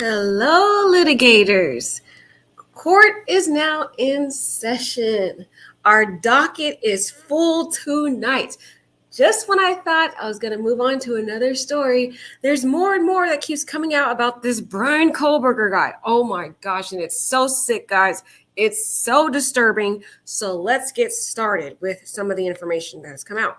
Hello, litigators. Court is now in session. Our docket is full tonight. Just when I thought I was going to move on to another story, there's more and more that keeps coming out about this Bryan Kohberger guy. Oh my gosh, and it's so sick, guys. It's so disturbing. So let's get started with some of the information that has come out.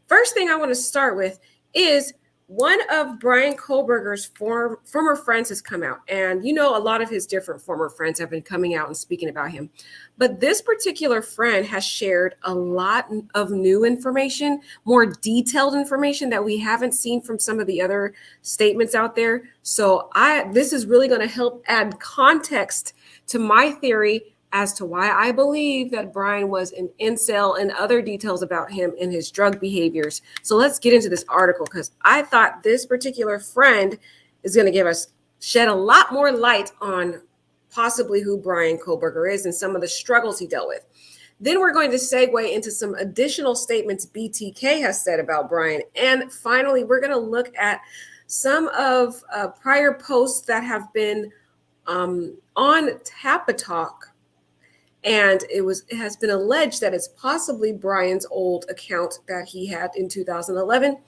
First thing I want to start with is one of Bryan Kohberger's former friends has come out. And a lot of his different former friends have been coming out and speaking about him. But this particular friend has shared a lot of new information, more detailed information that we haven't seen from some of the other statements out there. So this is really going to help add context to my theory as to why I believe that Bryan was an incel and other details about him and his drug behaviors. So let's get into this article because I thought this particular friend is going to shed a lot more light on possibly who Bryan Kohberger is and some of the struggles he dealt with. Then we're going to segue into some additional statements BTK has said about Bryan. And finally, we're going to look at some of prior posts that have been on Tapatalk. And it has been alleged that it's possibly Bryan's old account that he had in 2011.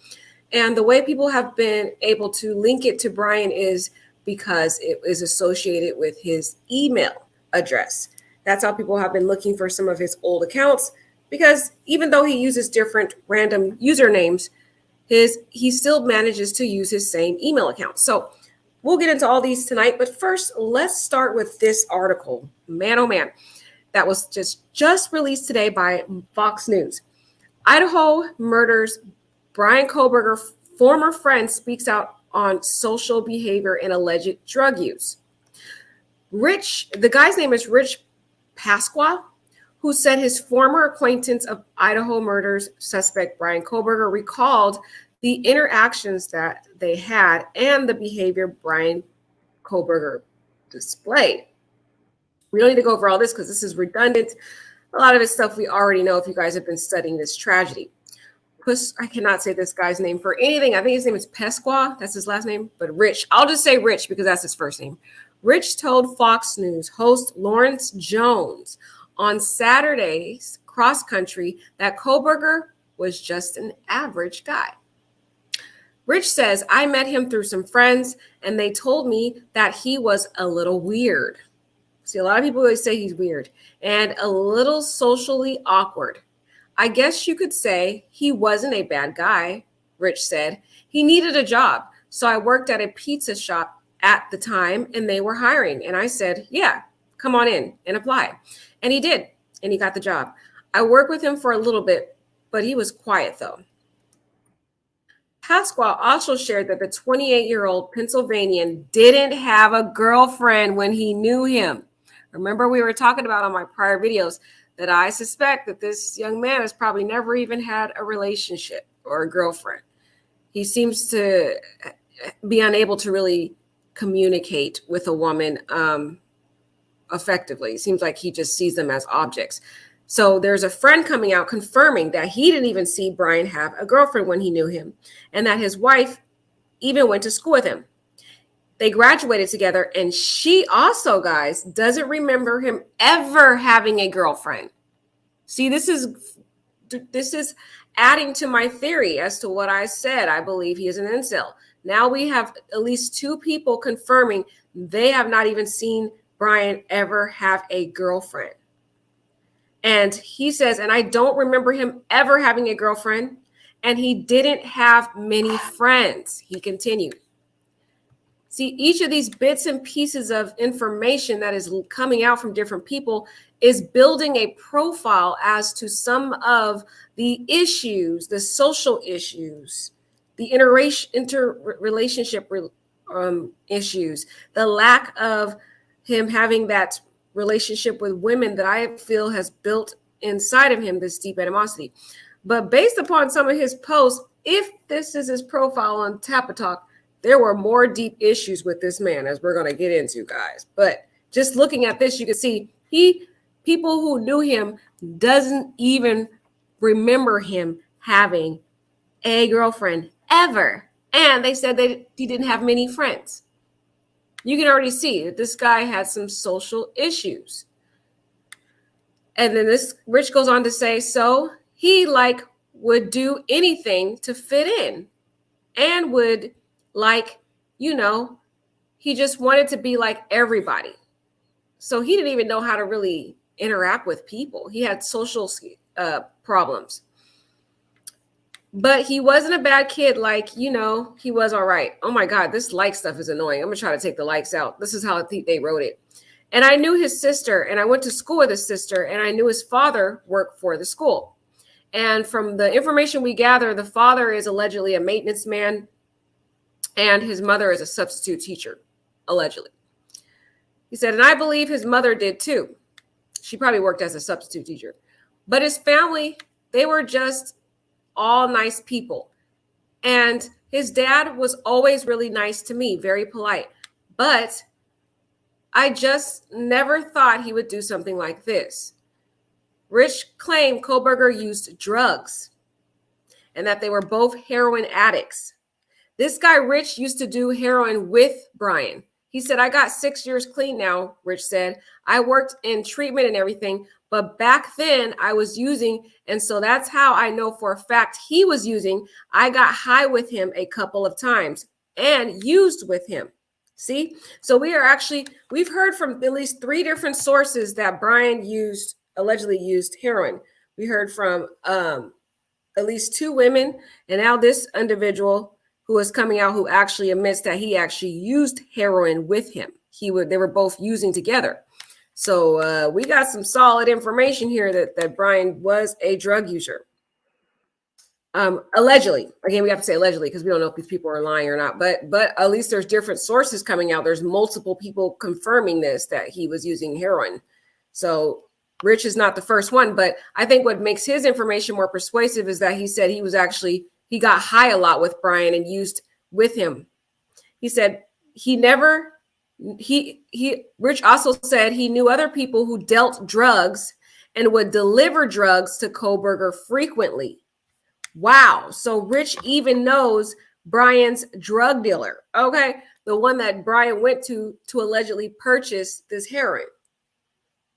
And the way people have been able to link it to Bryan is because it is associated with his email address. That's how people have been looking for some of his old accounts, because even though he uses different random usernames, he still manages to use his same email account. So we'll get into all these tonight. But first, let's start with this article. Man, oh man. That was just released today by Fox News. Idaho murders Bryan Kohberger former friend speaks out on social behavior and alleged drug use. The guy's name is Rich Pasqua, who said his former acquaintance of Idaho murders suspect Bryan Kohberger recalled the interactions that they had and the behavior Bryan Kohberger displayed. We don't need to go over all this because this is redundant. A lot of it's stuff we already know if you guys have been studying this tragedy. I cannot say this guy's name for anything. I think his name is Pasqua. That's his last name. But Rich, I'll just say Rich because that's his first name. Rich told Fox News host Lawrence Jones on Saturday's Cross Country that Kohberger was just an average guy. Rich says, I met him through some friends, and they told me that he was a little weird. See, a lot of people always say he's weird and a little socially awkward. I guess you could say he wasn't a bad guy, Rich said. He needed a job. So I worked at a pizza shop at the time and they were hiring. And I said, yeah, come on in and apply. And he did. And he got the job. I worked with him for a little bit, but he was quiet though. Pasqua also shared that the 28-year-old Pennsylvanian didn't have a girlfriend when he knew him. Remember, we were talking about on my prior videos that I suspect that this young man has probably never even had a relationship or a girlfriend. He seems to be unable to really communicate with a woman effectively. It seems like he just sees them as objects. So there's a friend coming out confirming that he didn't even see Bryan have a girlfriend when he knew him, and that his wife even went to school with him. They graduated together, and she also, guys, doesn't remember him ever having a girlfriend. See, this is adding to my theory as to what I said. I believe he is an incel. Now we have at least two people confirming they have not even seen Bryan ever have a girlfriend. And he says, and I don't remember him ever having a girlfriend, and he didn't have many friends, he continued. See, each of these bits and pieces of information that is coming out from different people is building a profile as to some of the issues, the social issues, the interrelationship issues, the lack of him having that relationship with women that I feel has built inside of him this deep animosity. But based upon some of his posts, if this is his profile on Tapatalk, there were more deep issues with this man, as we're going to get into, guys. But just looking at this, you can see people who knew him doesn't even remember him having a girlfriend ever. And they said that he didn't have many friends. You can already see that this guy had some social issues. And then this Rich goes on to say, so he like would do anything to fit in and would like, you know, he just wanted to be like everybody. So he didn't even know how to really interact with people. He had social problems. But he wasn't a bad kid. Like, you know, he was all right. Oh my God, this like stuff is annoying. I'm going to try to take the likes out. This is how they wrote it. And I knew his sister, and I went to school with his sister, and I knew his father worked for the school. And from the information we gather, the father is allegedly a maintenance man, and his mother is a substitute teacher, allegedly. He said, and I believe his mother did too. She probably worked as a substitute teacher. But his family, they were just all nice people. And his dad was always really nice to me, very polite. But I just never thought he would do something like this. Rich claimed Kohberger used drugs and that they were both heroin addicts. This guy, Rich, used to do heroin with Bryan. He said, I got 6 years clean now, Rich said. I worked in treatment and everything, but back then I was using, and so that's how I know for a fact he was using. I got high with him a couple of times and used with him. See? So we've heard from at least 3 different sources that Bryan allegedly used heroin. We heard from at least 2 women, and now this individual who is coming out who actually admits that he actually used heroin with him. They were both using together. So we got some solid information here that Bryan was a drug user. Allegedly. Again, we have to say allegedly because we don't know if these people are lying or not. But at least there's different sources coming out. There's multiple people confirming this, that he was using heroin. So Rich is not the first one. But I think what makes his information more persuasive is that he said he got high a lot with Bryan and used with him. He said Rich also said he knew other people who dealt drugs and would deliver drugs to Kohberger frequently. Wow. So Rich even knows Bryan's drug dealer. Okay. The one that Bryan went to allegedly purchase this heroin.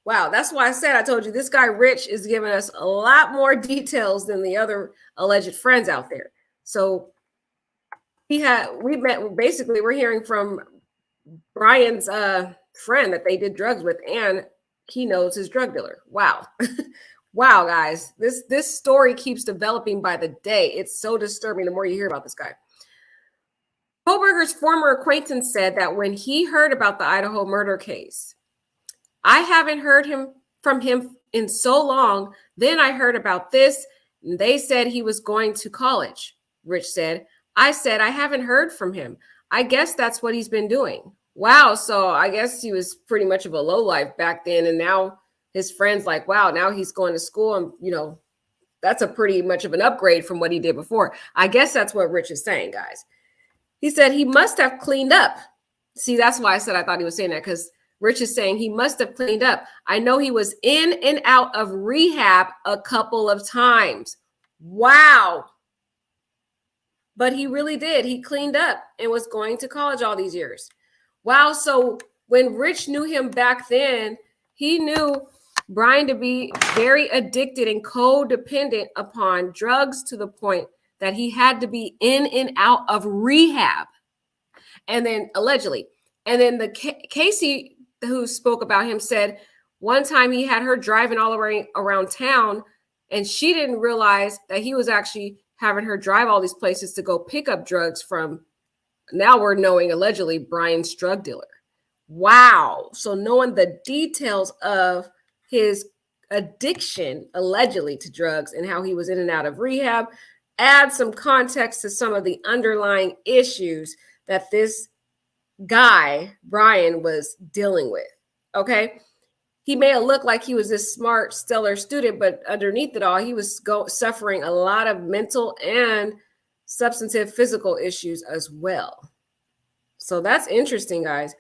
Wow. That's why I told you this guy, Rich, is giving us a lot more details than the other alleged friends out there. So we're hearing from Bryan's friend that they did drugs with, and he knows his drug dealer. Wow. Wow, guys, this story keeps developing by the day. It's so disturbing the more you hear about this guy. Kohberger's former acquaintance said that when he heard about the Idaho murder case, I haven't heard from him in so long. Then I heard about this, and they said he was going to college, Rich said. I said, I haven't heard from him. I guess that's what he's been doing. Wow, so I guess he was pretty much of a lowlife back then, and now his friends like, wow, now he's going to school, and, you know, that's a pretty much of an upgrade from what he did before. I guess that's what Rich is saying, guys. He said he must have cleaned up. See, that's why I said I thought he was saying that, because Rich is saying he must have cleaned up. I know he was in and out of rehab a couple of times. Wow. But he really did. He cleaned up and was going to college all these years. Wow. So when Rich knew him back then, he knew Bryan to be very addicted and codependent upon drugs to the point that he had to be in and out of rehab. And then allegedly, and then the Casey who spoke about him said one time he had her driving all around town, and she didn't realize that he was actually having her drive all these places to go pick up drugs from, now we're knowing allegedly, Bryan's drug dealer. Wow. So knowing the details of his addiction allegedly to drugs and how he was in and out of rehab adds some context to some of the underlying issues that this guy, Bryan, was dealing with. Okay. He may have looked like he was this smart, stellar student, but underneath it all, he was suffering a lot of mental and substantive physical issues as well. So that's interesting, guys.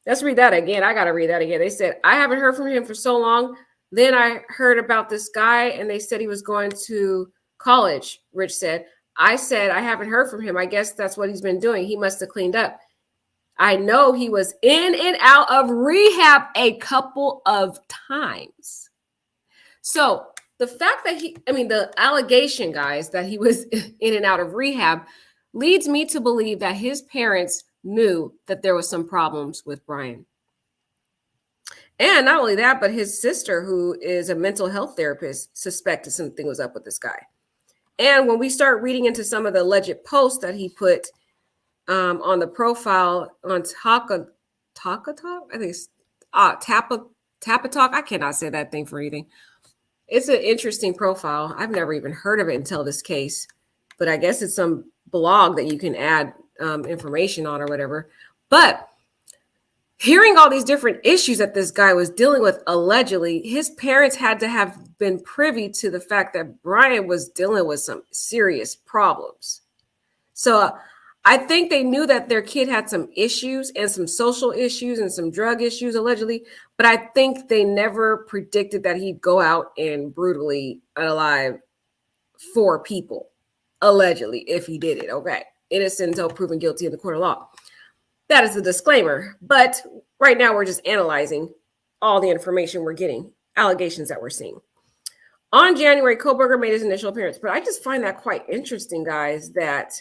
Let's read that again. I got to read that again. They said, I haven't heard from him for so long. Then I heard about this guy, and they said he was going to college, Rich said. I said, I haven't heard from him. I guess that's what he's been doing. He must have cleaned up. I know he was in and out of rehab a couple of times. So the fact that the allegation, guys, that he was in and out of rehab leads me to believe that his parents knew that there was some problems with Bryan. And not only that, but his sister, who is a mental health therapist, suspected something was up with this guy. And when we start reading into some of the alleged posts that he put on the profile on Taka Talk, I think it's Tappa Talk. I cannot say that thing for anything. It's an interesting profile. I've never even heard of it until this case, but I guess it's some blog that you can add information on or whatever. But hearing all these different issues that this guy was dealing with, allegedly, his parents had to have been privy to the fact that Bryan was dealing with some serious problems. So I think they knew that their kid had some issues and some social issues and some drug issues, allegedly. But I think they never predicted that he'd go out and brutally unalive 4 people, allegedly, if he did it. Okay. Innocent until proven guilty in the court of law. That is the disclaimer. But right now we're just analyzing all the information we're getting, allegations that we're seeing. On January, Kohberger made his initial appearance. But I just find that quite interesting, guys, that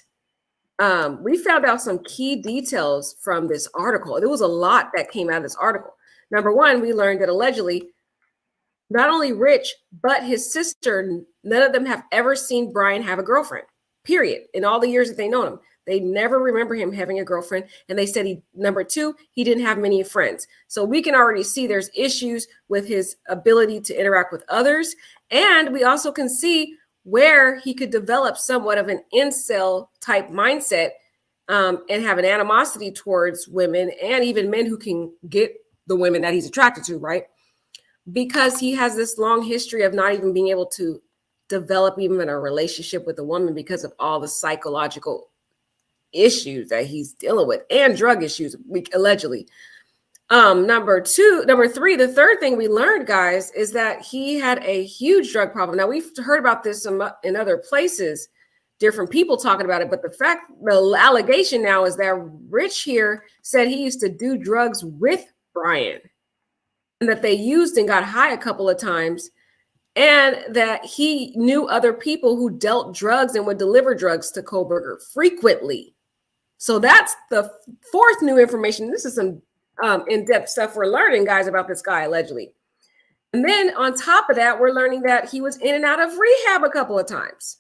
we found out some key details from this article. There was a lot that came out of this article. Number one, we learned that allegedly, not only Rich, but his sister, none of them have ever seen Bryan have a girlfriend, period. In all the years that they known him, they never remember him having a girlfriend. And they said number two, he didn't have many friends. So we can already see there's issues with his ability to interact with others. And we also can see where he could develop somewhat of an incel type mindset and have an animosity towards women and even men who can get the women that he's attracted to, right? Because he has this long history of not even being able to develop even a relationship with a woman because of all the psychological issues that he's dealing with and drug issues, allegedly. Number three, the third thing we learned, guys, is that he had a huge drug problem. Now, we've heard about this in other places, different people talking about it, but the allegation now is that Rich here said he used to do drugs with Bryan and that they used and got high a couple of times, and that he knew other people who dealt drugs and would deliver drugs to Kohberger frequently. So that's the fourth new information. This is some in-depth stuff we're learning, guys, about this guy, allegedly. And then on top of that, we're learning that he was in and out of rehab a couple of times.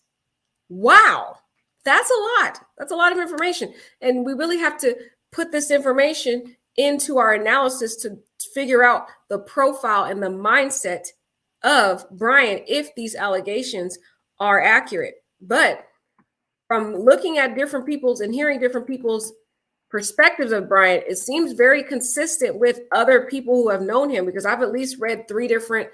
Wow. That's a lot. That's a lot of information. And we really have to put this information into our analysis to figure out the profile and the mindset of Bryan if these allegations are accurate. But from looking at different people's and hearing different people's perspectives of Bryan, it seems very consistent with other people who have known him, because I've at least read 3 different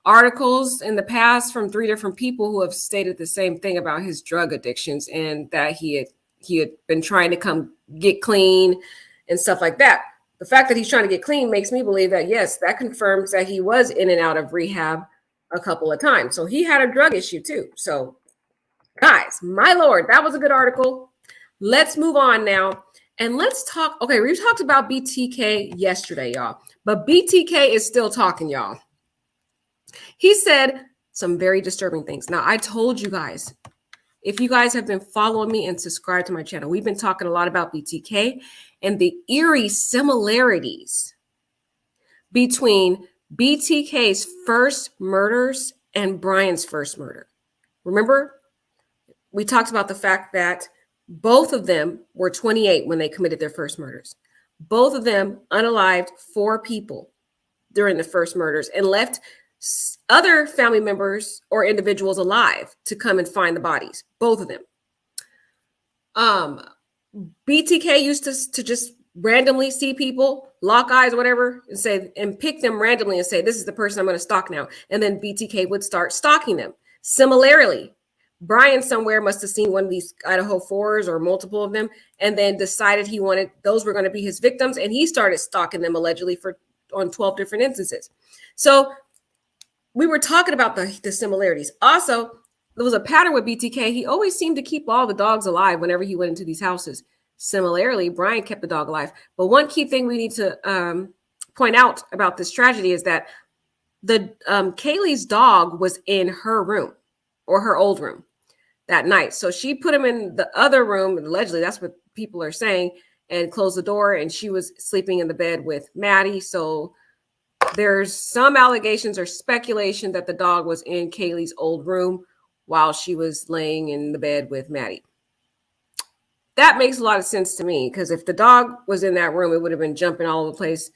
articles in the past from 3 different people who have stated the same thing about his drug addictions and that he had been trying to come get clean and stuff like that. The fact that he's trying to get clean makes me believe that, yes, that confirms that he was in and out of rehab a couple of times. So he had a drug issue too. So guys, my Lord, that was a good article. Let's move on now. And let's talk. Okay, we talked about BTK yesterday, y'all. But BTK is still talking, y'all. He said some very disturbing things. Now, I told you guys, if you guys have been following me and subscribed to my channel, we've been talking a lot about BTK and the eerie similarities between BTK's first murders and Bryan's first murder. Remember, we talked about the fact that both of them were 28 when they committed their first murders. Both of them unalived 4 people during the first murders and left other family members or individuals alive to come and find the bodies. Both of them. BTK used to just randomly see people, lock eyes, whatever, and pick them randomly and say, this is the person I'm going to stalk now. And then BTK would start stalking them. Similarly, Bryan somewhere must have seen one of these Idaho 4s or multiple of them, and then decided those were going to be his victims. And he started stalking them allegedly on 12 different instances. So we were talking about the similarities. Also, there was a pattern with BTK. He always seemed to keep all the dogs alive whenever he went into these houses. Similarly, Bryan kept the dog alive. But one key thing we need to point out about this tragedy is that the Kaylee's dog was in her room, or her old room, that night. So she put him in the other room, and allegedly that's what people are saying, and closed the door, and she was sleeping in the bed with Maddie. So there's some allegations or speculation that the dog was in Kaylee's old room while she was laying in the bed with Maddie. That makes a lot of sense to me, because if the dog was in that room, it would have been jumping all over the place.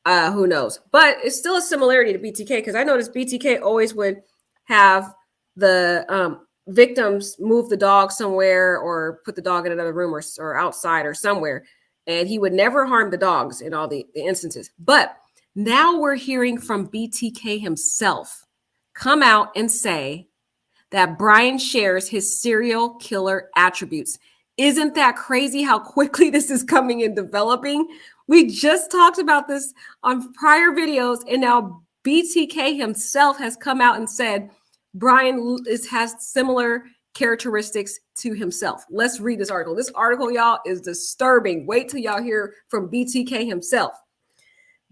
Who knows? But it's still a similarity to BTK, because I noticed BTK always would have the victims move the dog somewhere or put the dog in another room or outside or somewhere. And he would never harm the dogs in all the instances. But now we're hearing from BTK himself come out and say that Bryan shares his serial killer attributes. Isn't that crazy how quickly this is coming and developing? We just talked about this on prior videos, and now BTK himself has come out and said Bryan has similar characteristics to himself. Let's read this article. This article, y'all, is disturbing. Wait till y'all hear from BTK himself.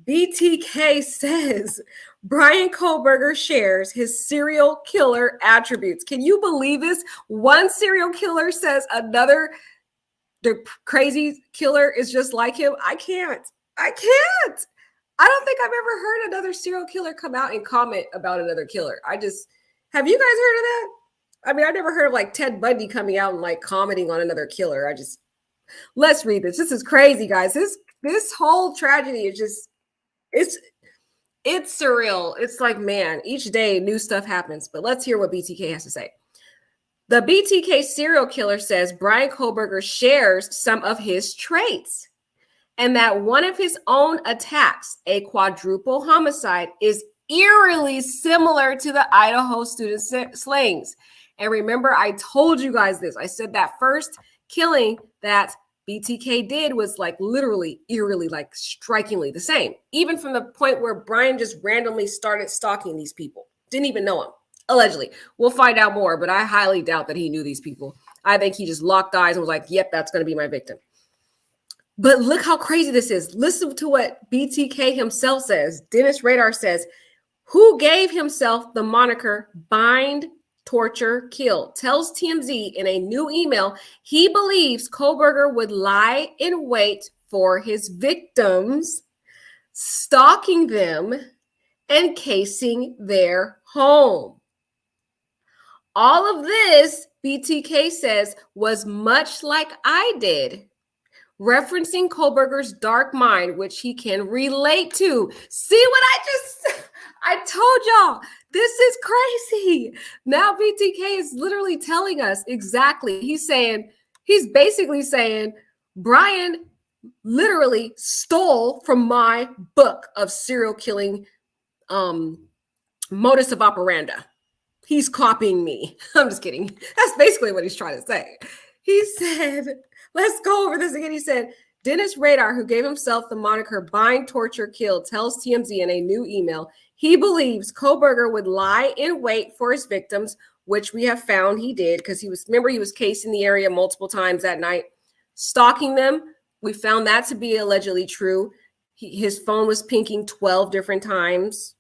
BTK says Bryan Kohberger shares his serial killer attributes. Can you believe this? One serial killer says another, the crazy killer is just like him. I can't. I don't think I've ever heard another serial killer come out and comment about another killer. Have you guys heard of that? I mean, I've never heard of like Ted Bundy coming out and like commenting on another killer. Let's read this. This is crazy, guys. This whole tragedy is just, it's surreal. It's like, man, each day new stuff happens. But let's hear what BTK has to say. The BTK serial killer says Bryan Kohberger shares some of his traits, and that one of his own attacks, a quadruple homicide, is eerily similar to the Idaho student slayings. And remember, I told you guys this. I said that first killing that BTK did was like literally, eerily, like strikingly the same. Even from the point where Bryan just randomly started stalking these people. Didn't even know him, allegedly. We'll find out more, but I highly doubt that he knew these people. I think he just locked eyes and was like, yep, that's going to be my victim. But look how crazy this is. Listen to what BTK himself says. Dennis Radar says, who gave himself the moniker Bind, Torture, Kill, tells TMZ in a new email he believes Kohberger would lie in wait for his victims, stalking them and casing their home. All of this, BTK says, was much like I did, referencing Kohberger's dark mind, which he can relate to. See what I told y'all. This is crazy. Now BTK is literally telling us exactly. He's basically saying, Bryan literally stole from my book of serial killing modus of operandi. He's copying me. I'm just kidding. That's basically what he's trying to say. He said, let's go over this again. He said, Dennis Radar, who gave himself the moniker Bind, Torture, Kill, tells TMZ in a new email he believes Kohberger would lie in wait for his victims, which we have found he did, because he was casing the area multiple times that night, stalking them. We found that to be allegedly true. His phone was pinging 12 different times,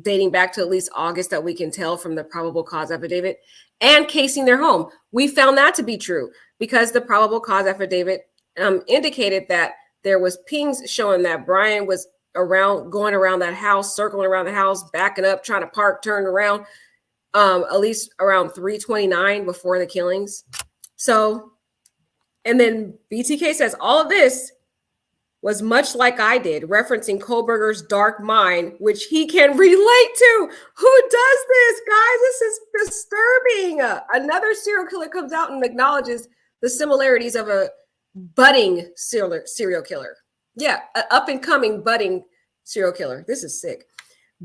dating back to at least August, that we can tell from the probable cause affidavit, and casing their home. We found that to be true because the probable cause affidavit indicated that there was pings showing that Bryan was going around that house, circling around the house, backing up, trying to park, turn around, at least around 3:29 before the killings. So, and then BTK says all of this was much like I did, referencing Kohberger's dark mind, which he can relate to. Who does this, guys? This is disturbing. Another serial killer comes out and acknowledges the similarities of a budding serial killer. Yeah, an up-and-coming budding serial killer. This is sick.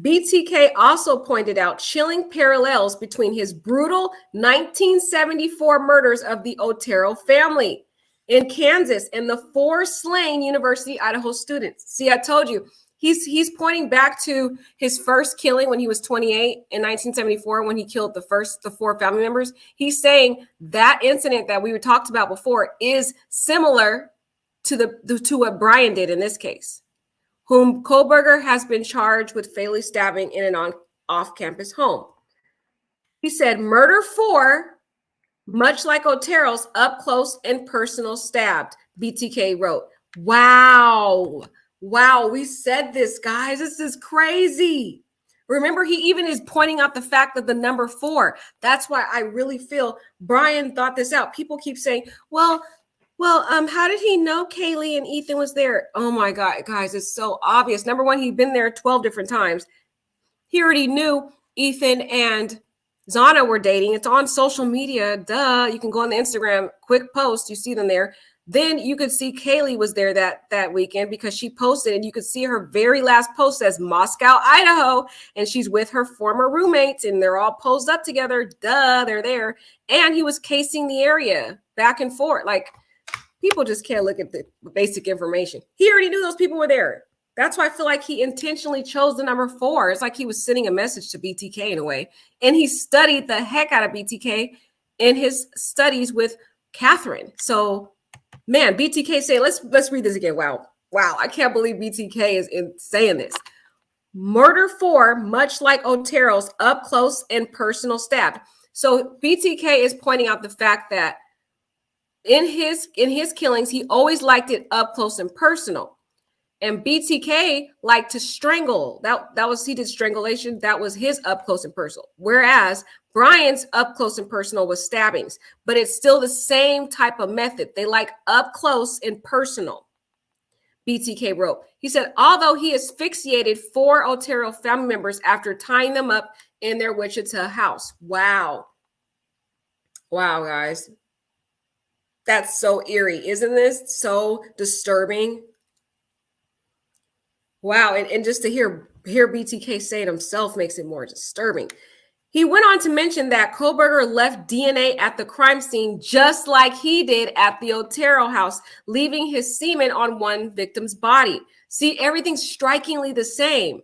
BTK also pointed out chilling parallels between his brutal 1974 murders of the Otero family in Kansas and the 4 slain University Idaho students. See, I told you, He's pointing back to his first killing when he was 28 in 1974 when he killed the 4 family members. He's saying that incident that we talked about before is similar to what Bryan did in this case, whom Kohberger has been charged with fatally stabbing in an off-campus home. He said murder 4, much like Otero's, up close and personal stabbed, BTK wrote. Wow, we said this, guys. This is crazy. Remember, he even is pointing out the fact that the number 4, that's why I really feel Bryan thought this out. People keep saying, well, how did he know Kaylee and Ethan was there? Oh my God, guys, it's so obvious. Number 1, he'd been there 12 different times. He already knew Ethan and Zana were dating. It's on social media. Duh. You can go on the Instagram, quick post. You see them there. Then you could see Kaylee was there that weekend because she posted, and you could see her very last post says Moscow, Idaho, and she's with her former roommates, and they're all posed up together. Duh, they're there. And he was casing the area back and forth. Like, people just can't look at the basic information. He already knew those people were there. That's why I feel like he intentionally chose the number 4. It's like he was sending a message to BTK in a way. And he studied the heck out of BTK in his studies with Catherine. So, man, BTK say, let's read this again. Wow, I can't believe BTK is saying this. Murder 4, much like Otero's, up close and personal stabbed. So BTK is pointing out the fact that in his killings, he always liked it up close and personal. And BTK liked to strangle. That was, he did strangulation. That was his up close and personal. Whereas Bryan's up close and personal was stabbings, but it's still the same type of method. They like up close and personal. BTK wrote. He said, although he asphyxiated 4 Otero family members after tying them up in their Wichita house. Wow, guys. That's so eerie. Isn't this so disturbing? Wow, and just to hear BTK say it himself makes it more disturbing. He went on to mention that Kohberger left DNA at the crime scene just like he did at the Otero house, leaving his semen on one victim's body. See, everything's strikingly the same.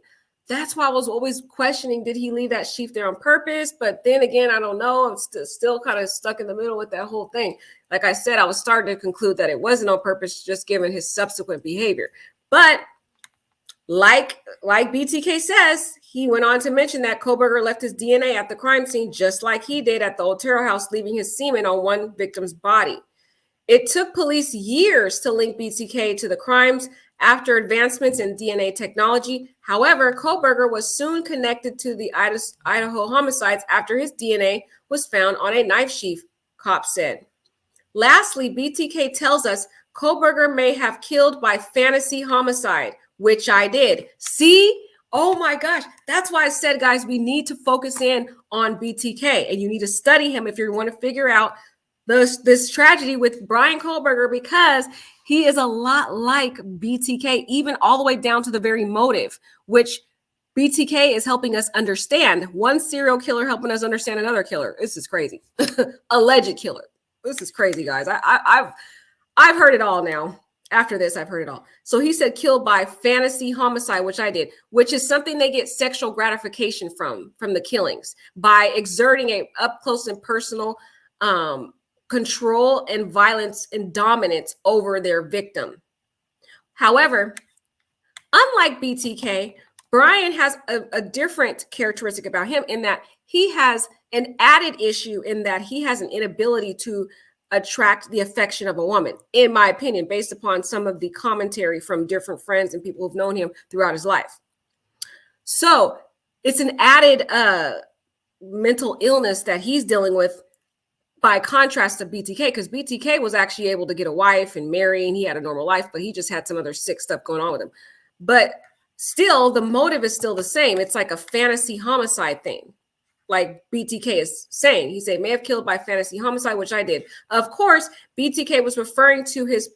That's why I was always questioning, did he leave that sheath there on purpose? But then again, I don't know. I'm still kind of stuck in the middle with that whole thing. Like I said, I was starting to conclude that it wasn't on purpose, just given his subsequent behavior. But like BTK says, he went on to mention that Kohberger left his DNA at the crime scene just like he did at the Otero house, leaving his semen on one victim's body. It took police years to link BTK to the crimes after advancements in DNA technology. However, Kohberger was soon connected to the Idaho homicides after his DNA was found on a knife sheath, cops said. Lastly, BTK tells us Kohberger may have killed by fantasy homicide, which I did. See? Oh my gosh. That's why I said, guys, we need to focus in on BTK, and you need to study him if you want to figure out this tragedy with Bryan Kohberger, because he is a lot like BTK, even all the way down to the very motive, which BTK is helping us understand. One serial killer helping us understand another killer. This is crazy. Alleged killer. This is crazy, guys. I've heard it all now. After this, I've heard it all. So he said killed by fantasy homicide, which I did, which is something they get sexual gratification from the killings by exerting a up close and personal control and violence and dominance over their victim. However, unlike BTK, Bryan has a different characteristic about him in that he has an added issue in that he has an inability to attract the affection of a woman, in my opinion, based upon some of the commentary from different friends and people who've known him throughout his life. So it's an added mental illness that he's dealing with, by contrast to BTK, because BTK was actually able to get a wife and marry, and he had a normal life, but he just had some other sick stuff going on with him. But still, the motive is still the same. It's like a fantasy homicide thing. Like BTK is saying, he said may have killed by fantasy homicide, which I did. Of course, BTK was referring to his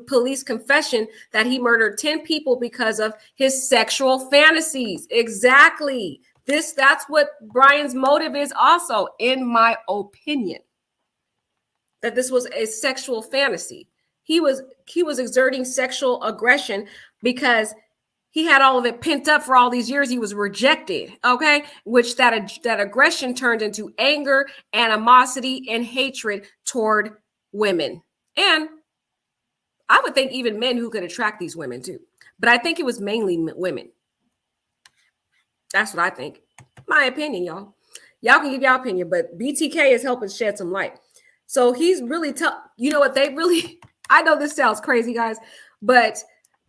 police confession that he murdered 10 people because of his sexual fantasies. Exactly. That's what Bryan's motive is also, in my opinion, that this was a sexual fantasy. He was exerting sexual aggression because he had all of it pent up for all these years. He was rejected, okay? Which that aggression turned into anger, animosity, and hatred toward women. And I would think even men who could attract these women too. But I think it was mainly women. That's what I think. My opinion, y'all. Y'all can give y'all opinion, but BTK is helping shed some light. So he's really you know what, they really, I know this sounds crazy, guys, but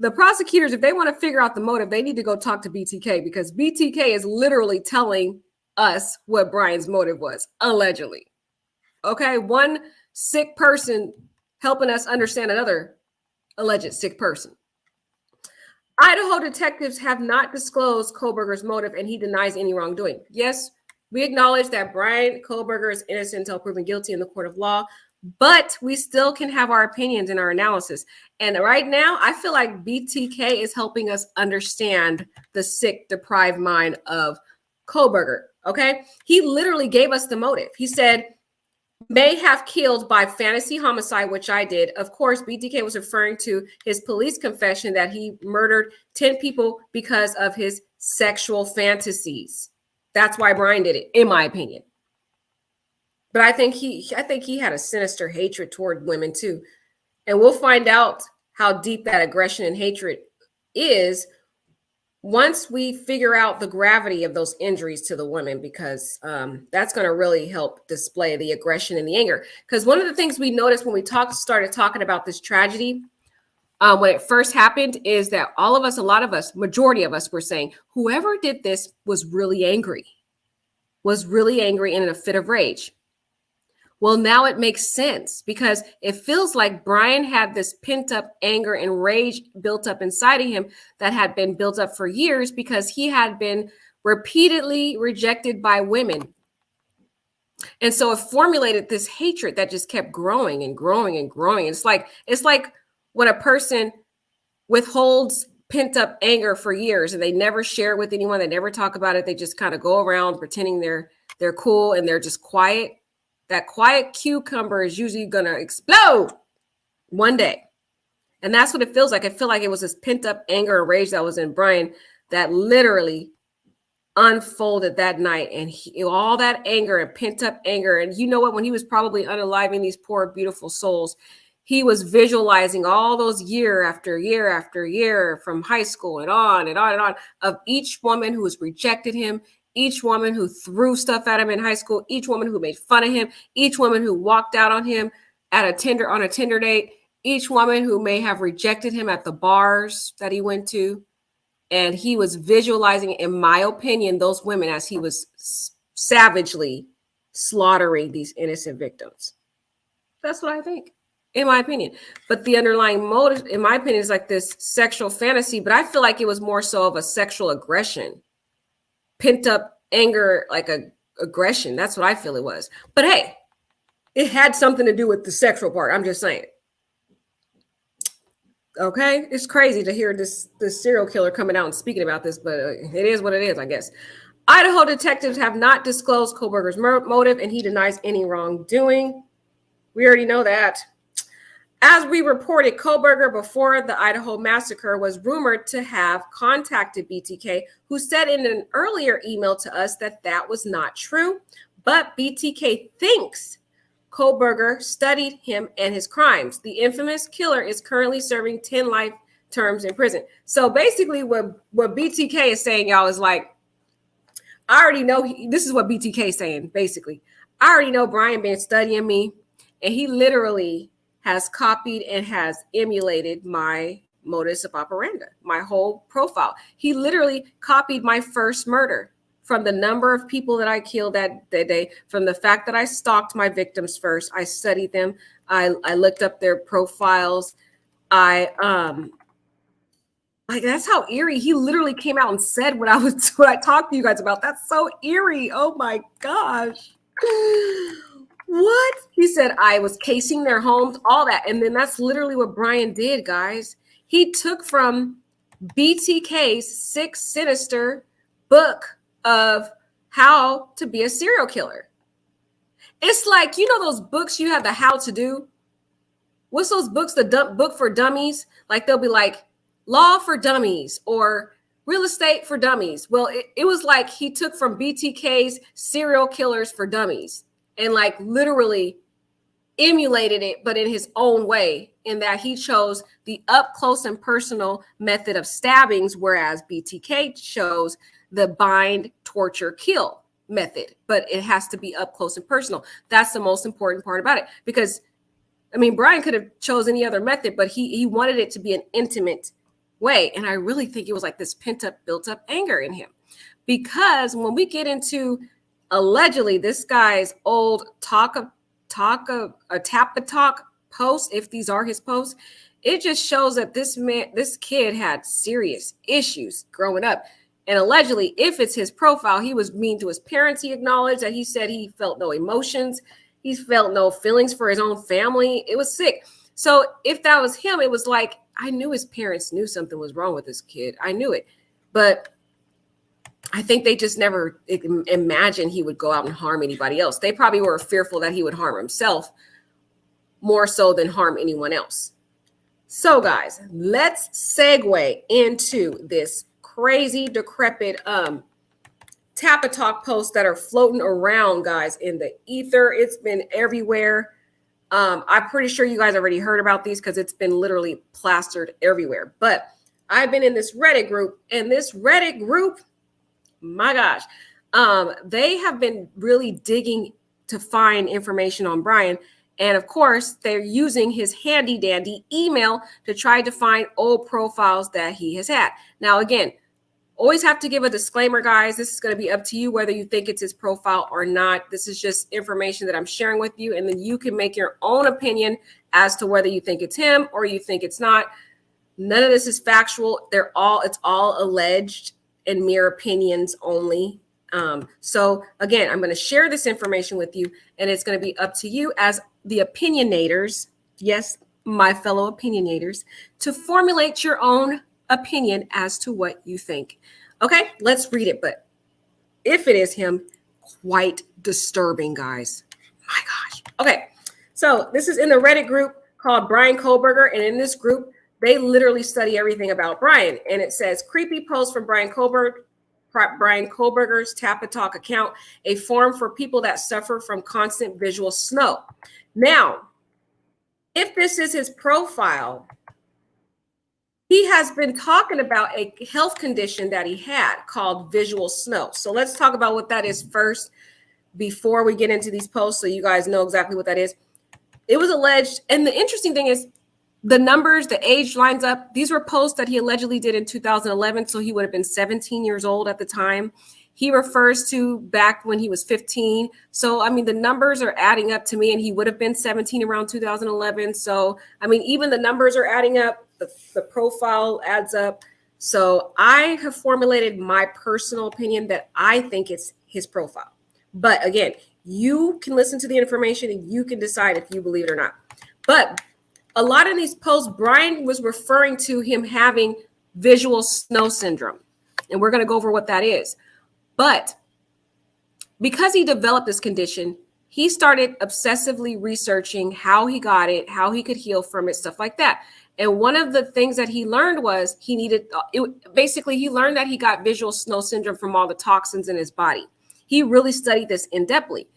the prosecutors, if they want to figure out the motive, they need to go talk to BTK, because BTK is literally telling us what Bryan's motive was, allegedly. Okay, one sick person helping us understand another alleged sick person. Idaho detectives have not disclosed Kohberger's motive, and he denies any wrongdoing. Yes, we acknowledge that Bryan Kohberger is innocent until proven guilty in the court of law, but we still can have our opinions and our analysis. And right now, I feel like BTK is helping us understand the sick, deprived mind of Kohberger, okay? He literally gave us the motive. He said, may have killed by fantasy homicide, which I did. Of course, BTK was referring to his police confession that he murdered 10 people because of his sexual fantasies. That's why Bryan did it, in my opinion. But I think he had a sinister hatred toward women too. And we'll find out how deep that aggression and hatred is once we figure out the gravity of those injuries to the women, because that's going to really help display the aggression and the anger. Because one of the things we noticed when we started talking about this tragedy, when it first happened, is that all of us, a lot of us, majority of us were saying, whoever did this was really angry and in a fit of rage. Well, now it makes sense, because it feels like Bryan had this pent up anger and rage built up inside of him that had been built up for years, because he had been repeatedly rejected by women. And so it formulated this hatred that just kept growing and growing and growing. It's like when a person withholds pent up anger for years and they never share it with anyone, they never talk about it, they just kind of go around pretending they're cool and they're just quiet. That quiet cucumber is usually going to explode one day. And that's what it feels like. I feel like it was this pent up anger and rage that was in Bryan that literally unfolded that night. And all that anger and pent up anger. And you know what? When he was probably unaliving these poor, beautiful souls, he was visualizing all those year after year after year from high school and on and on and on of each woman who has rejected him, each woman who threw stuff at him in high school, each woman who made fun of him, each woman who walked out on him on a Tinder date, each woman who may have rejected him at the bars that he went to. And he was visualizing, in my opinion, those women as he was savagely slaughtering these innocent victims. That's what I think, in my opinion. But the underlying motive, in my opinion, is like this sexual fantasy. But I feel like it was more so of a sexual aggression. Pent up anger, like a aggression. That's what I feel it was. But hey, it had something to do with the sexual part. I'm just saying. Okay, it's crazy to hear this serial killer coming out and speaking about this, but it is what it is, I guess. Idaho detectives have not disclosed Kohberger's motive, and he denies any wrongdoing. We already know that. As we reported, Kohberger, before the Idaho massacre, was rumored to have contacted BTK, who said in an earlier email to us that that was not true. But BTK thinks Kohberger studied him and his crimes. The infamous killer is currently serving 10 life terms in prison. So basically what BTK is saying, y'all, is like, I already know, this is what BTK is saying, basically. I already know Bryan been studying me, and he literally has copied and has emulated my modus operandi, my whole profile. He literally copied my first murder, from the number of people that I killed that day, from the fact that I stalked my victims first. I studied them. I looked up their profiles. Like, that's how eerie. He literally came out and said what I talked to you guys about. That's so eerie. Oh my gosh. What? He said I was casing their homes, all that. And then that's literally what Bryan did, guys. He took from BTK's sick, sinister book of how to be a serial killer. It's like, you know those books you have, the how to do? What's those books, the book for dummies? Like they'll be like Law for Dummies or real estate for dummies. Well, it was like he took from BTK's serial killers for dummies and like literally emulated it, but in his own way, in that he chose the up close and personal method of stabbings, whereas BTK chose the bind, torture, kill method, but it has to be up close and personal. That's the most important part about it, because I mean, Bryan could have chose any other method, but he wanted it to be an intimate way. And I really think it was like this pent up, built up anger in him, because when we get into allegedly this guy's old tap a talk post, if these are his posts, it just shows that this kid had serious issues growing up. And allegedly, if it's his profile, he was mean to his parents. He acknowledged that he said he felt no emotions. He felt no feelings for his own family. It was sick. So if that was him, it was like, I knew his parents knew something was wrong with this kid. I knew it. But I think they just never imagined he would go out and harm anybody else. They probably were fearful that he would harm himself more so than harm anyone else. So guys, let's segue into this crazy, decrepit Tap a Talk posts that are floating around, guys, in the ether. It's been everywhere. I'm pretty sure you guys already heard about these because it's been literally plastered everywhere. But I've been in this Reddit group, and this Reddit group, my gosh, they have been really digging to find information on Bryan. And of course, they're using his handy dandy email to try to find old profiles that he has had. Now, again, always have to give a disclaimer, guys. This is going to be up to you whether you think it's his profile or not. This is just information that I'm sharing with you, and then you can make your own opinion as to whether you think it's him or you think it's not. None of this is factual. It's all alleged and mere opinions only. So again, I'm going to share this information with you, and it's going to be up to you as the opinionators. Yes, my fellow opinionators, to formulate your own opinion as to what you think. Okay, let's read it. But if it is him, quite disturbing, guys. My gosh. Okay, so this is in the Reddit group called Bryan Kohberger, and in this group, they literally study everything about Bryan. And it says, creepy post from Bryan Kohberger's Tap a Talk account, a forum for people that suffer from constant visual snow. Now, if this is his profile, he has been talking about a health condition that he had called visual snow. So let's talk about what that is first before we get into these posts, so you guys know exactly what that is. It was alleged, and the interesting thing is the numbers, the age lines up. These were posts that he allegedly did in 2011, so he would have been 17 years old at the time. He refers to back when he was 15. So, I mean, the numbers are adding up to me, and he would have been 17 around 2011. So, I mean, even the numbers are adding up. The profile adds up. So I have formulated my personal opinion that I think it's his profile. But again, you can listen to the information and you can decide if you believe it or not. But a lot of these posts, Bryan was referring to him having visual snow syndrome. And we're going to go over what that is. But because he developed this condition, he started obsessively researching how he got it, how he could heal from it, stuff like that. And one of the things that he learned was he learned that he got visual snow syndrome from all the toxins in his body. He really studied this in-depthly.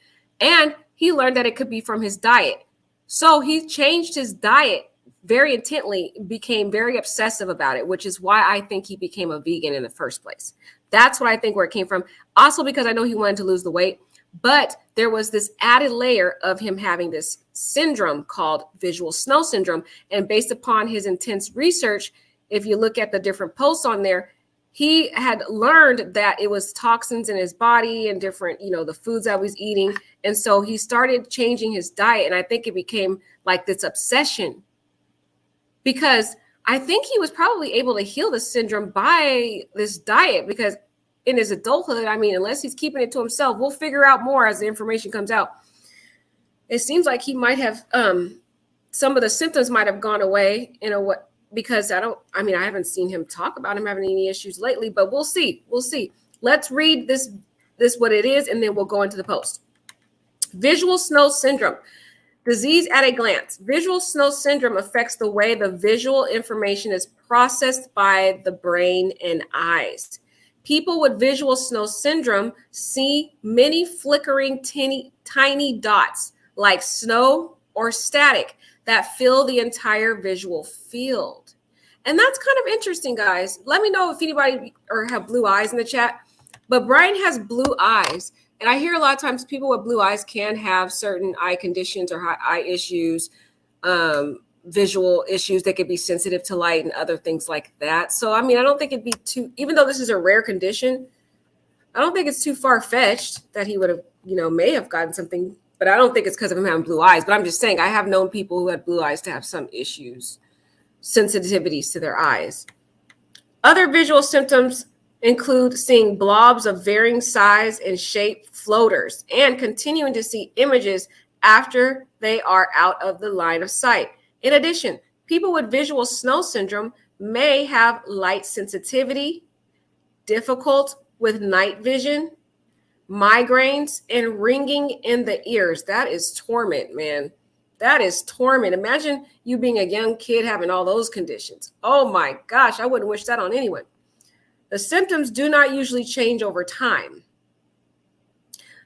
And he learned that it could be from his diet. So he changed his diet very intently, became very obsessive about it, which is why I think he became a vegan in the first place. That's what I think where it came from. Also, because I know he wanted to lose the weight. But there was this added layer of him having this syndrome called visual snow syndrome. And based upon his intense research, if you look at the different posts on there, he had learned that it was toxins in his body and different, the foods that he was eating. And so he started changing his diet. And I think it became like this obsession, because I think he was probably able to heal the syndrome by this diet, because in his adulthood, I mean, unless he's keeping it to himself, we'll figure out more as the information comes out. It seems like he might have, some of the symptoms might have gone away, because I haven't seen him talk about him having any issues lately, but we'll see. Let's read this what it is, and then we'll go into the post. Visual snow syndrome. Disease at a glance. Visual snow syndrome affects the way the visual information is processed by the brain and eyes. People with visual snow syndrome see many flickering tiny dots like snow or static that fill the entire visual field. And that's kind of interesting, guys. Let me know if anybody or have blue eyes in the chat. But Bryan has blue eyes. And I hear a lot of times people with blue eyes can have certain eye conditions or eye issues, visual issues. They could be sensitive to light and other things like that. So, I mean, I don't think it'd be too, even though this is a rare condition, I don't think it's too far-fetched that he would have, may have gotten something, but I don't think it's because of him having blue eyes. But I'm just saying, I have known people who had blue eyes to have some issues, sensitivities to their eyes. Other visual symptoms include seeing blobs of varying size and shape floaters and continuing to see images after they are out of the line of sight. In addition, people with visual snow syndrome may have light sensitivity, difficult with night vision, migraines, and ringing in the ears. That is torment, man. That is torment. Imagine you being a young kid having all those conditions. Oh my gosh, I wouldn't wish that on anyone. The symptoms do not usually change over time.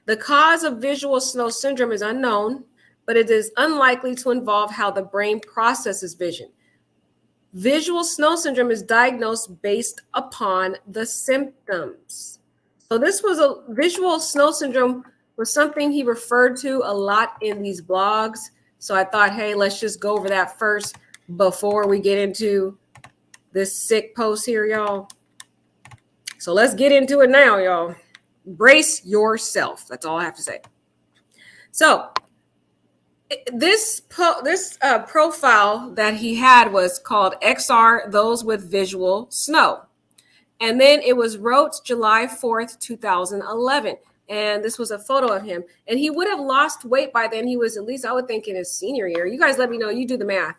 The cause of visual snow syndrome is unknown, but it is unlikely to involve how the brain processes vision. Visual snow syndrome is diagnosed based upon the symptoms. So this was a visual snow syndrome was something he referred to a lot in these blogs. So I thought, hey, let's just go over that first before we get into this sick post here, y'all. So let's get into it now, y'all. Brace yourself. That's all I have to say. So this profile that he had was called XR, Those with Visual Snow. And then it was wrote July 4th, 2011. And this was a photo of him. And he would have lost weight by then. He was, at least I would think, in his senior year. You guys let me know. You do the math.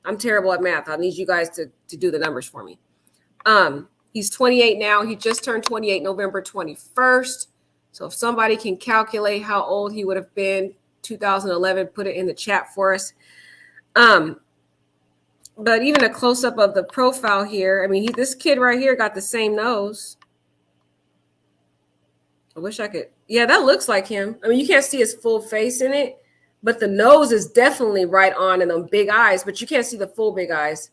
I'm terrible at math. I need you guys to do the numbers for me. He's 28 now. He just turned 28 November 21st. So if somebody can calculate how old he would have been 2011, put it in the chat for us. But even a close-up of the profile here, I mean, this kid right here got the same nose. I wish I could. Yeah, that looks like him. I mean, you can't see his full face in it, but the nose is definitely right on and them big eyes, but you can't see the full big eyes.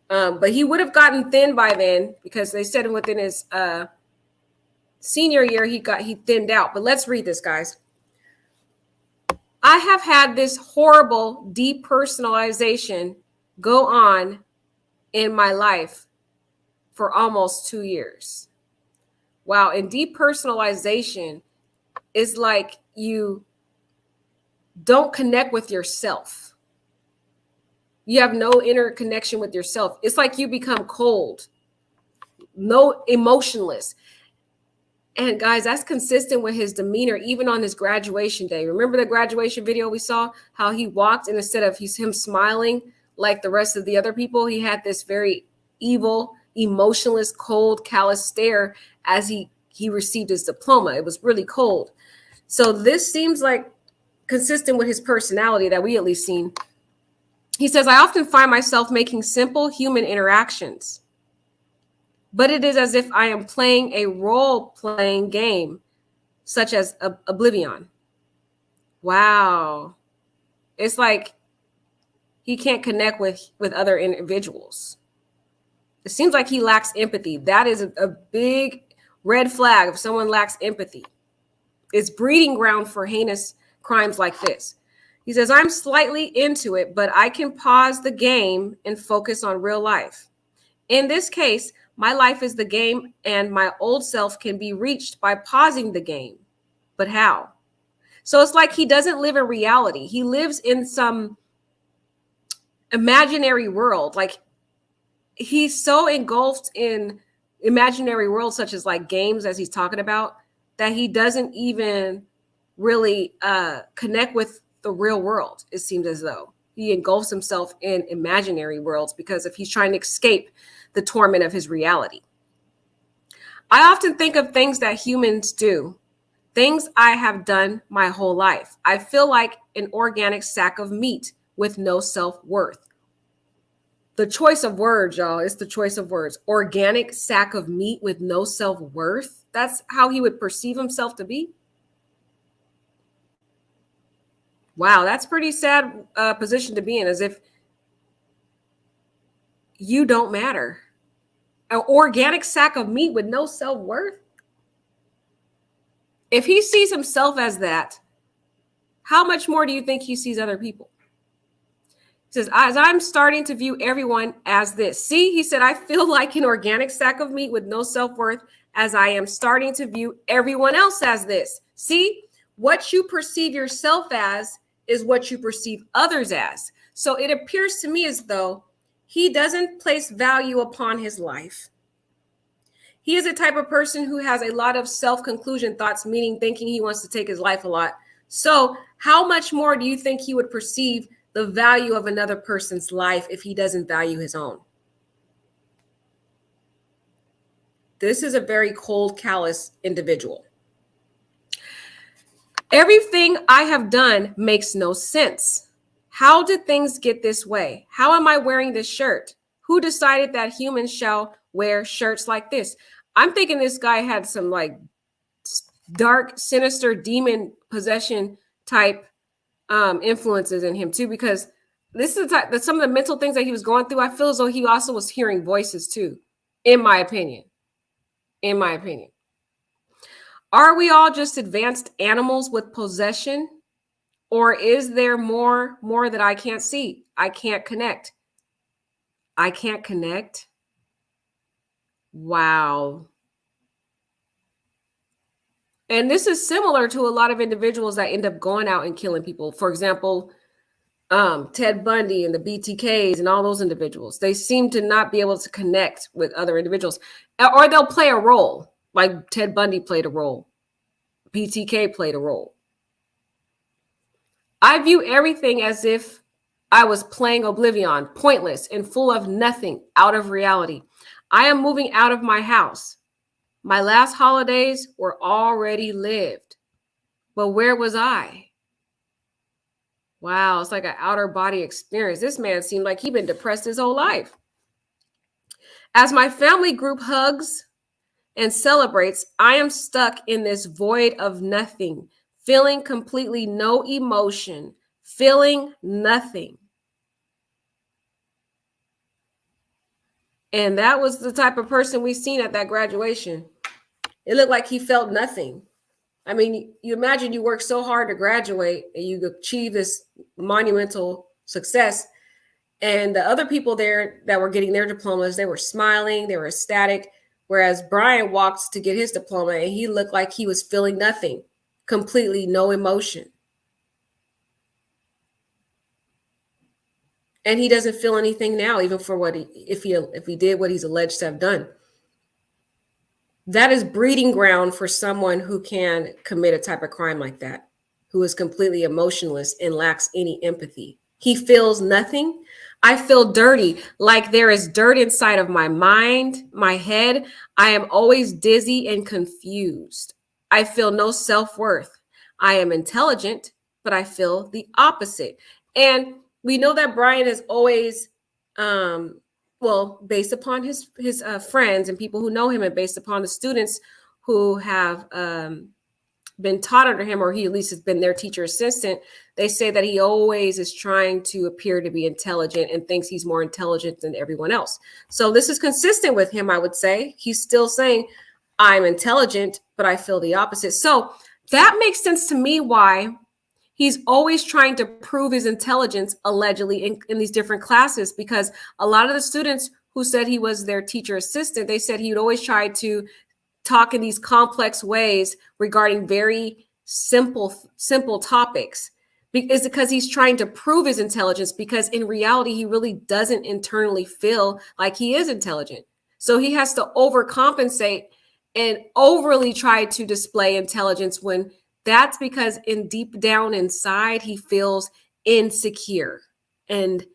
But he would have gotten thin by then because they said within his senior year, he thinned out. But let's read this, guys. I have had this horrible depersonalization go on in my life for almost 2 years. Wow. And depersonalization is like you don't connect with yourself. You have no inner connection with yourself. It's like you become cold, no emotionless. And guys, that's consistent with his demeanor, even on his graduation day. Remember the graduation video we saw, how he walked, and instead of him smiling like the rest of the other people, he had this very evil, emotionless, cold, callous stare as he received his diploma. It was really cold. So this seems like consistent with his personality that we at least seen. He says, I often find myself making simple human interactions, but it is as if I am playing a role-playing game, such as Oblivion. Wow. It's like he can't connect with other individuals. It seems like he lacks empathy. That is a big red flag if someone lacks empathy. It's breeding ground for heinous crimes like this. He says, I'm slightly into it, but I can pause the game and focus on real life. In this case, my life is the game and my old self can be reached by pausing the game. But how? So it's like he doesn't live in reality. He lives in some imaginary world. Like he's so engulfed in imaginary worlds, such as like games, as he's talking about, that he doesn't even really connect with the real world. It seems as though he engulfs himself in imaginary worlds because if he's trying to escape the torment of his reality. I often think of things that humans do Things I have done my whole life. I feel like an organic sack of meat with no self-worth. The choice of words, y'all, it's the choice of words. Organic sack of meat with no self-worth. That's how he would perceive himself to be. Wow, that's pretty sad position to be in, as if you don't matter. An organic sack of meat with no self-worth. If he sees himself as that, how much more do you think he sees other people? He says, as I'm starting to view everyone as this. See, he said, I feel like an organic sack of meat with no self-worth, as I am starting to view everyone else as this. See, what you perceive yourself as is what you perceive others as. So it appears to me as though he doesn't place value upon his life. He is a type of person who has a lot of self-conclusion thoughts, meaning thinking he wants to take his life a lot. So how much more do you think he would perceive the value of another person's life if he doesn't value his own? This is a very cold, callous individual. Everything I have done makes no sense. How did things get this way? How am I wearing this shirt? Who decided that humans shall wear shirts like this? I'm thinking this guy had some like dark, sinister demon possession type influences in him too, because this is some of the mental things that he was going through. I feel as though he also was hearing voices too, in my opinion. In my opinion. Are we all just advanced animals with possession? Or is there more that I can't see? I can't connect. I can't connect. Wow. And this is similar to a lot of individuals that end up going out and killing people. For example, Ted Bundy and the BTKs and all those individuals. They seem to not be able to connect with other individuals, or they'll play a role. Like Ted Bundy played a role. BTK played a role. I view everything as if I was playing Oblivion, pointless and full of nothing, out of reality. I am moving out of my house. My last holidays were already lived. But where was I? Wow, it's like an outer body experience. This man seemed like he'd been depressed his whole life. As my family group hugs and celebrates, I am stuck in this void of nothing, feeling completely no emotion, feeling nothing. And that was the type of person we seen at that graduation. It looked like he felt nothing. I mean, you imagine you work so hard to graduate and you achieve this monumental success. And the other people there that were getting their diplomas, they were smiling, they were ecstatic. Whereas Bryan walked to get his diploma and he looked like he was feeling nothing, completely no emotion. And he doesn't feel anything now, even for what if he did what he's alleged to have done. That is breeding ground for someone who can commit a type of crime like that, who is completely emotionless and lacks any empathy. He feels nothing. I feel dirty, like there is dirt inside of my mind, my head. I am always dizzy and confused. I feel no self-worth. I am intelligent, but I feel the opposite. And we know that Bryan is always, based upon his friends and people who know him, and based upon the students who have been taught under him, or he at least has been their teacher assistant, they say that he always is trying to appear to be intelligent and thinks he's more intelligent than everyone else. So this is consistent with him, I would say. He's still saying, I'm intelligent, but I feel the opposite. So that makes sense to me why he's always trying to prove his intelligence, allegedly, in these different classes, because a lot of the students who said he was their teacher assistant, they said he would always try to talk in these complex ways regarding very simple topics. Is because he's trying to prove his intelligence, because in reality, he really doesn't internally feel like he is intelligent. So he has to overcompensate and overly try to display intelligence, when that's because in deep down inside, he feels insecure and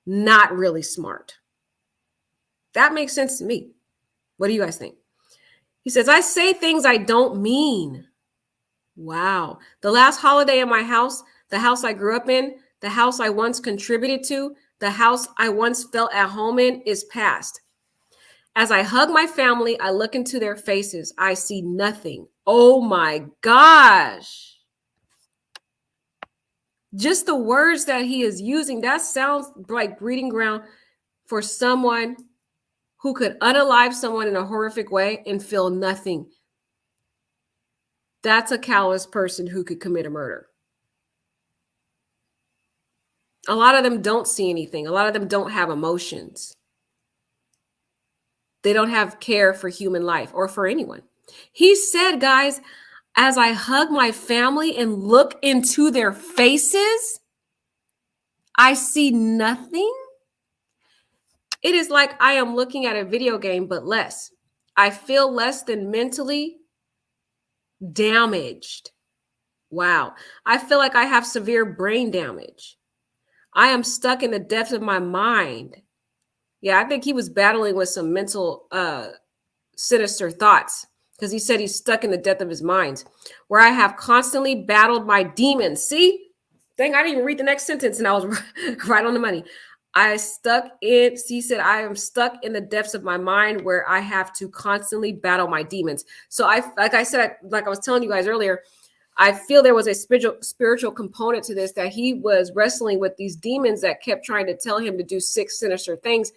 not really smart. That makes sense to me. What do you guys think? He says, I say things I don't mean. Wow. The last holiday in my house, the house I grew up in, the house I once contributed to, the house I once felt at home in is past. As I hug my family, I look into their faces. I see nothing. Oh my gosh. Just the words that he is using, that sounds like breeding ground for someone who could unalive someone in a horrific way and feel nothing. That's a callous person who could commit a murder. A lot of them don't see anything. A lot of them don't have emotions. They don't have care for human life or for anyone. He said, guys, as I hug my family and look into their faces, I see nothing. It is like I am looking at a video game, but less. I feel less than mentally damaged. Wow. I feel like I have severe brain damage. I am stuck in the depths of my mind. Yeah, I think he was battling with some mental sinister thoughts, because he said he's stuck in the depth of his mind, where I have constantly battled my demons. See? Dang, I didn't even read the next sentence and I was right on the money. He said, I am stuck in the depths of my mind where I have to constantly battle my demons. So like I was telling you guys earlier, I feel there was a spiritual component to this, that he was wrestling with these demons that kept trying to tell him to do sick, sinister things.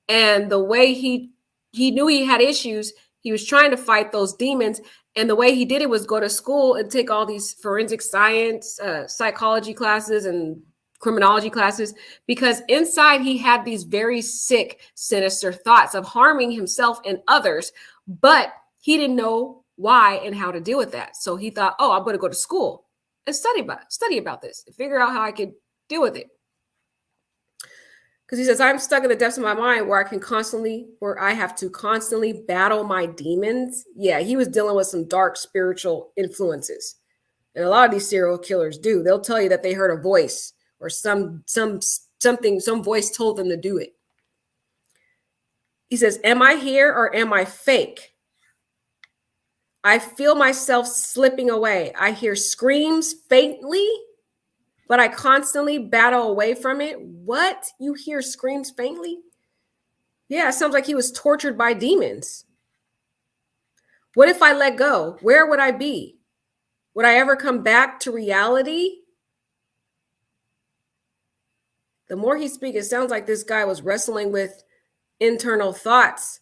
And the way he knew he had issues, he was trying to fight those demons. And the way he did it was go to school and take all these forensic science, psychology classes and criminology classes, because inside he had these very sick, sinister thoughts of harming himself and others, but he didn't know why and how to deal with that. So he thought, oh, I'm going to go to school and study about this and figure out how I could deal with it. Because he says, I'm stuck in the depths of my mind where I have to constantly battle my demons. Yeah, he was dealing with some dark spiritual influences. And a lot of these serial killers do. They'll tell you that they heard a voice or some voice told them to do it. He says, am I here or am I fake? I feel myself slipping away. I hear screams faintly, but I constantly battle away from it. What? You hear screams faintly? Yeah, it sounds like he was tortured by demons. What if I let go? Where would I be? Would I ever come back to reality? The more he speaks, it sounds like this guy was wrestling with internal thoughts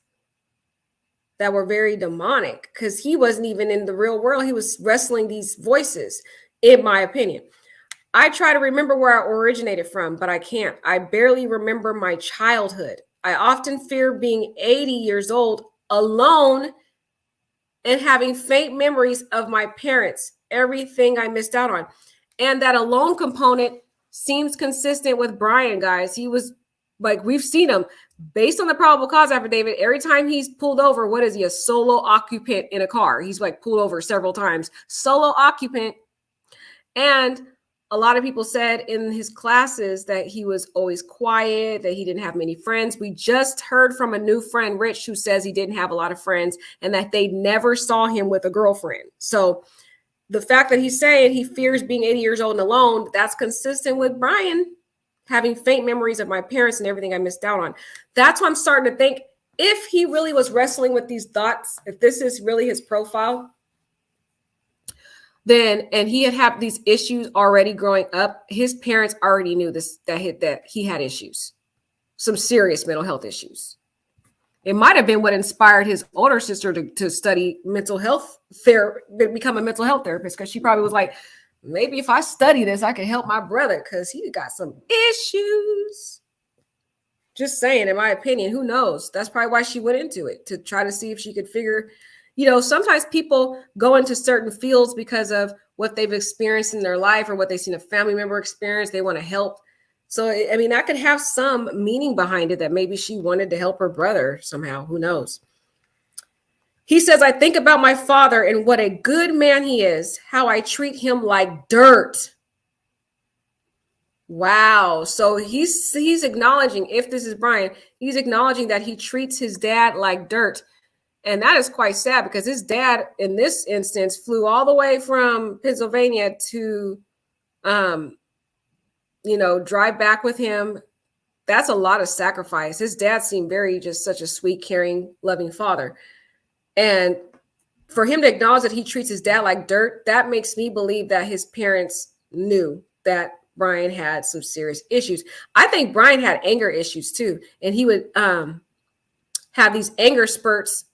that were very demonic, because he wasn't even in the real world. He was wrestling these voices, in my opinion. I try to remember where I originated from, but I can't. I barely remember my childhood. I often fear being 80 years old, alone, and having faint memories of my parents, everything I missed out on. And that alone component seems consistent with Bryan, guys. He was like, we've seen him based on the probable cause affidavit. Every time he's pulled over, what is he? A solo occupant in a car. He's like pulled over several times. Solo occupant. And a lot of people said in his classes that he was always quiet, that he didn't have many friends. We just heard from a new friend, Rich, who says he didn't have a lot of friends and that they never saw him with a girlfriend. So the fact that he's saying he fears being 80 years old and alone, that's consistent with Bryan having faint memories of my parents and everything I missed out on. That's why I'm starting to think, if he really was wrestling with these thoughts, if this is really his profile, then, and he had these issues already growing up, his parents already knew this, that he had issues, some serious mental health issues. It might have been what inspired his older sister to study mental health therapy, become a mental health therapist, because she probably was like, maybe if I study this, I can help my brother because he got some issues. Just saying, in my opinion, who knows? That's probably why she went into it, to try to see if she could figure, sometimes people go into certain fields because of what they've experienced in their life or what they've seen a family member experience. They want to help. So, I mean, that could have some meaning behind it, that maybe she wanted to help her brother somehow. Who knows? He says, I think about my father and what a good man he is, how I treat him like dirt. Wow. So he's acknowledging, if this is Bryan, he's acknowledging that he treats his dad like dirt. And that is quite sad because his dad, in this instance, flew all the way from Pennsylvania to, drive back with him. That's a lot of sacrifice. His dad seemed very just such a sweet, caring, loving father. And for him to acknowledge that he treats his dad like dirt, that makes me believe that his parents knew that Bryan had some serious issues. I think Bryan had anger issues too. And he would have these anger spurts,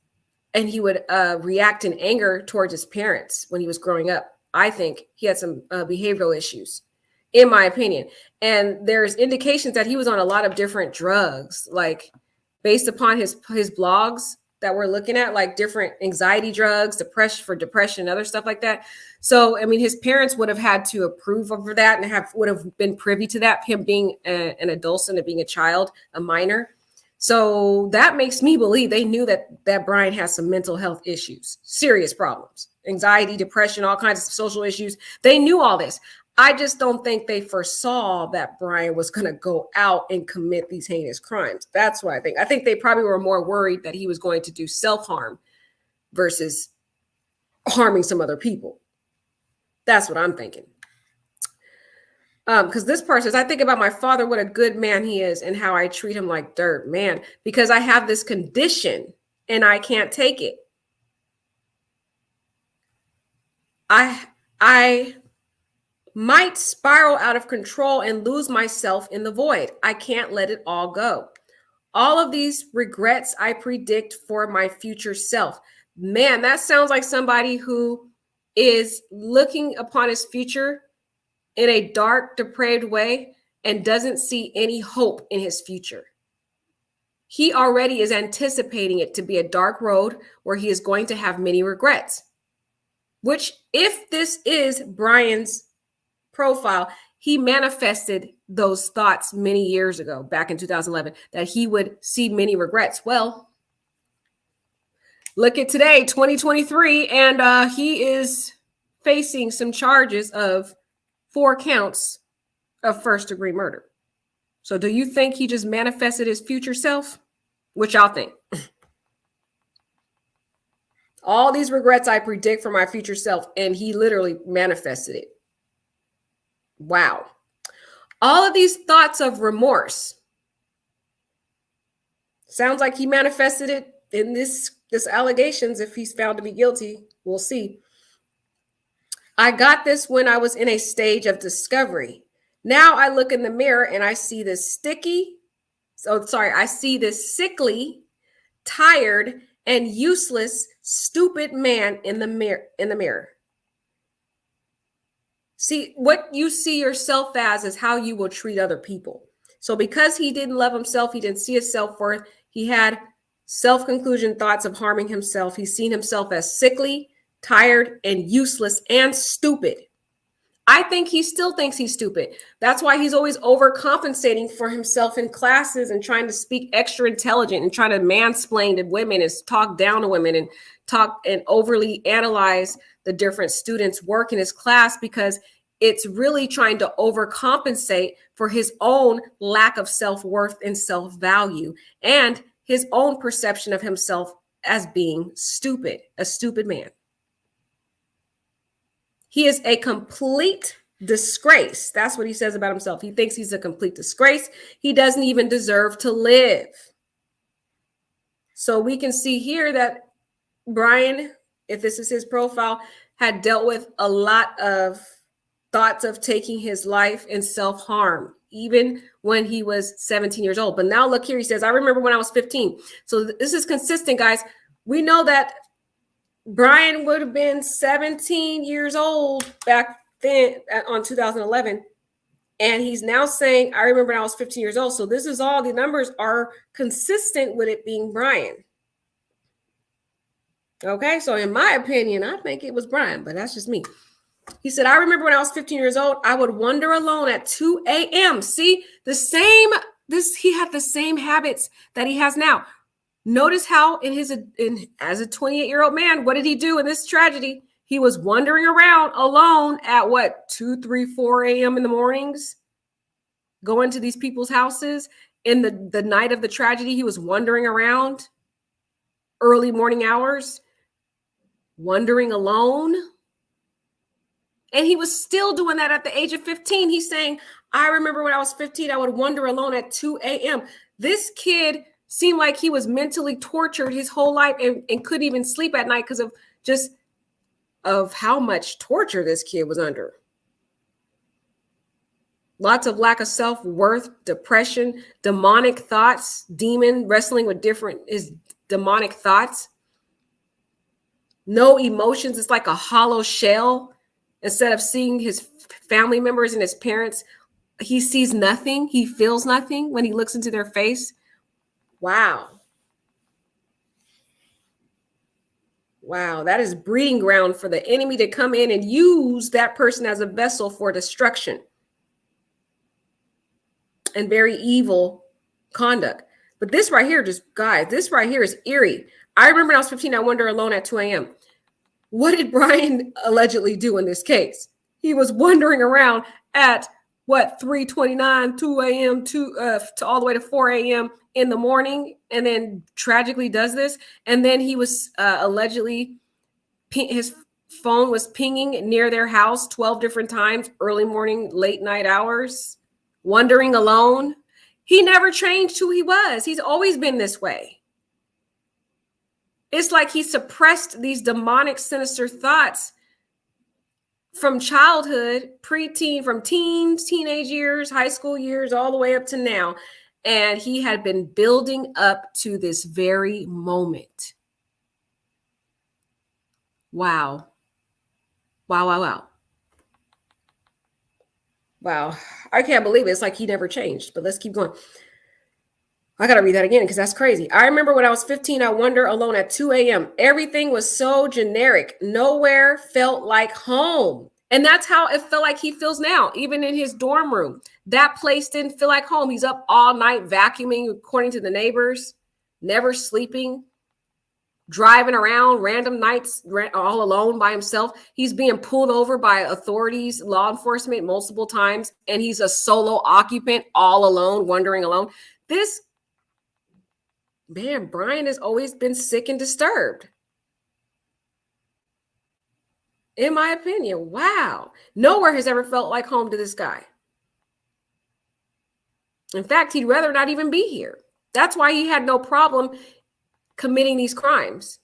and he would react in anger towards his parents when he was growing up. I think he had some behavioral issues, in my opinion. And there's indications that he was on a lot of different drugs, like based upon his blogs that we're looking at, like different anxiety drugs, depression, and other stuff like that. So, I mean, his parents would have had to approve of that and would have been privy to that, him being an adolescent and being a child, a minor. So that makes me believe they knew that Bryan has some mental health issues, serious problems, anxiety, depression, all kinds of social issues. They knew all this. I just don't think they foresaw that Bryan was going to go out and commit these heinous crimes. That's what I think. I think they probably were more worried that he was going to do self-harm versus harming some other people. That's what I'm thinking. Because this part says, I think about my father, what a good man he is, and how I treat him like dirt, man, because I have this condition and I can't take it. I might spiral out of control and lose myself in the void. I can't let it all go. All of these regrets I predict for my future self. Man, that sounds like somebody who is looking upon his future in a dark, depraved way and doesn't see any hope in his future. He already is anticipating it to be a dark road where he is going to have many regrets, which, if this is Bryan's profile, he manifested those thoughts many years ago, back in 2011, that he would see many regrets. Well, look at today, 2023, and he is facing some charges of 4 counts of first-degree murder. So do you think he just manifested his future self? What y'all think? All these regrets I predict for my future self, and he literally manifested it. Wow. All of these thoughts of remorse. Sounds like he manifested it in this allegations. If he's found to be guilty, we'll see. I got this when I was in a stage of discovery. Now I look in the mirror and I see this sickly, tired, and useless, stupid man in the mirror. See, what you see yourself as is how you will treat other people. So because he didn't love himself, he didn't see his self-worth, he had self-conclusion thoughts of harming himself. He's seen himself as sickly, tired, and useless and stupid. I think he still thinks he's stupid. That's why he's always overcompensating for himself in classes and trying to speak extra intelligent and trying to mansplain to women and talk down to women and talk and overly analyze the different students' work in his class, because it's really trying to overcompensate for his own lack of self-worth and self-value and his own perception of himself as being stupid, a stupid man. He is a complete disgrace. That's what he says about himself. He thinks he's a complete disgrace. He doesn't even deserve to live. So we can see here that Bryan, if this is his profile, had dealt with a lot of thoughts of taking his life and self-harm, even when he was 17 years old. But now look here, he says, I remember when I was 15. So this is consistent, guys. We know that Bryan would have been 17 years old back then on 2011. And he's now saying, I remember when I was 15 years old. So this is all, the numbers are consistent with it being Bryan. Okay, so in my opinion, I think it was Bryan, but that's just me. He said, I remember when I was 15 years old, I would wander alone at 2 a.m. See, he had the same habits that he has now. Notice how as a 28-year-old man, what did he do in this tragedy? He was wandering around alone at 2, 3, 4 a.m. in the mornings, going to these people's houses. In the night of the tragedy, he was wandering around. early morning hours, wandering alone. And he was still doing that at the age of 15. He's saying, I remember when I was 15, I would wander alone at 2 a.m. This kid seemed like he was mentally tortured his whole life and couldn't even sleep at night because of just of how much torture this kid was under. Lots of lack of self-worth, depression, demonic thoughts, demon wrestling with his demonic thoughts. No emotions. It's like a hollow shell. Instead of seeing his family members and his parents, he sees nothing. He feels nothing when he looks into their face. Wow. Wow, that is breeding ground for the enemy to come in and use that person as a vessel for destruction and very evil conduct. But this right here, this right here is eerie. I remember when I was 15, I wandered alone at 2 a.m. What did Bryan allegedly do in this case? He was wandering around at 3:29, 2 a.m. to all the way to 4 a.m. in the morning, and then tragically does this. And then he was allegedly, his phone was pinging near their house 12 different times, early morning, late night hours, wandering alone. He never changed who he was. He's always been this way. It's like he suppressed these demonic, sinister thoughts from childhood, preteen, from teens, teenage years, high school years, all the way up to now. And he had been building up to this very moment. Wow. Wow, wow, wow. Wow. I can't believe it. It's like he never changed, but let's keep going. I got to read that again because that's crazy. I remember when I was 15, I wandered alone at 2 a.m. Everything was so generic. Nowhere felt like home. And that's how it felt like he feels now, even in his dorm room. That place didn't feel like home. He's up all night vacuuming, according to the neighbors, never sleeping, driving around random nights all alone by himself. He's being pulled over by authorities, law enforcement multiple times, and he's a solo occupant all alone, wandering alone. This man, Bryan has always been sick and disturbed. In my opinion, wow. Nowhere has ever felt like home to this guy. In fact, he'd rather not even be here. That's why he had no problem committing these crimes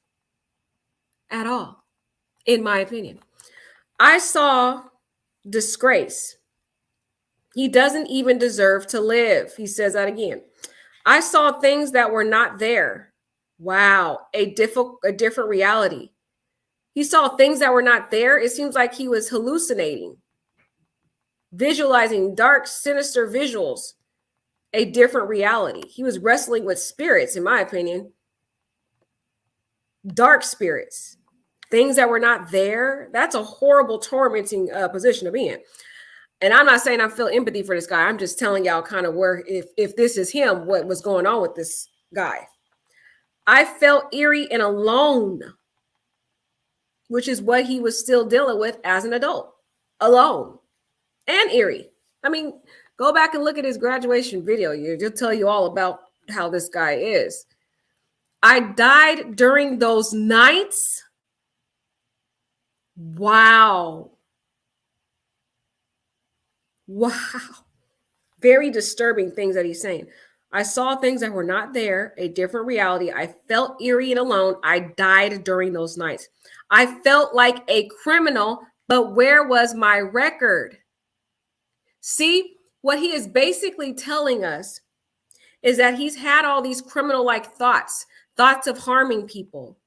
at all, in my opinion. I saw disgrace. He doesn't even deserve to live. He says that again. I saw things that were not there. Wow, a different reality. He saw things that were not there. It seems like he was hallucinating, visualizing dark, sinister visuals, a different reality. He was wrestling with spirits, in my opinion. Dark spirits, things that were not there. That's a horrible, tormenting position to be in. And I'm not saying I feel empathy for this guy. I'm just telling y'all kind of where, if this is him, what was going on with this guy. I felt eerie and alone, which is what he was still dealing with as an adult, alone and eerie. I mean, go back and look at his graduation video. It'll tell you all about how this guy is. I died during those nights. Wow. Wow. Very disturbing things that he's saying. I saw things that were not there, a different reality. I felt eerie and alone. I died during those nights. I felt like a criminal, but where was my record? See, what he is basically telling us is that he's had all these criminal-like thoughts of harming people,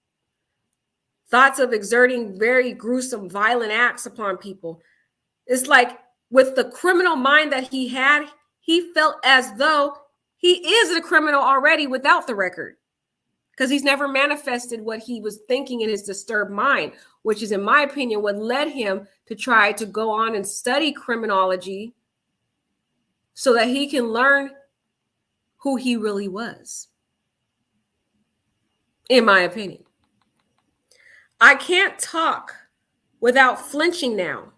thoughts of exerting very gruesome, violent acts upon people. It's like with the criminal mind that he had, he felt as though he is a criminal already without the record, because he's never manifested what he was thinking in his disturbed mind, which is, in my opinion, what led him to try to go on and study criminology so that he can learn who he really was, in my opinion. I can't talk without flinching now.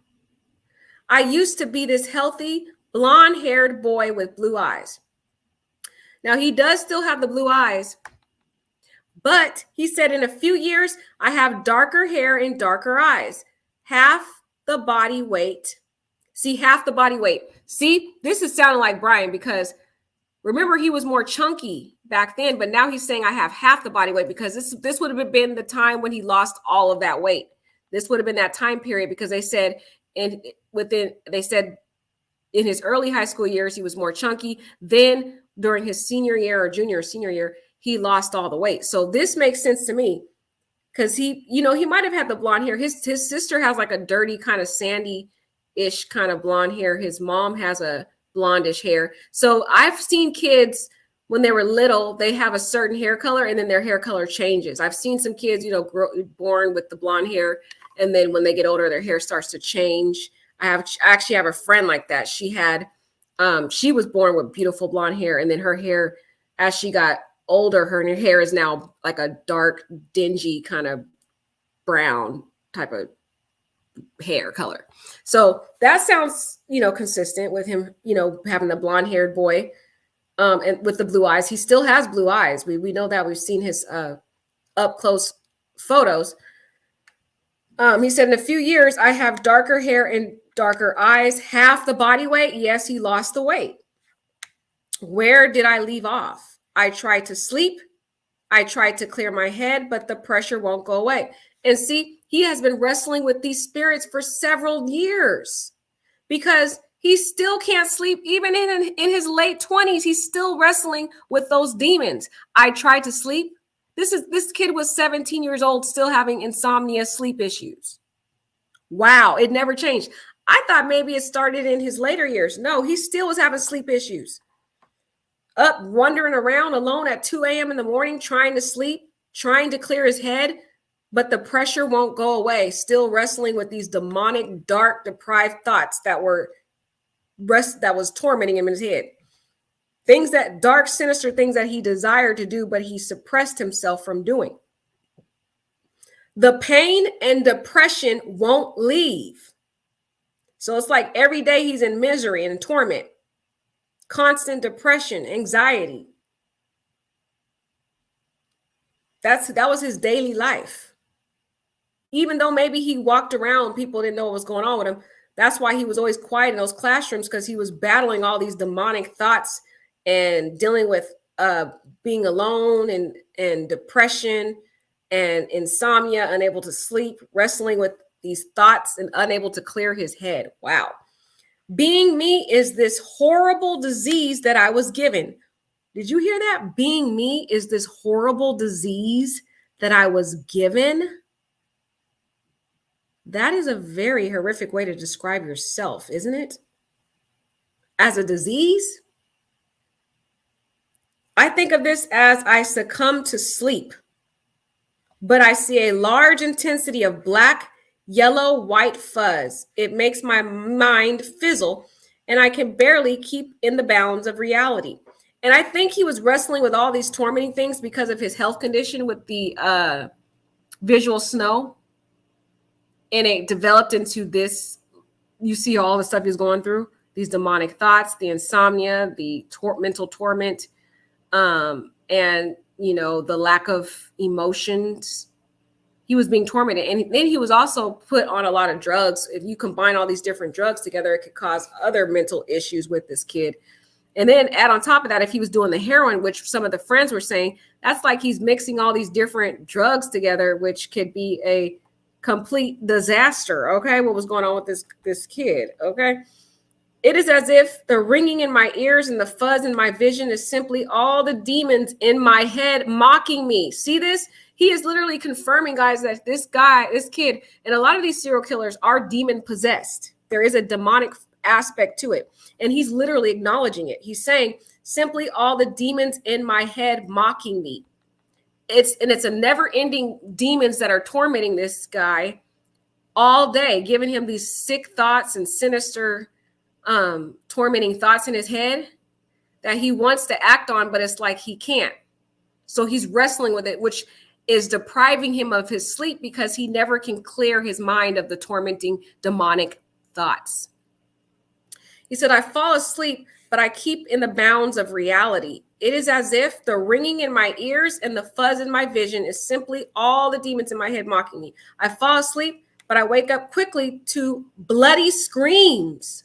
I used to be this healthy, blonde-haired boy with blue eyes. Now, he does still have the blue eyes, But he said, in a few years, I have darker hair and darker eyes, half the body weight. See, half the body weight. See, this is sounding like Bryan, because remember, he was more chunky back then, but now he's saying I have half the body weight, because this would have been the time when he lost all of that weight. This would have been that time period, because they said in his early high school years, he was more chunky. Then during his senior year or junior or senior year, he lost all the weight. So this makes sense to me, because he might have had the blonde hair. His sister has like a dirty kind of sandy-ish kind of blonde hair. His mom has a blondish hair. So I've seen kids when they were little, they have a certain hair color and then their hair color changes. I've seen some kids, born with the blonde hair, and then when they get older, their hair starts to change. I actually have a friend like that. She was born with beautiful blonde hair, and then her hair, as she got older, her hair is now like a dark, dingy kind of brown type of hair color. So that sounds, consistent with him, having the blonde haired boy, and with the blue eyes. He still has blue eyes. We know that. We've seen his up close photos. He said, in a few years, I have darker hair and darker eyes, half the body weight. Yes, he lost the weight. Where did I leave off? I tried to sleep. I tried to clear my head, but the pressure won't go away. And see, he has been wrestling with these spirits for several years, because he still can't sleep. Even in his late 20s, he's still wrestling with those demons. I tried to sleep. This kid was 17 years old, still having insomnia, sleep issues. Wow, it never changed. I thought maybe it started in his later years. No, he still was having sleep issues. Up, wandering around alone at 2 a.m. in the morning, trying to sleep, trying to clear his head, but the pressure won't go away. Still wrestling with these demonic, dark, deprived thoughts that was tormenting him in his head. Dark, sinister things that he desired to do, but he suppressed himself from doing. The pain and depression won't leave. So it's like every day he's in misery and torment, constant depression, anxiety. That was his daily life. Even though maybe he walked around, people didn't know what was going on with him. That's why he was always quiet in those classrooms, because he was battling all these demonic thoughts and dealing with being alone and depression and insomnia, unable to sleep, wrestling with these thoughts and unable to clear his head. Wow. Being me is this horrible disease that I was given. Did you hear that? Being me is this horrible disease that I was given. That is a very horrific way to describe yourself, isn't it? As a disease? I think of this as I succumb to sleep, but I see a large intensity of black, yellow, white fuzz. It makes my mind fizzle, and I can barely keep in the bounds of reality. And I think he was wrestling with all these tormenting things because of his health condition with the visual snow. And it developed into this. You see all the stuff he's going through, these demonic thoughts, the insomnia, the mental torment, and, the lack of emotions. He was being tormented. And then he was also put on a lot of drugs. If you combine all these different drugs together, it could cause other mental issues with this kid. And then add on top of that, if he was doing the heroin, which some of the friends were saying, that's like he's mixing all these different drugs together, which could be a complete disaster. Okay. What was going on with this kid? Okay. It is as if the ringing in my ears and the fuzz in my vision is simply all the demons in my head mocking me. See this? He is literally confirming, guys, that this kid, and a lot of these serial killers are demon possessed. There is a demonic aspect to it. And he's literally acknowledging it. He's saying, simply all the demons in my head mocking me. It's a never-ending demons that are tormenting this guy all day, giving him these sick thoughts and sinister tormenting thoughts in his head that he wants to act on, but it's like he can't. So he's wrestling with it, which is depriving him of his sleep, because he never can clear his mind of the tormenting demonic thoughts. He said, I fall asleep, but I keep in the bounds of reality. It is as if the ringing in my ears and the fuzz in my vision is simply all the demons in my head mocking me. I fall asleep, but I wake up quickly to bloody screams.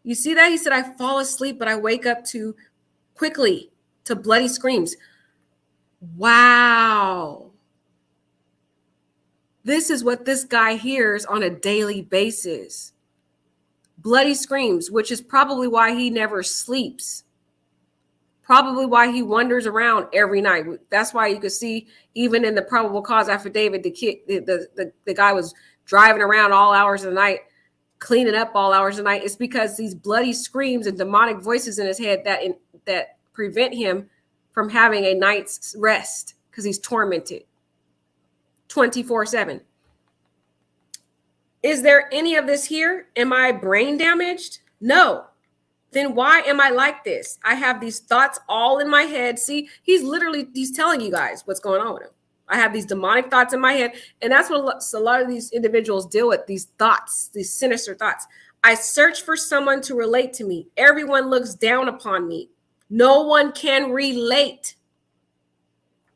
You see that? He said, I fall asleep, but I wake up quickly to bloody screams. Wow. This is what this guy hears on a daily basis. Bloody screams, which is probably why he never sleeps. Probably why he wanders around every night. That's why you could see, even in the probable cause affidavit, the guy was driving around all hours of the night, cleaning up all hours of the night. It's because these bloody screams and demonic voices in his head that prevent him from having a night's rest, because he's tormented 24/7. Is there any of this here? Am I brain damaged? No. Then why am I like this? I have these thoughts all in my head. See, he's telling you guys what's going on with him. I have these demonic thoughts in my head. And that's what a lot of these individuals deal with, these thoughts, these sinister thoughts. I search for someone to relate to me. Everyone looks down upon me. No one can relate.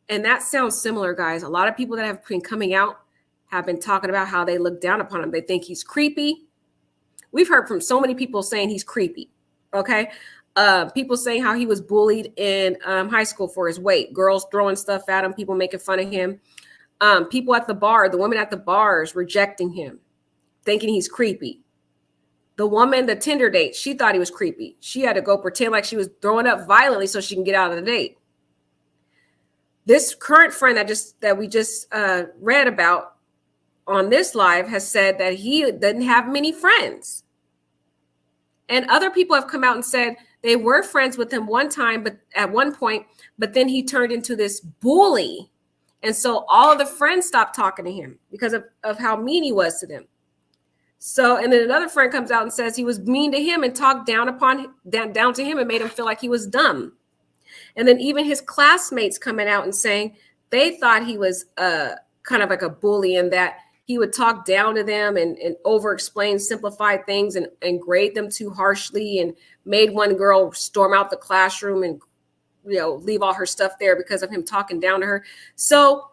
And that sounds similar, guys. A lot of people that have been coming out have been talking about how they look down upon him. They think he's creepy. We've heard from so many people saying he's creepy. Okay. People saying how he was bullied in high school for his weight, girls throwing stuff at him, people making fun of him. People at the bar, the women at the bars rejecting him, thinking he's creepy. The woman, the Tinder date, she thought he was creepy. She had to go pretend like she was throwing up violently so she can get out of the date. This current friend that we just read about on this live has said that he doesn't have many friends. And other people have come out and said they were friends with him one time, but at one point, but then he turned into this bully. And so all of the friends stopped talking to him because of how mean he was to them. So, and then another friend comes out and says he was mean to him and talked down to him and made him feel like he was dumb. And then even his classmates coming out and saying they thought he was kind of like a bully, and that he would talk down to them and over-explain simplified things and grade them too harshly, and made one girl storm out the classroom and leave all her stuff there because of him talking down to her. So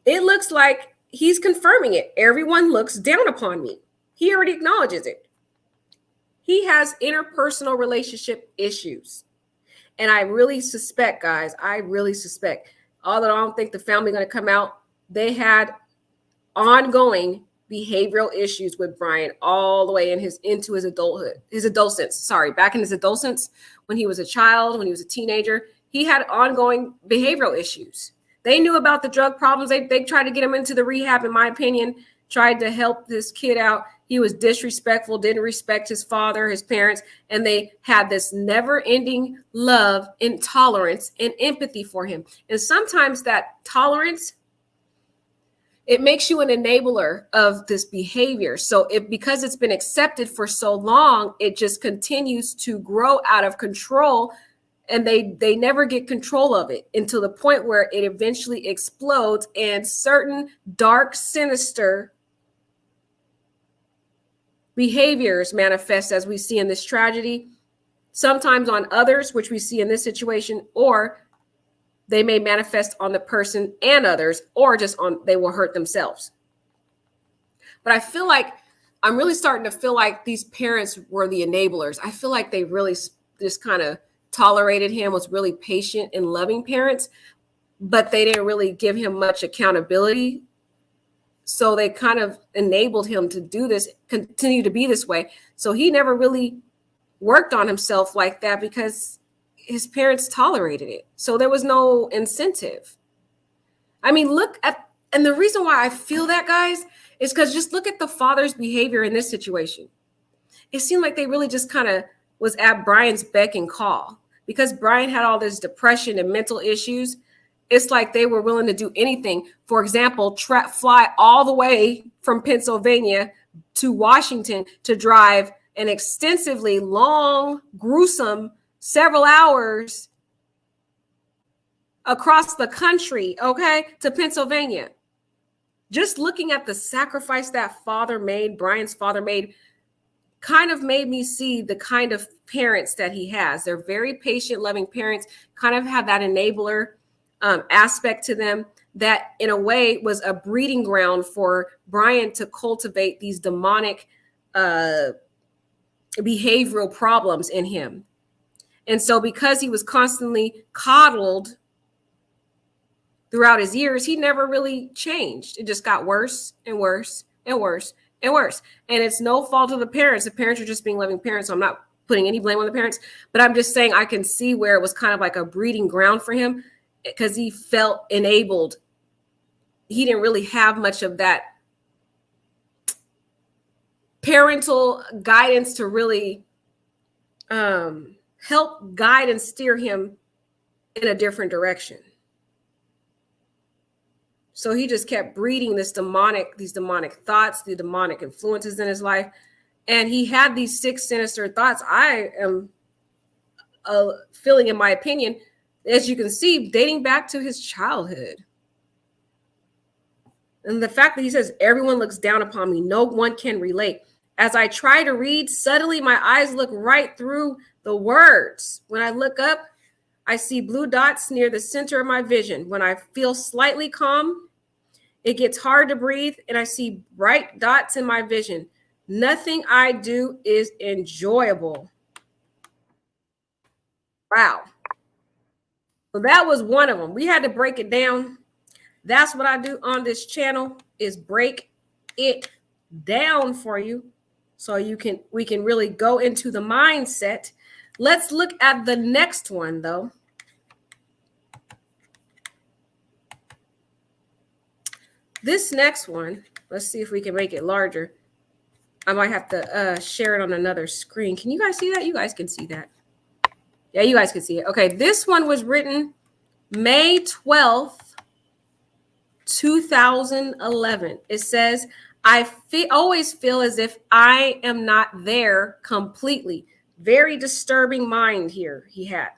it looks like he's confirming it. Everyone looks down upon me. He already acknowledges it. He has interpersonal relationship issues. And I really suspect, guys, although I don't think the family going to come out, they had ongoing behavioral issues with Bryan all the way into his adolescence. Back in his adolescence, when he was a child, when he was a teenager, he had ongoing behavioral issues. They knew about the drug problems. They tried to get him into the rehab, in my opinion, tried to help this kid out. He was disrespectful, didn't respect his father, his parents, and they had this never-ending love and tolerance and empathy for him. And sometimes that tolerance, it makes you an enabler of this behavior. So because it's been accepted for so long, it just continues to grow out of control, and they never get control of it until the point where it eventually explodes, and certain dark, sinister behaviors manifest, as we see in this tragedy, sometimes on others, which we see in this situation, or they may manifest on the person and others, or just they will hurt themselves. But I feel like I'm really starting to feel like these parents were the enablers. I feel like they really just kind of tolerated him, was really patient and loving parents, but they didn't really give him much accountability. So they kind of enabled him to do this, continue to be this way. So he never really worked on himself like that because his parents tolerated it. So there was no incentive. I mean, and the reason why I feel that, guys, is because just look at the father's behavior in this situation. It seemed like they really just kind of was at Bryan's beck and call, because Bryan had all this depression and mental issues. It's like they were willing to do anything. For example, fly all the way from Pennsylvania to Washington to drive an extensively long, gruesome, several hours across the country, to Pennsylvania. Just looking at the sacrifice that Bryan's father made, kind of made me see the kind of parents that he has. They're very patient, loving parents, kind of have that enabler aspect to them that in a way was a breeding ground for Bryan to cultivate these demonic behavioral problems in him. And so because he was constantly coddled throughout his years, he never really changed. It just got worse and worse and worse and worse. And it's no fault of the parents. The parents are just being loving parents. So I'm not putting any blame on the parents, but I'm just saying I can see where it was kind of like a breeding ground for him because he felt enabled. He didn't really have much of that parental guidance to really help guide and steer him in a different direction. So he just kept breeding these demonic thoughts, the demonic influences in his life. And he had these 6 sinister thoughts. I am feeling, in my opinion, as you can see, dating back to his childhood. And the fact that he says, everyone looks down upon me. No one can relate. As I try to read, suddenly my eyes look right through the words. When I look up, I see blue dots near the center of my vision. When I feel slightly calm, it gets hard to breathe, and I see bright dots in my vision. Nothing I do is enjoyable. Wow. So that was one of them. We had to break it down. That's what I do on this channel, is break it down for you so we can really go into the mindset. Let's look at the next one, though. This next one, let's see if we can make it larger. I might have to share it on another screen. Can you guys see that? You guys can see that. Yeah, you guys can see it. Okay, this one was written May 12th, 2011. It says, I always feel as if I am not there completely. Very disturbing mind here he had.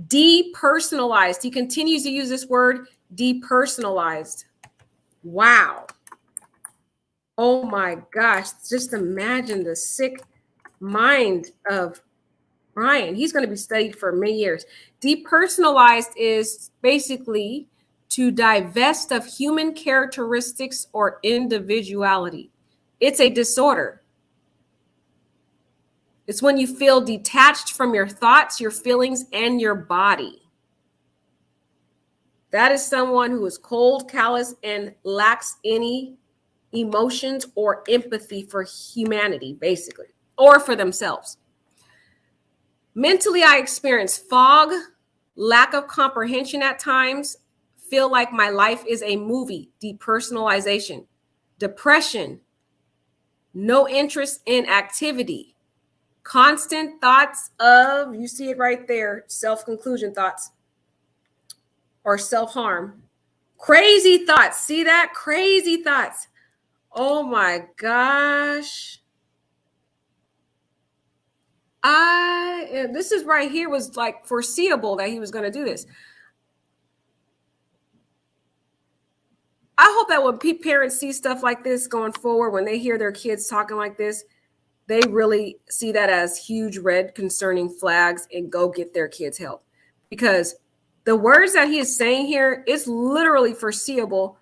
Depersonalized. He continues to use this word, depersonalized. Wow. Oh my gosh. Just imagine the sick mind of Bryan. He's going to be studied for many years. Depersonalized is basically to divest of human characteristics or individuality. It's a disorder. It's when you feel detached from your thoughts, your feelings, and your body. That is someone who is cold, callous, and lacks any emotions or empathy for humanity, basically, or for themselves. Mentally, I experience fog, lack of comprehension at times, feel like my life is a movie, depersonalization, depression, no interest in activity, constant thoughts of, you see it right there, self-conclusion thoughts or self-harm, crazy thoughts. See that? Crazy thoughts. Oh my gosh. This is right here was like foreseeable that he was going to do this. I hope that when parents see stuff like this going forward, when they hear their kids talking like this, they really see that as huge red concerning flags and go get their kids help. Because the words that he is saying here, it's literally foreseeable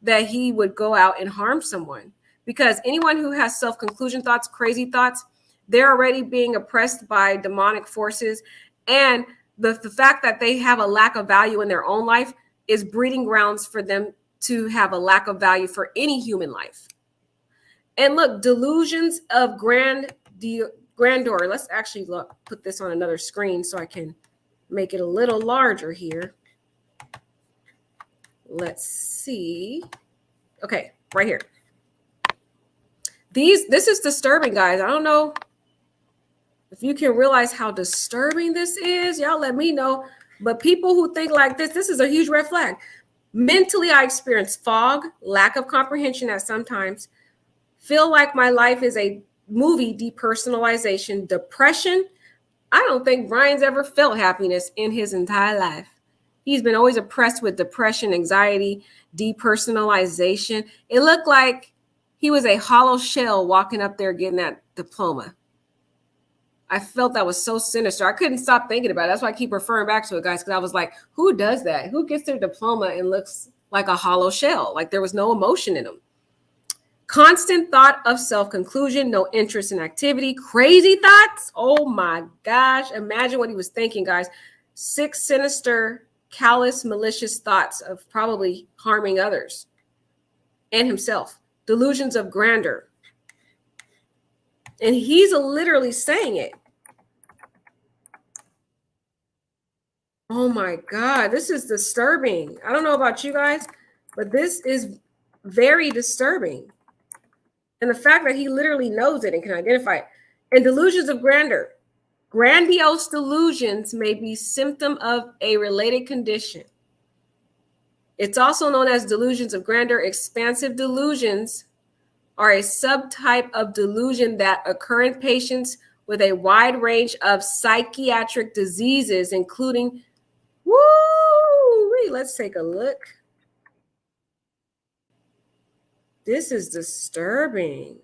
that he would go out and harm someone. Because anyone who has self-conclusion thoughts, crazy thoughts, they're already being oppressed by demonic forces. And the fact that they have a lack of value in their own life is breeding grounds for them to have a lack of value for any human life. And look, delusions of grandeur. Let's actually put this on another screen so I can make it a little larger here. Let's see. Okay, right here. This is disturbing, guys. I don't know if you can realize how disturbing this is. Y'all let me know. But people who think like this is a huge red flag. Mentally, I experience fog, lack of comprehension at sometimes, feel like my life is a movie, depersonalization, depression. I don't think Bryan's ever felt happiness in his entire life. He's been always oppressed with depression, anxiety, depersonalization. It looked like he was a hollow shell walking up there getting that diploma. I felt that was so sinister. I couldn't stop thinking about it. That's why I keep referring back to it, guys, because I was like, who does that? Who gets their diploma and looks like a hollow shell? Like there was no emotion in them. Constant thought of self-conclusion, no interest in activity, crazy thoughts. Oh my gosh. Imagine what he was thinking, guys. 6 sinister, callous, malicious thoughts of probably harming others and himself. Delusions of grandeur. And he's literally saying it. Oh my God, this is disturbing. I don't know about you guys, but this is very disturbing. And the fact that he literally knows it and can identify it. And delusions of grandeur. Grandiose delusions may be symptom of a related condition. It's also known as delusions of grandeur. Expansive delusions are a subtype of delusion that occur in patients with a wide range of psychiatric diseases, including, let's take a look. This is disturbing.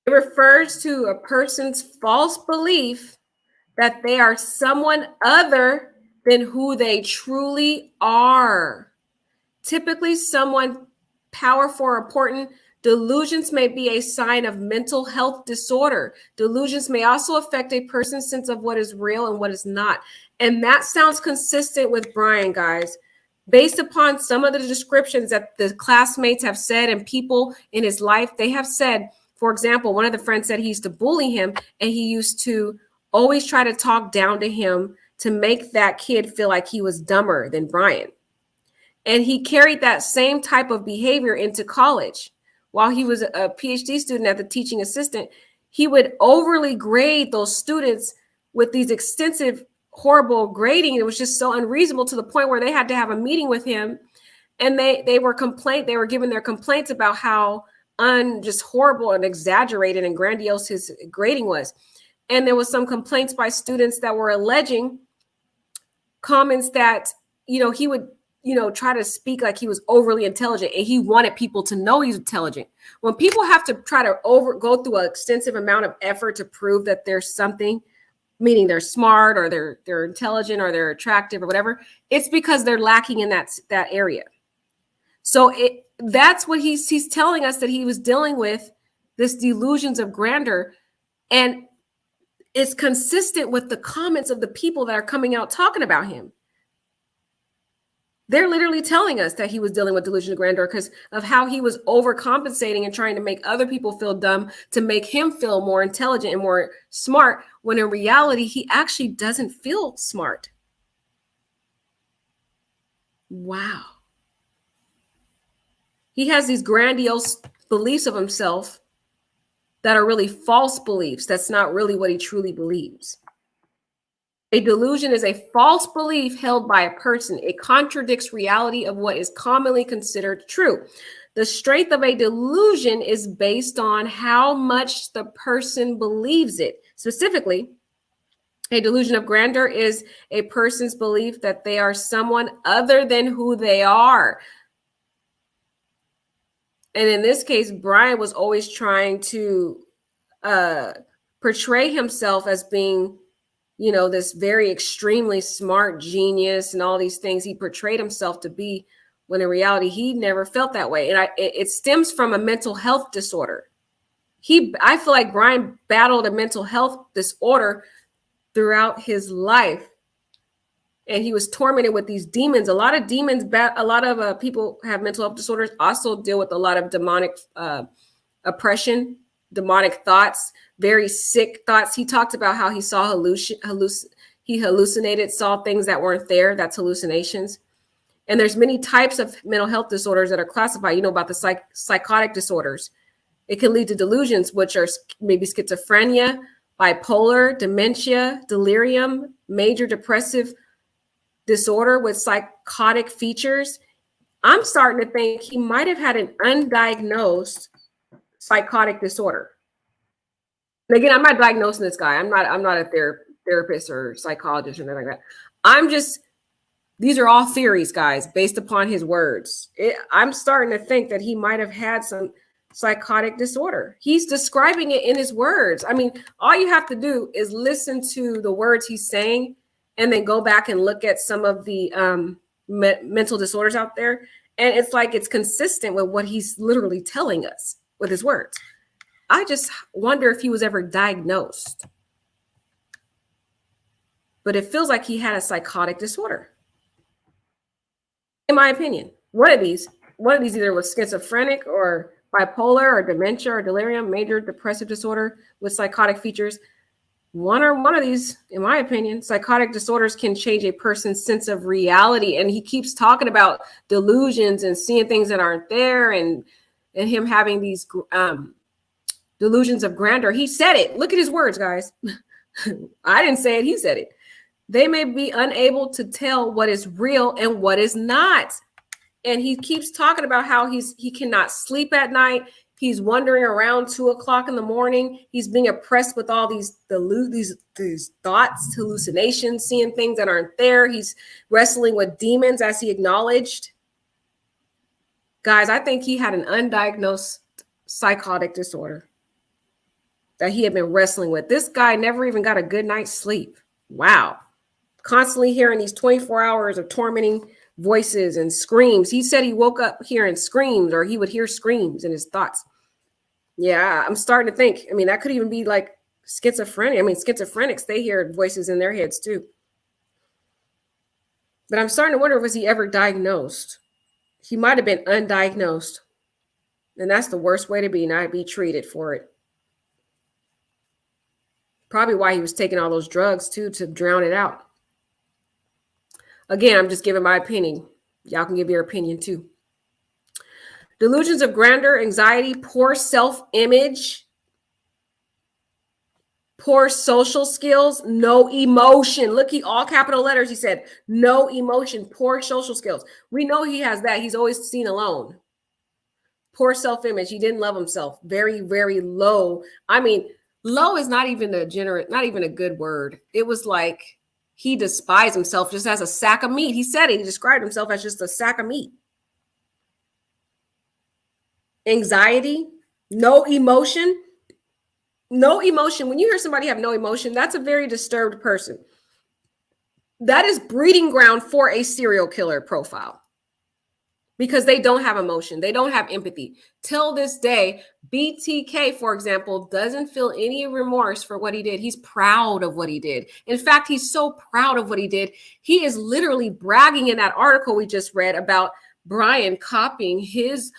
It refers to a person's false belief that they are someone other than who they truly are. Typically, someone powerful or important. Delusions may be a sign of mental health disorder. Delusions may also affect a person's sense of what is real and what is not. And that sounds consistent with Bryan, guys. Based upon some of the descriptions that the classmates have said and people in his life, they have said, for example, one of the friends said he used to bully him and he used to always try to talk down to him to make that kid feel like he was dumber than Bryan. And he carried that same type of behavior into college. While he was a PhD student at the teaching assistant, he would overly grade those students with these extensive, horrible grading. It was just so unreasonable to the point where they had to have a meeting with him. And they were giving their complaints about how just horrible and exaggerated and grandiose his grading was. And there was some complaints by students that were alleging comments that, he would, try to speak like he was overly intelligent and he wanted people to know he's intelligent. When people have to try to go through an extensive amount of effort to prove that there's something, meaning they're smart or they're intelligent or they're attractive or whatever, it's because they're lacking in that area. So that's what he's telling us, that he was dealing with this delusions of grandeur. And it's consistent with the comments of the people that are coming out talking about him. They're literally telling us that he was dealing with delusion of grandeur because of how he was overcompensating and trying to make other people feel dumb to make him feel more intelligent and more smart, when in reality, he actually doesn't feel smart. Wow. He has these grandiose beliefs of himself that are really false beliefs. That's not really what he truly believes. A delusion is a false belief held by a person. It contradicts reality of what is commonly considered true. The strength of a delusion is based on how much the person believes it. Specifically, a delusion of grandeur is a person's belief that they are someone other than who they are. And in this case, Bryan was always trying to portray himself as being, this very extremely smart genius and all these things he portrayed himself to be, when in reality, he never felt that way. And it stems from a mental health disorder. I feel like Bryan battled a mental health disorder throughout his life. And he was tormented with these demons. A lot of demons, a lot of people have mental health disorders, also deal with a lot of demonic oppression, demonic thoughts, very sick thoughts. He talked about how he saw he hallucinated, saw things that weren't there. That's hallucinations. And there's many types of mental health disorders that are classified. About the psychotic disorders. It can lead to delusions, which are maybe schizophrenia, bipolar, dementia, delirium, major depressive disorder with psychotic features. I'm starting to think he might have had an undiagnosed psychotic disorder. And again, I'm not diagnosing this guy. I'm not a therapist or psychologist or anything like that. I'm just These are all theories, guys, based upon his words. I'm starting to think that he might have had some psychotic disorder. He's describing it in his words. I mean, all you have to do is listen to the words he's saying and then go back and look at some of the mental disorders out there. And it's like it's consistent with what he's literally telling us with his words. I just wonder if he was ever diagnosed. But it feels like he had a psychotic disorder. In my opinion, one of these either was schizophrenic or bipolar or dementia or delirium, major depressive disorder with psychotic features. One of these, in my opinion, psychotic disorders can change a person's sense of reality. And he keeps talking about delusions and seeing things that aren't there, and him having these delusions of grandeur. He said it. Look at his words, guys. I didn't say it. He said it. They may be unable to tell what is real and what is not. And he keeps talking about how he cannot sleep at night. He's wandering around 2 o'clock in the morning. He's being oppressed with all these thoughts, hallucinations, seeing things that aren't there. He's wrestling with demons, as he acknowledged. Guys, I think he had an undiagnosed psychotic disorder that he had been wrestling with. This guy never even got a good night's sleep. Wow. Constantly hearing these 24 hours of tormenting voices and screams. He said he woke up hearing screams, or he would hear screams in his thoughts. Yeah, I'm starting to think, I mean, that could even be like schizophrenia. I mean, schizophrenics, they hear voices in their heads too. But I'm starting to wonder, was he ever diagnosed? He might have been undiagnosed. And that's the worst way to be, not be treated for it. Probably why he was taking all those drugs too, to drown it out. Again, I'm just giving my opinion. Y'all can give your opinion too. Delusions of grandeur, anxiety, poor self-image, poor social skills, no emotion. Look, all capital letters, he said, no emotion, poor social skills. We know he has that. He's always seen alone. Poor self-image. He didn't love himself. Very, very low. I mean, low is not even a good word. It was like he despised himself just as a sack of meat. He said it. He described himself as just a sack of meat. Anxiety, no emotion. No emotion. When you hear somebody have no emotion, that's a very disturbed person. That is breeding ground for a serial killer profile, because they don't have emotion. They don't have empathy. Till this day, BTK, for example, doesn't feel any remorse for what he did. He's proud of what he did. In fact, he's so proud of what he did. He is literally bragging in that article we just read about Bryan copying his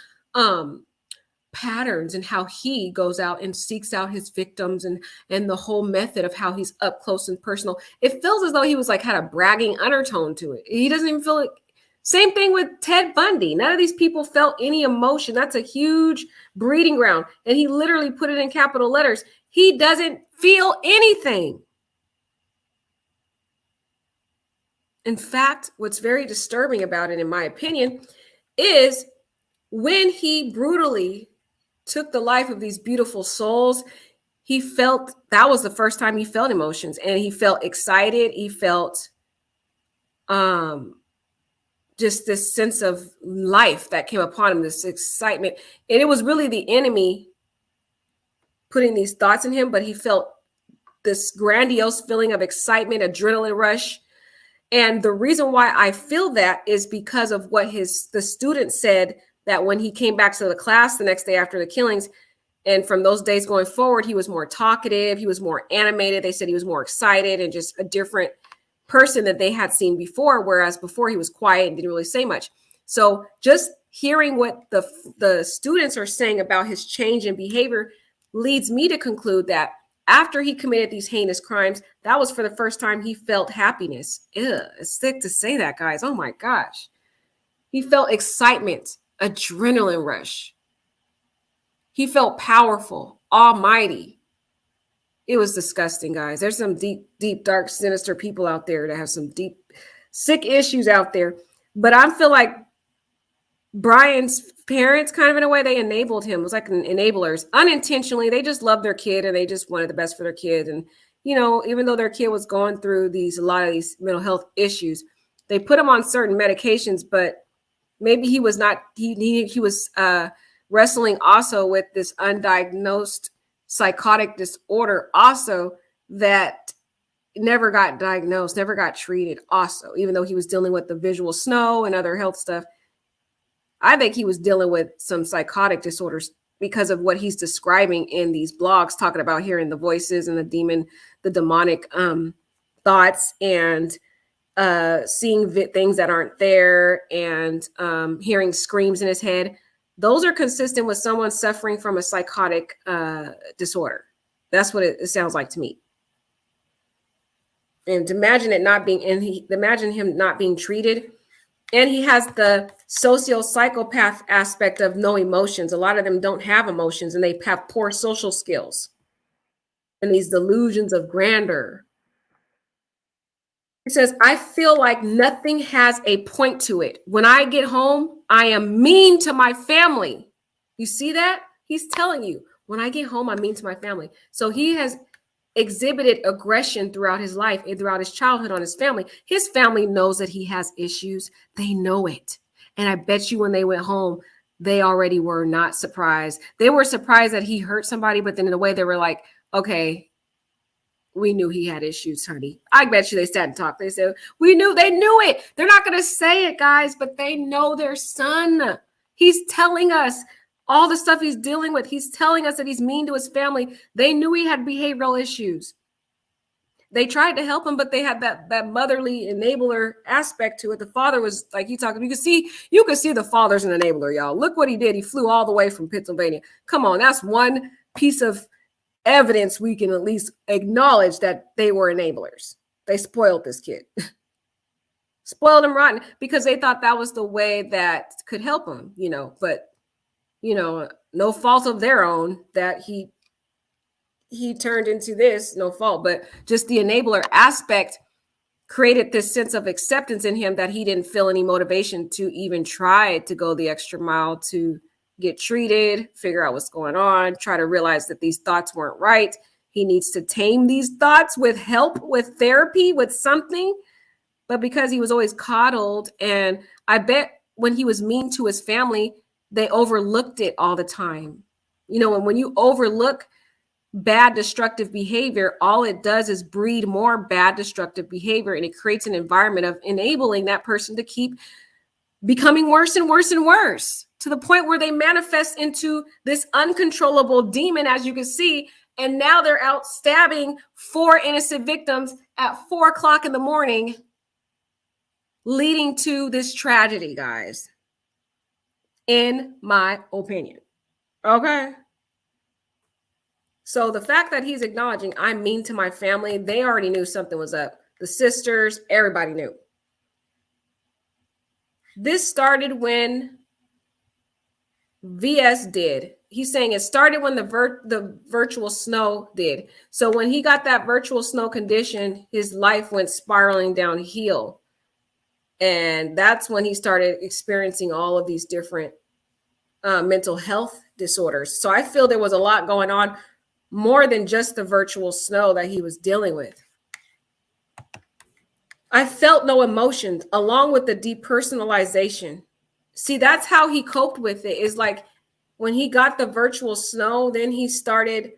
patterns and how he goes out and seeks out his victims, and the whole method of how he's up close and personal. It feels as though he was like had a bragging undertone to it. He doesn't even feel it. Same thing with Ted Bundy. None of these people felt any emotion. That's a huge breeding ground. And he literally put it in capital letters. He doesn't feel anything. In fact, what's very disturbing about it, in my opinion, is when he brutally took the life of these beautiful souls, he felt, that was the first time he felt emotions. And he felt excited. He felt just this sense of life that came upon him, this excitement. And it was really the enemy putting these thoughts in him, but he felt this grandiose feeling of excitement, adrenaline rush. And the reason why I feel that is because of what the students said, that when he came back to the class the next day after the killings, and from those days going forward, he was more talkative, he was more animated. They said he was more excited and just a different person that they had seen before, whereas before he was quiet and didn't really say much. So just hearing what the students are saying about his change in behavior leads me to conclude that after he committed these heinous crimes, that was for the first time he felt happiness. Ew, it's sick to say that, guys. Oh my gosh. He felt excitement, adrenaline rush. He felt powerful, almighty. It was disgusting, guys. There's some deep, deep, dark, sinister people out there that have some deep, sick issues out there. But I feel like Bryan's parents, kind of in a way, they enabled him. It was like enablers. Unintentionally, they just loved their kid and they just wanted the best for their kid. And, you know, even though their kid was going through a lot of these mental health issues, They put him on certain medications, but maybe he was not, he was wrestling also with this undiagnosed psychotic disorder also that never got diagnosed, never got treated also, even though he was dealing with the visual snow and other health stuff. I think he was dealing with some psychotic disorders because of what he's describing in these blogs, talking about hearing the voices and the demonic thoughts, and seeing things that aren't there, and hearing screams in his head. Those are consistent with someone suffering from a psychotic disorder. That's what it sounds like to me. And imagine it not being, imagine him not being treated. And he has the socio-psychopath aspect of no emotions. A lot of them don't have emotions, and they have poor social skills and these delusions of grandeur. He says, I feel like nothing has a point to it. When I get home, I am mean to my family. You see that? He's telling you, when I get home, I'm mean to my family. So he has exhibited aggression throughout his life and throughout his childhood on his family. His family knows that he has issues. They know it. And I bet you when they went home, they already were not surprised. They were surprised that he hurt somebody, but then in a way they were like, okay, we knew he had issues, honey. I bet you they sat and talked. They said, they knew it. They're not going to say it, guys, but they know their son. He's telling us all the stuff he's dealing with. He's telling us that he's mean to his family. They knew he had behavioral issues. They tried to help him, but they had that motherly enabler aspect to it. The father was like, you could see the father's an enabler, y'all. Look what he did. He flew all the way from Pennsylvania. Come on, that's one piece of evidence we can at least acknowledge that they were enablers. They spoiled this kid. Spoiled him rotten because they thought that was the way that could help him, but no fault of their own that he turned into this, no fault, but just the enabler aspect created this sense of acceptance in him that he didn't feel any motivation to even try to go the extra mile to get treated, figure out what's going on, try to realize that these thoughts weren't right. He needs to tame these thoughts with help, with therapy, with something. But because he was always coddled, and I bet when he was mean to his family, they overlooked it all the time. And when you overlook bad destructive behavior, all it does is breed more bad destructive behavior, and it creates an environment of enabling that person to keep becoming worse and worse and worse, to the point where they manifest into this uncontrollable demon, as you can see. And now they're out stabbing 4 innocent victims at 4:00 in the morning, leading to this tragedy, guys, in my opinion. Okay. So the fact that he's acknowledging, I'm mean to my family, they already knew something was up. The sisters, everybody knew. This started when VS did. He's saying it started when the virtual snow did. So when he got that virtual snow condition, his life went spiraling downhill. And that's when he started experiencing all of these different mental health disorders. So I feel there was a lot going on, more than just the virtual snow that he was dealing with. I felt no emotions, along with the depersonalization. See, that's how he coped with it, is like when he got the virtual snow, then he started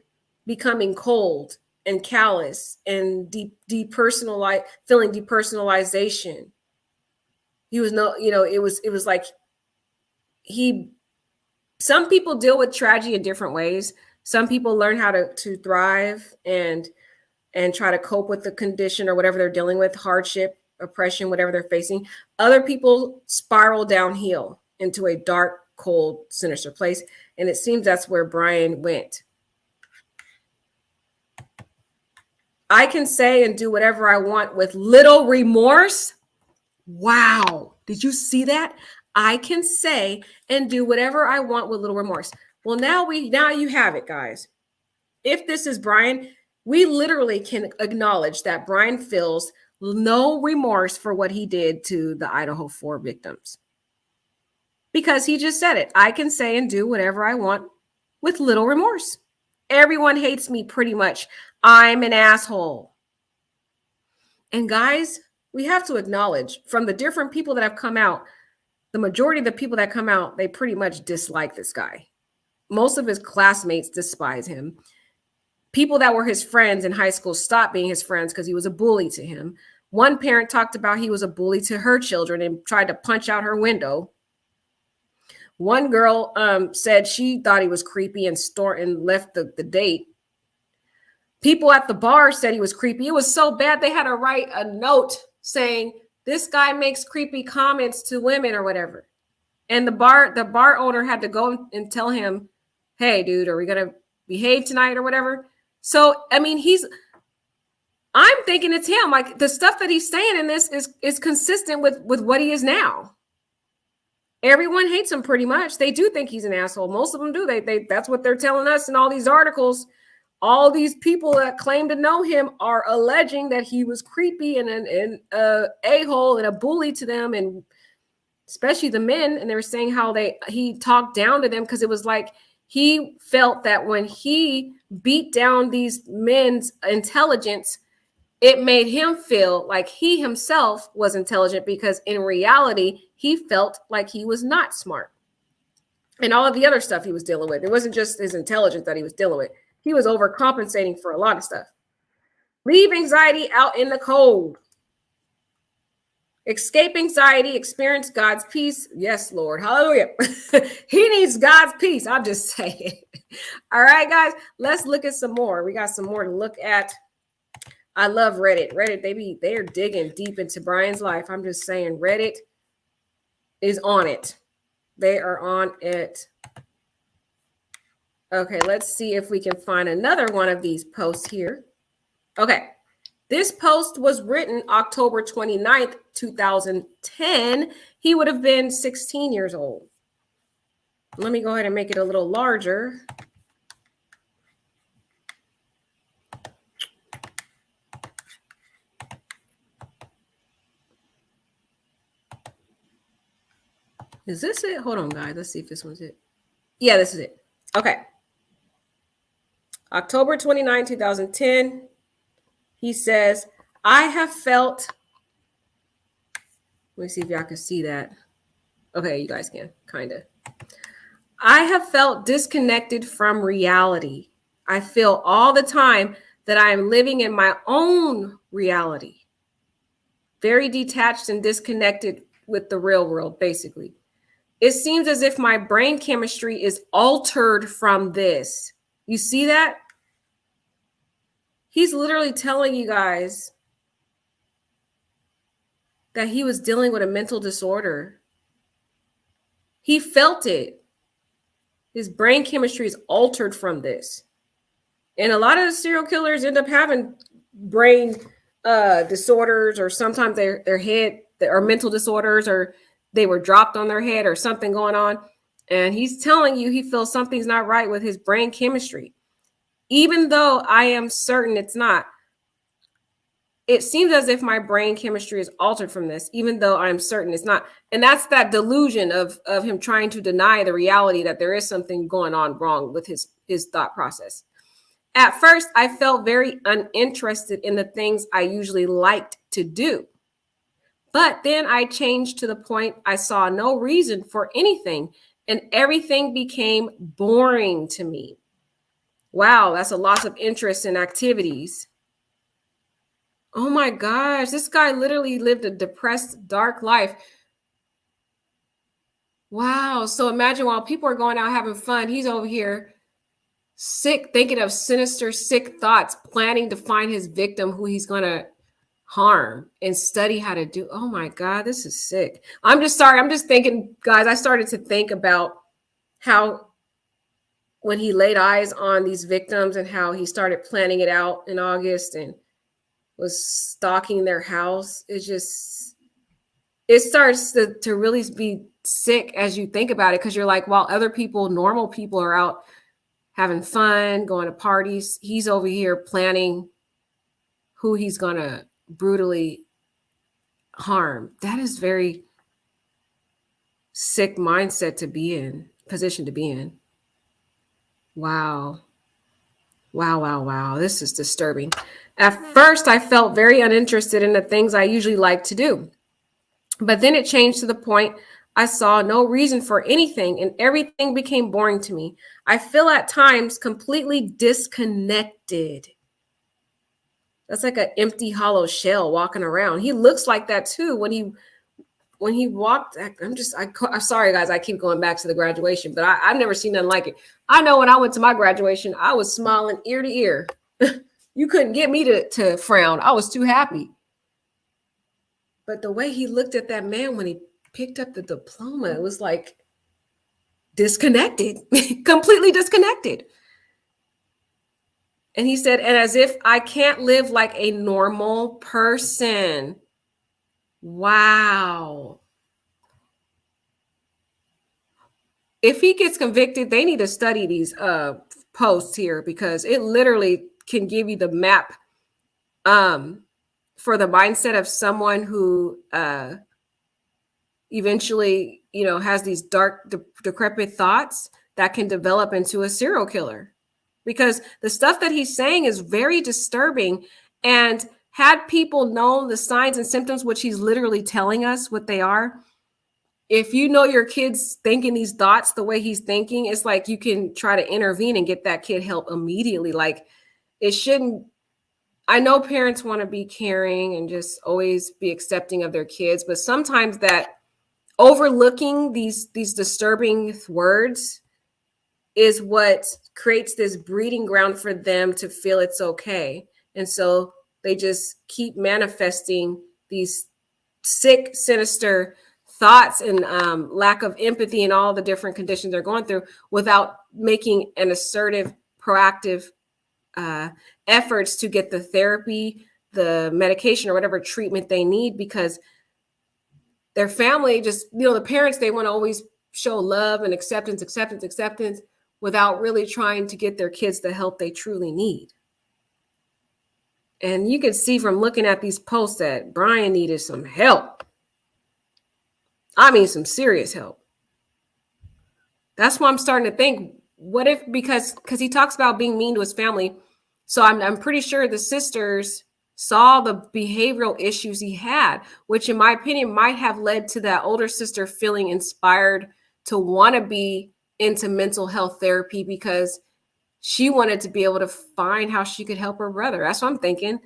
becoming cold and callous and feeling depersonalization. He was it was like some people deal with tragedy in different ways. Some people learn how to thrive and try to cope with the condition or whatever they're dealing with, hardship, oppression, whatever they're facing. Other people spiral downhill into a dark, cold, sinister place. And it seems that's where Bryan went. I can say and do whatever I want with little remorse. Wow. Did you see that? I can say and do whatever I want with little remorse. Well, now you have it, guys. If this is Bryan, we literally can acknowledge that Bryan feels no remorse for what he did to the Idaho 4 victims. Because he just said it. I can say and do whatever I want with little remorse. Everyone hates me pretty much. I'm an asshole. And guys, we have to acknowledge from the different people that have come out, the majority of the people that come out, they pretty much dislike this guy. Most of his classmates despise him. People that were his friends in high school stopped being his friends because he was a bully to him. One parent talked about he was a bully to her children and tried to punch out her window. One girl said she thought he was creepy and left the date. People at the bar said he was creepy. It was so bad they had to write a note saying, this guy makes creepy comments to women or whatever. And the bar owner had to go and tell him, hey, dude, are we going to behave tonight or whatever? So, I mean, I'm thinking it's him. Like, the stuff that he's saying in this is consistent with what he is now. Everyone hates him pretty much. They do think he's an asshole. Most of them do. That's what they're telling us in all these articles. All these people that claim to know him are alleging that he was creepy and an a-hole and a bully to them, and especially the men. And they were saying how he talked down to them because it was like he felt that when he beat down these men's intelligence, it made him feel like he himself was intelligent, because in reality, he felt like he was not smart. And all of the other stuff he was dealing with, it wasn't just his intelligence that he was dealing with. He was overcompensating for a lot of stuff. Leave anxiety out in the cold. Escape anxiety, experience God's peace. Yes, Lord. Hallelujah. He needs God's peace. I'm just saying. All right, guys, let's look at some more. We got some more to look at. I love Reddit. Reddit, they are digging deep into Bryan's life. I'm just saying, Reddit is on it. They are on it. Okay, let's see if we can find another one of these posts here. Okay, this post was written October 29th, 2010. He would have been 16 years old. Let me go ahead and make it a little larger. Is this it? Hold on, guys. Let's see if this one's it. Yeah, this is it. Okay. October 29, 2010. He says, I have felt, let me see if y'all can see that. Okay, you guys can, kind of. I have felt disconnected from reality. I feel all the time that I am living in my own reality. Very detached and disconnected with the real world, basically. It seems as if my brain chemistry is altered from this. You see that? He's literally telling you guys that he was dealing with a mental disorder. He felt it. His brain chemistry is altered from this. And a lot of the serial killers end up having brain disorders, or sometimes their head or mental disorders, or they were dropped on their head or something going on. And he's telling you he feels something's not right with his brain chemistry. Even though I am certain it's not. It seems as if my brain chemistry is altered from this, even though I'm certain it's not. And that's that delusion of him trying to deny the reality that there is something going on wrong with his thought process. At first, I felt very uninterested in the things I usually liked to do. But then I changed to the point I saw no reason for anything, and everything became boring to me. Wow, that's a loss of interest in activities. Oh my gosh, this guy literally lived a depressed, dark life. Wow. So imagine while people are going out having fun, he's over here sick, thinking of sinister, sick thoughts, planning to find his victim who he's going to harm and study how to do. Oh my God, this is sick. I'm just sorry. I'm just thinking, guys, I started to think about how when he laid eyes on these victims and how he started planning it out in August and was stalking their house. It starts to really be sick as you think about it, because you're like, while other people, normal people, are out having fun, going to parties, he's over here planning who he's going to brutally harm. That is very sick mindset to be in, position to be in. Wow. Wow, wow, wow. This is disturbing. At first, I felt very uninterested in the things I usually like to do. But then it changed to the point I saw no reason for anything and everything became boring to me. I feel at times completely disconnected. That's like an empty hollow shell walking around. He looks like that too when he walked. I'm sorry guys, I keep going back to the graduation, but I've never seen nothing like it. I know when I went to my graduation, I was smiling ear to ear. You couldn't get me to frown. I was too happy. But the way he looked at that man when he picked up the diploma, it was like disconnected, completely disconnected. And he said, and as if I can't live like a normal person. Wow. If he gets convicted, they need to study these posts here because it literally can give you the map for the mindset of someone who eventually, has these dark, decrepit thoughts that can develop into a serial killer. Because the stuff that he's saying is very disturbing. And had people known the signs and symptoms, which he's literally telling us what they are, if you know your kid's thinking these thoughts the way he's thinking, it's like you can try to intervene and get that kid help immediately. Like it shouldn't. I know parents want to be caring and just always be accepting of their kids, but sometimes that overlooking these disturbing words is what creates this breeding ground for them to feel it's okay. And so they just keep manifesting these sick, sinister thoughts and lack of empathy and all the different conditions they're going through without making an assertive, proactive efforts to get the therapy, the medication, or whatever treatment they need, because their family just, the parents, they want to always show love and acceptance without really trying to get their kids the help they truly need. And you can see from looking at these posts that Bryan needed some help. I mean, some serious help. That's why I'm starting to think, what if, because he talks about being mean to his family. So I'm pretty sure the sisters saw the behavioral issues he had, which in my opinion might have led to that older sister feeling inspired to want to be into mental health therapy because she wanted to be able to find how she could help her brother. That's what I'm thinking.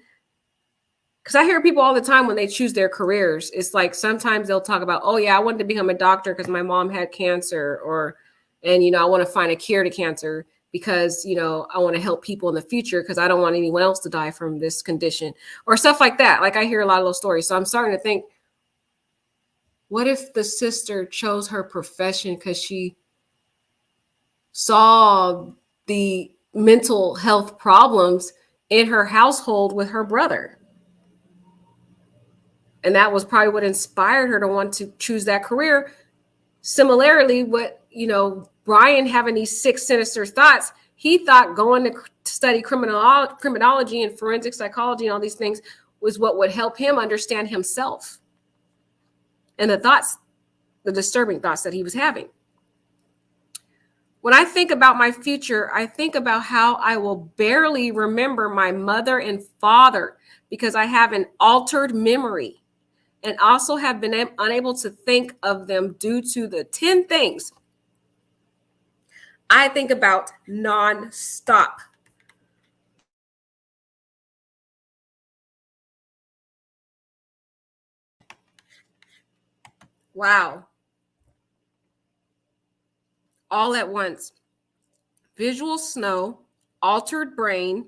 Because I hear people all the time when they choose their careers, it's like sometimes they'll talk about, oh yeah, I wanted to become a doctor because my mom had cancer, and I want to find a cure to cancer because, I want to help people in the future because I don't want anyone else to die from this condition or stuff like that. Like I hear a lot of those stories. So I'm starting to think, what if the sister chose her profession because she saw the mental health problems in her household with her brother? And that was probably what inspired her to want to choose that career. Similarly, Bryan having these sick, sinister thoughts, he thought going to study criminology and forensic psychology and all these things was what would help him understand himself and the disturbing thoughts that he was having. When I think about my future, I think about how I will barely remember my mother and father because I have an altered memory and also have been unable to think of them due to the 10 things I think about nonstop. Wow. All at once. Visual snow, altered brain.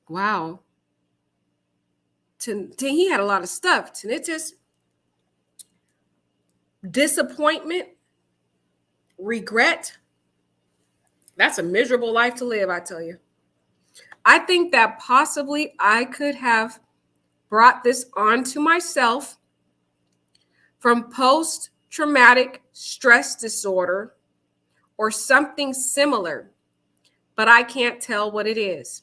Wow. He had a lot of stuff. Tinnitus, disappointment, regret. That's a miserable life to live, I tell you. I think that possibly I could have brought this onto myself from post-traumatic stress disorder or something similar, but I can't tell what it is.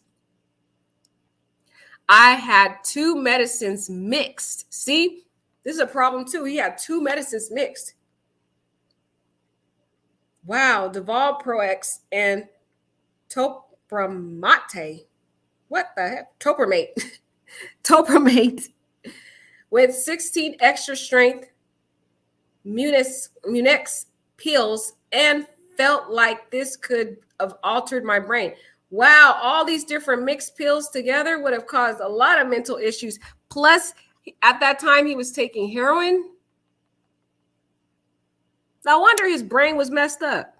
I had 2 medicines mixed. See, this is a problem too. He had 2 medicines mixed. Wow, Deval Pro X and Topramate. What the heck? Topramate. Topramate with 16 extra strength Munex pills and felt like this could have altered my brain. Wow, all these different mixed pills together would have caused a lot of mental issues. Plus, at that time, he was taking heroin. No wonder his brain was messed up.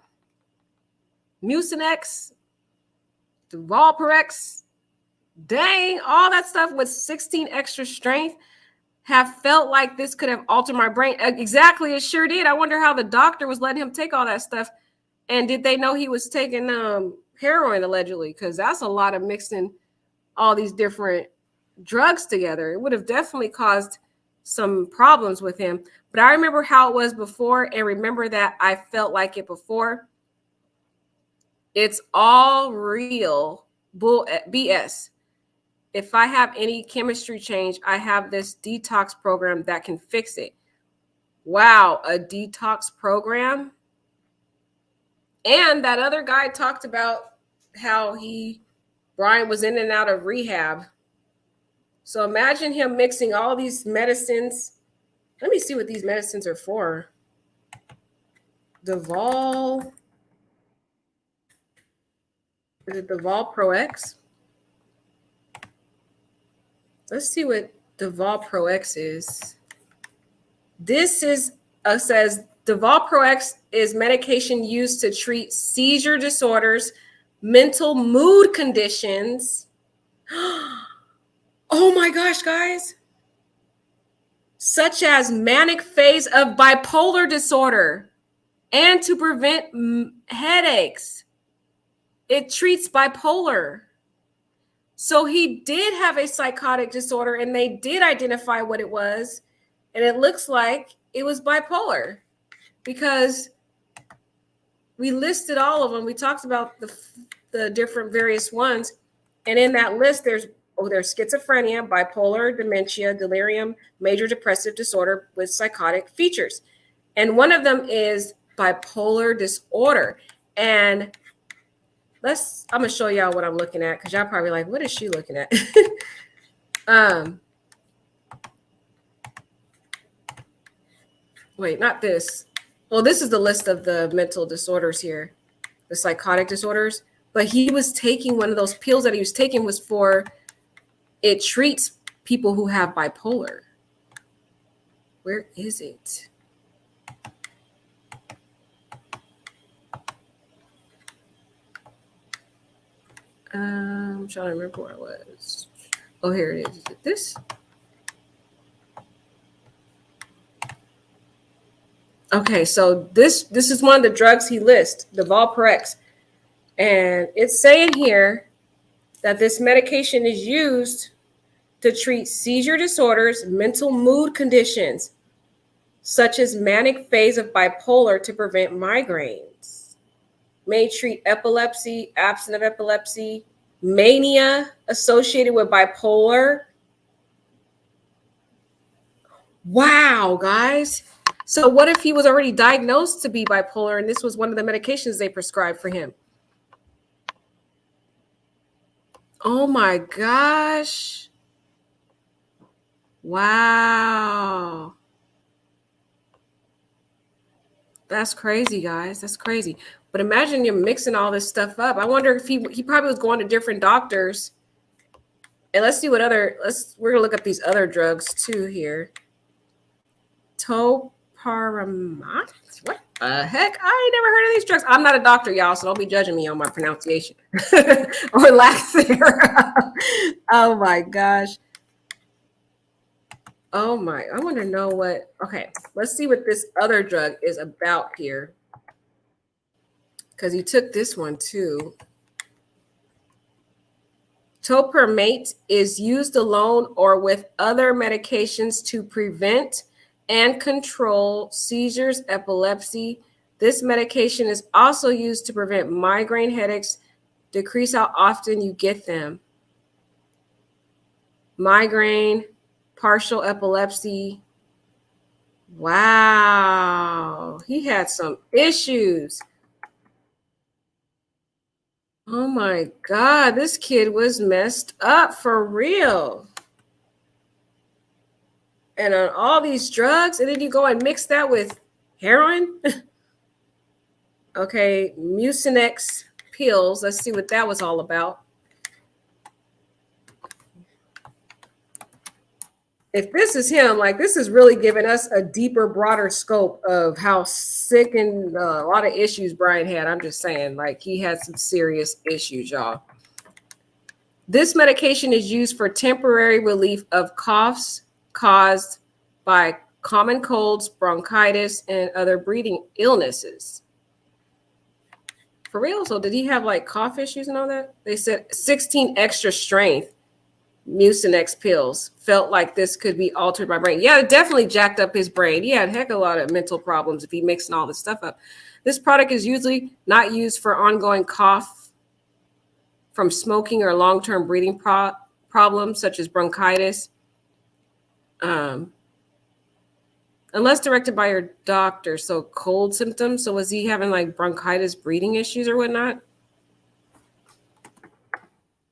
Mucinex, Valparex, dang, all that stuff with 16 extra strength have felt like this could have altered my brain. Exactly, it sure did. I wonder how the doctor was letting him take all that stuff. And did they know he was taking heroin allegedly? Because that's a lot of mixing all these different drugs together. It would have definitely caused some problems with him. But I remember how it was before, and remember that I felt like it before. It's all real bull BS. If I have any chemistry change, I have this detox program that can fix it. Wow, a detox program? And that other guy talked about how Bryan was in and out of rehab. So imagine him mixing all these medicines. Let me see what these medicines are for. Deval. Is it Deval Pro X? Let's see what Deval Pro X is. This is says Deval Pro X is medication used to treat seizure disorders, mental mood conditions. Oh my gosh, guys. Such as manic phase of bipolar disorder and to prevent headaches. It treats bipolar. So he did have a psychotic disorder and they did identify what it was. And it looks like it was bipolar because we listed all of them. We talked about the different various ones. And in that list, there's schizophrenia, bipolar, dementia, delirium, major depressive disorder with psychotic features. And one of them is bipolar disorder. And I'm going to show y'all what I'm looking at because y'all probably like, what is she looking at? Wait, not this. Well, this is the list of the mental disorders here, the psychotic disorders. But he was taking one of those pills that he was taking was for, it treats people who have bipolar. Where is it? I'm trying to remember where it was. Oh, here it is. Is it this? Okay, so this is one of the drugs he lists, the Valparex. And it's saying here that this medication is used to treat seizure disorders, mental mood conditions, such as manic phase of bipolar to prevent migraines. May treat epilepsy, absence of epilepsy, mania associated with bipolar. Wow, guys. So what if he was already diagnosed to be bipolar and this was one of the medications they prescribed for him? Oh my gosh. Wow. That's crazy, guys. That's crazy. But imagine you're mixing all this stuff up. I wonder if he probably was going to different doctors. And let's see what we're gonna look up these other drugs too here. Topiramate? What the heck? I ain't never heard of these drugs. I'm not a doctor, y'all, so don't be judging me on my pronunciation or lack thereof. Oh my gosh. Oh my, I want to know what, okay, let's see what this other drug is about here. Because he took this one too. Topiramate is used alone or with other medications to prevent and control seizures, epilepsy. This medication is also used to prevent migraine headaches, decrease how often you get them. Migraine, partial epilepsy. Wow, he had some issues. Oh my God, this kid was messed up for real. And on all these drugs, and then you go and mix that with heroin. Okay, Mucinex pills. Let's see what that was all about. If this is him, like this is really giving us a deeper, broader scope of how sick and a lot of issues Bryan had. I'm just saying, like he had some serious issues, y'all. This medication is used for temporary relief of coughs caused by common colds, bronchitis, and other breathing illnesses. For real? So did he have like cough issues and all that? They said 16 extra strength Mucinex pills. Felt like this could be altered by brain. Yeah, it definitely jacked up his brain. He had a heck of a lot of mental problems if he mixing all this stuff up. This product is usually not used for ongoing cough from smoking or long-term breathing problems such as bronchitis. Unless directed by your doctor. So cold symptoms. So was he having like bronchitis, breathing issues or whatnot?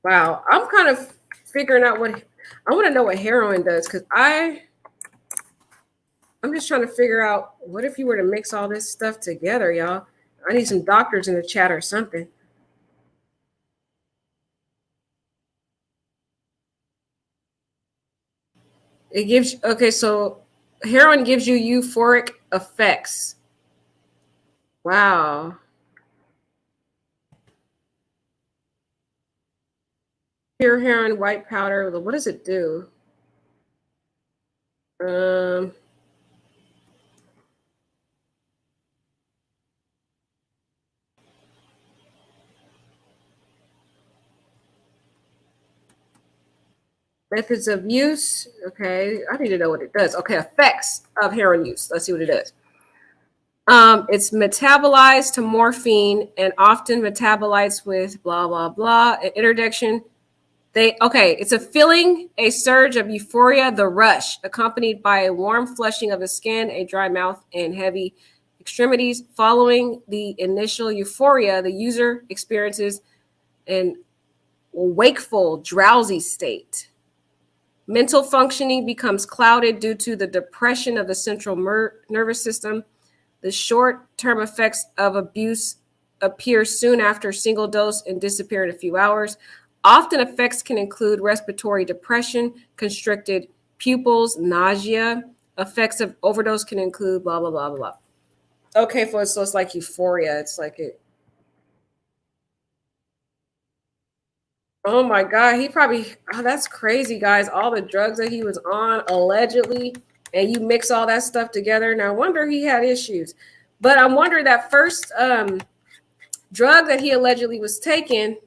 Wow. I'm kind of figuring out what I want to know what heroin does because I'm just trying to figure out what if you were to mix all this stuff together, y'all. I need some doctors in the chat or something. It gives okay, so heroin gives you euphoric effects. Wow. Pure heroin, white powder. What does it do? Methods of use. Okay, I need to know what it does. Okay, effects of heroin use. Let's see what it does. It's metabolized to morphine and often metabolites with blah, blah, blah. An introduction. It's a feeling, a surge of euphoria, the rush, accompanied by a warm flushing of the skin, a dry mouth, and heavy extremities. Following the initial euphoria, the user experiences an wakeful, drowsy state. Mental functioning becomes clouded due to the depression of the central nervous system. The short-term effects of abuse appear soon after single dose and disappear in a few hours. Often effects can include respiratory depression, constricted pupils, nausea. Effects of overdose can include blah, blah, blah, blah, blah. Okay, so it's like euphoria. It's like it. Oh my God, that's crazy, guys. All the drugs that he was on, allegedly, and you mix all that stuff together. Now, I wonder he had issues. But I'm wondering that first drug that he allegedly was taking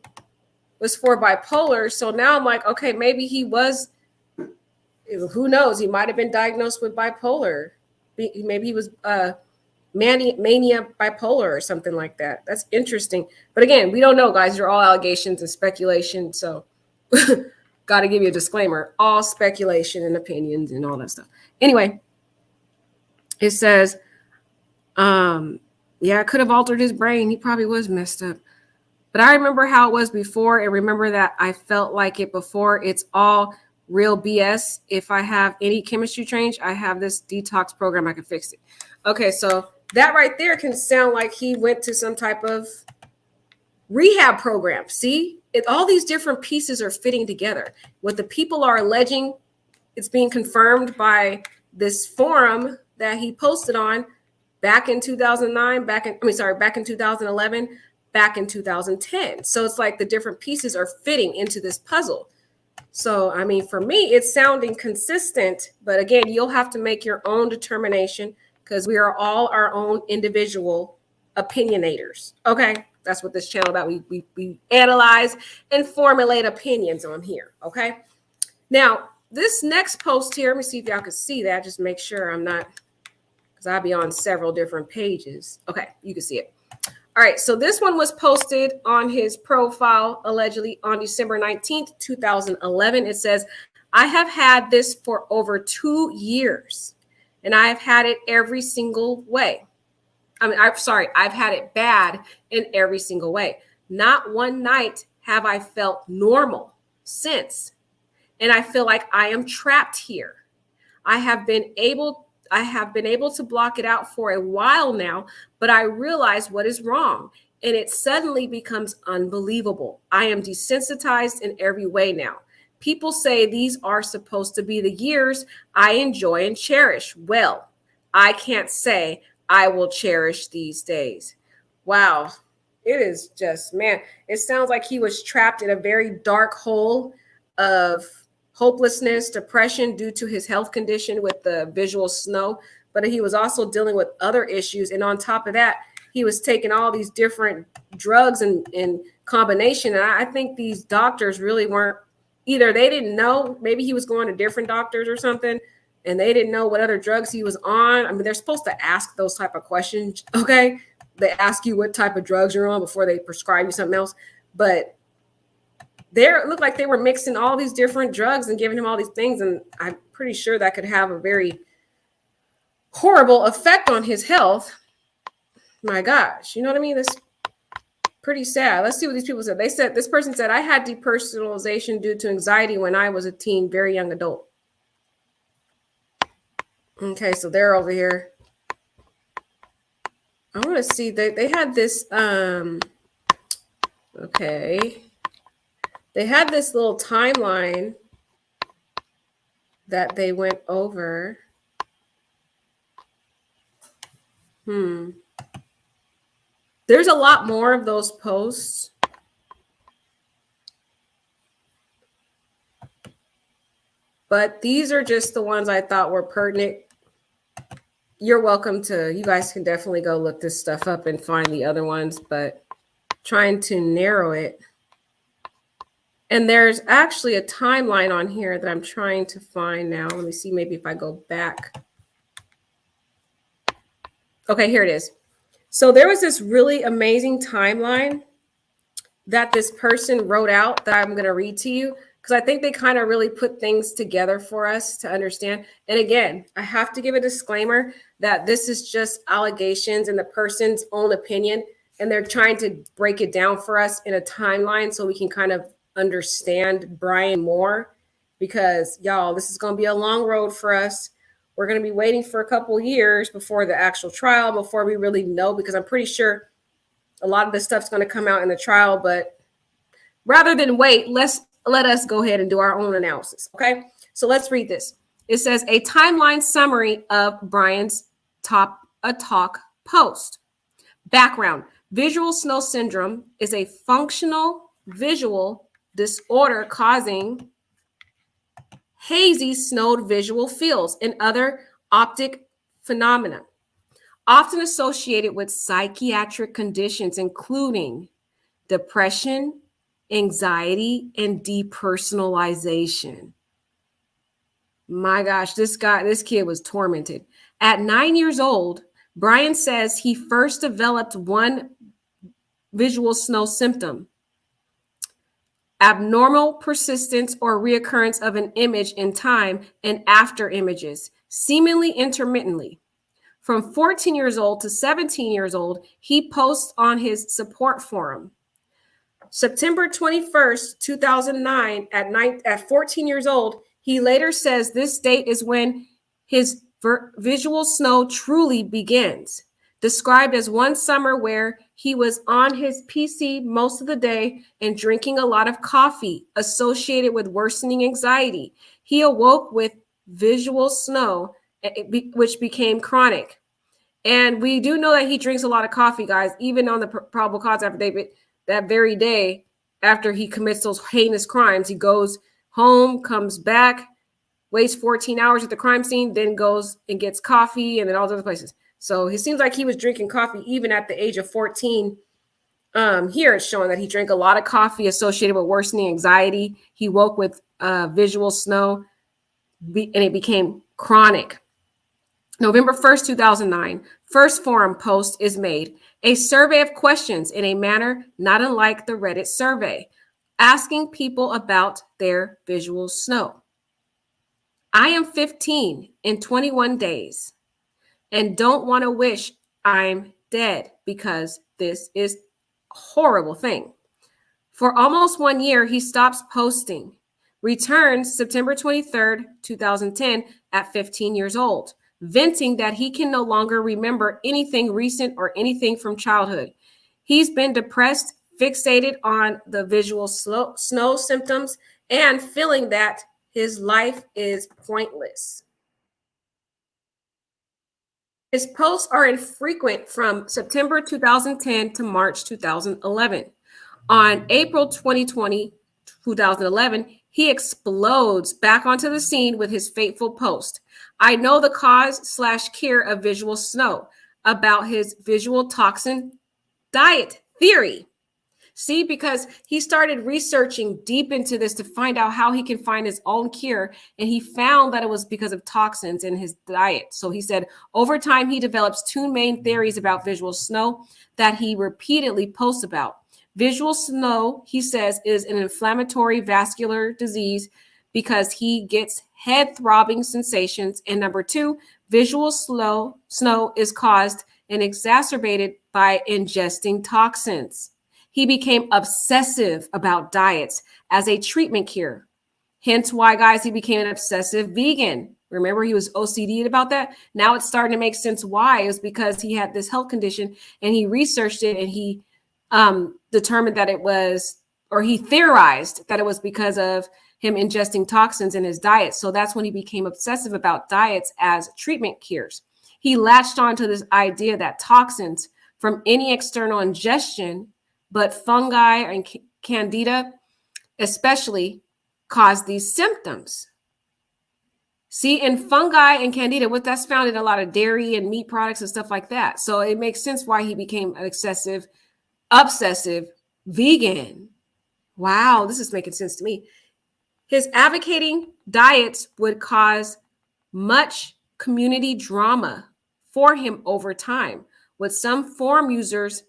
was for bipolar. So now I'm like, okay, maybe he was, who knows? He might have been diagnosed with bipolar. Maybe he was mania bipolar or something like that. That's interesting. But again, we don't know, guys. They're all allegations and speculation. So got to give you a disclaimer. All speculation and opinions and all that stuff. Anyway, it says, yeah, it could have altered his brain. He probably was messed up. But I remember how it was before and remember that I felt like it before. It's all real BS. If I have any chemistry change, I have this detox program. I can fix it. Okay, so that right there can sound like he went to some type of rehab program. See, all these different pieces are fitting together. What the people are alleging, it's being confirmed by this forum that he posted on back in 2009, back in 2011, back in 2010. So it's like the different pieces are fitting into this puzzle. So, I mean, for me, it's sounding consistent. But again, you'll have to make your own determination because we are all our own individual opinionators. Okay, that's what this channel about. We analyze and formulate opinions on here. Okay, now this next post here, let me see if y'all can see that. Just make sure I'm not, because I'll be on several different pages. Okay, you can see it. All right, so this one was posted on his profile allegedly on December 19th, 2011. It says, I have had this for over 2 years, and I have had it every single way. I've had it bad in every single way. Not one night have I felt normal since. And I feel like I am trapped here. I have been able to block it out for a while now, but I realize what is wrong, and it suddenly becomes unbelievable. I am desensitized in every way now. People say these are supposed to be the years I enjoy and cherish. Well, I can't say I will cherish these days. Wow. It is just, man, it sounds like he was trapped in a very dark hole of hopelessness, depression due to his health condition with the visual snow, but he was also dealing with other issues. And on top of that, he was taking all these different drugs in combination. And I think these doctors really weren't, either they didn't know, maybe he was going to different doctors or something, and they didn't know what other drugs he was on. I mean, they're supposed to ask those type of questions, okay? They ask you what type of drugs you're on before they prescribe you something else. But it looked like they were mixing all these different drugs and giving him all these things. And I'm pretty sure that could have a very horrible effect on his health. My gosh, you know what I mean? That's pretty sad. Let's see what these people said. This person said, I had depersonalization due to anxiety when I was a teen, very young adult. Okay, so they're over here. I want to see, they had this, okay. They had this little timeline that they went over. There's a lot more of those posts. But these are just the ones I thought were pertinent. You're welcome to, you guys can definitely go look this stuff up and find the other ones, but trying to narrow it. And there's actually a timeline on here that I'm trying to find now. Let me see, maybe if I go back. Okay, here it is. So there was this really amazing timeline that this person wrote out that I'm going to read to you, because I think they kind of really put things together for us to understand. And again, I have to give a disclaimer that this is just allegations and the person's own opinion, and they're trying to break it down for us in a timeline so we can kind of understand Bryan more, because y'all, this is going to be a long road for us. We're going to be waiting for a couple years before the actual trial, before we really know, because I'm pretty sure a lot of this stuff's going to come out in the trial. But rather than wait, let us go ahead and do our own analysis. Okay, so let's read this. It says a timeline summary of Bryan's Talk post. Background: visual snow syndrome is a functional visual disorder causing hazy snowed visual fields and other optic phenomena, often associated with psychiatric conditions, including depression, anxiety, and depersonalization. My gosh, this kid was tormented. At 9 years old, Bryan says he first developed one visual snow symptom: abnormal persistence or reoccurrence of an image in time and after images, seemingly intermittently. From 14 years old to 17 years old, he posts on his support forum. September 21st, 2009, at 14 years old, he later says this date is when his visual snow truly begins. Described as one summer where he was on his PC most of the day and drinking a lot of coffee associated with worsening anxiety. He awoke with visual snow, which became chronic. And we do know that he drinks a lot of coffee, guys, even on the probable cause affidavit. That very day after he commits those heinous crimes, he goes home, comes back, waits 14 hours at the crime scene, then goes and gets coffee, and then all those other places. So he seems like he was drinking coffee even at the age of 14. Here it's showing that he drank a lot of coffee associated with worsening anxiety. He woke with visual snow, and it became chronic. November 1st, 2009, first forum post is made. A survey of questions in a manner not unlike the Reddit survey, asking people about their visual snow. I am 15 in 21 days and don't want to wish I'm dead because this is horrible thing. For almost 1 year, he stops posting, returns September 23rd, 2010 at 15 years old, venting that he can no longer remember anything recent or anything from childhood. He's been depressed, fixated on the visual snow symptoms, and feeling that his life is pointless. His posts are infrequent from September 2010 to March 2011. On April 2011, he explodes back onto the scene with his fateful post. I know the cause/cure of visual snow, about his visual toxin diet theory. See, because he started researching deep into this to find out how he can find his own cure. And he found that it was because of toxins in his diet. So he said, over time, he develops two main theories about visual snow that he repeatedly posts about. Visual snow, he says, is an inflammatory vascular disease because he gets head throbbing sensations. And number two, visual snow is caused and exacerbated by ingesting toxins. He became obsessive about diets as a treatment cure. Hence why, guys, he became an obsessive vegan. Remember, he was OCD about that? Now it's starting to make sense why. It was because he had this health condition and he researched it and he determined that it was, or he theorized that it was because of him ingesting toxins in his diet. So that's when he became obsessive about diets as treatment cures. He latched onto this idea that toxins from any external ingestion, but fungi and candida especially, cause these symptoms. See, in fungi and candida, what that's found in a lot of dairy and meat products and stuff like that. So it makes sense why he became an obsessive vegan. Wow, this is making sense to me. His advocating diets would cause much community drama for him over time, with some forum users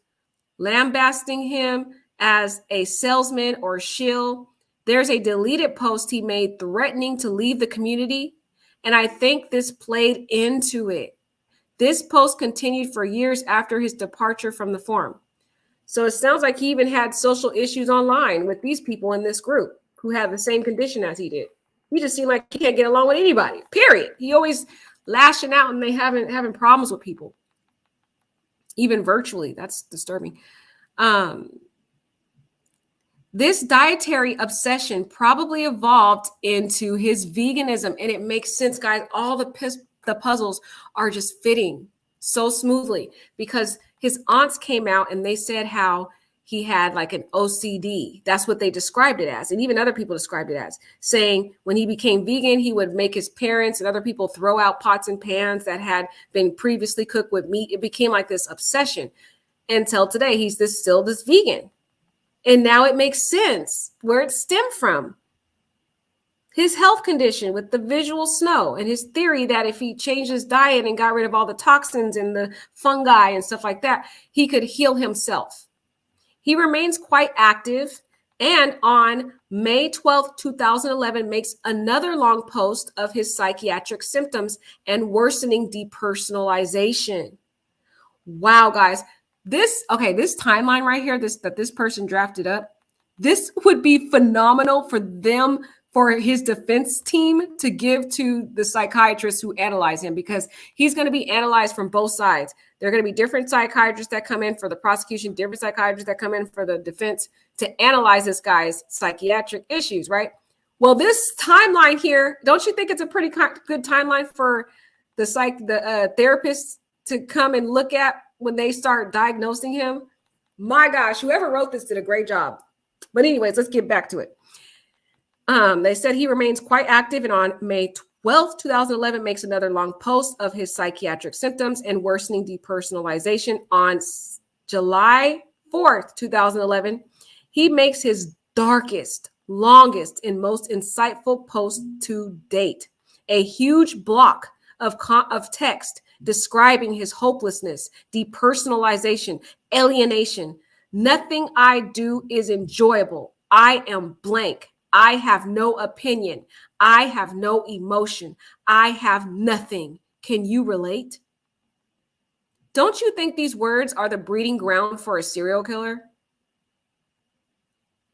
lambasting him as a salesman or shill. There's a deleted post he made threatening to leave the community, and I think this played into it. This post continued for years after his departure from the forum. So it sounds like he even had social issues online with these people in this group who have the same condition as he did. He just seemed like he can't get along with anybody, period. He always lashing out and they having problems with people, even virtually. That's disturbing. This dietary obsession probably evolved into his veganism, and it makes sense, guys. All the puzzles are just fitting so smoothly because his aunts came out and they said how he had like an OCD. That's what they described it as. And even other people described it as, saying when he became vegan, he would make his parents and other people throw out pots and pans that had been previously cooked with meat. It became like this obsession until today. He's still this vegan. And now it makes sense where it stemmed from. His health condition with the visual snow and his theory that if he changed his diet and got rid of all the toxins and the fungi and stuff like that, he could heal himself. He remains quite active, and on May 12th, 2011, makes another long post of his psychiatric symptoms and worsening depersonalization. Wow, guys. This timeline right here, that this person drafted up, this would be phenomenal for them, for his defense team to give to the psychiatrists who analyze him, because he's going to be analyzed from both sides. There are going to be different psychiatrists that come in for the prosecution, different psychiatrists that come in for the defense to analyze this guy's psychiatric issues, right? Well, this timeline here, don't you think it's a pretty good timeline for the therapists to come and look at when they start diagnosing him? My gosh, whoever wrote this did a great job. But anyways, let's get back to it. They said he remains quite active, and on May 12th, 2011, makes another long post of his psychiatric symptoms and worsening depersonalization. On July 4th, 2011, he makes his darkest, longest, and most insightful post to date. A huge block of text describing his hopelessness, depersonalization, alienation. Nothing I do is enjoyable. I am blank. I have no opinion. I have no emotion. I have nothing. Can you relate? Don't you think these words are the breeding ground for a serial killer?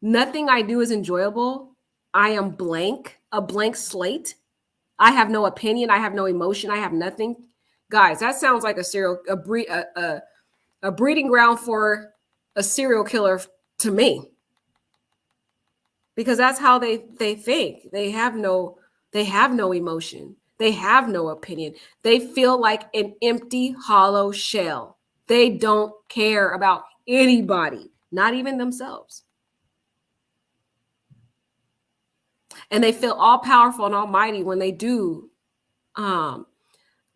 Nothing I do is enjoyable. I am blank, a blank slate. I have no opinion. I have no emotion. I have nothing. Guys, that sounds like a breeding ground for a serial killer to me, because that's how they think. They have no emotion. They have no opinion. They feel like an empty, hollow shell. They don't care about anybody, not even themselves. And they feel all powerful and almighty when they do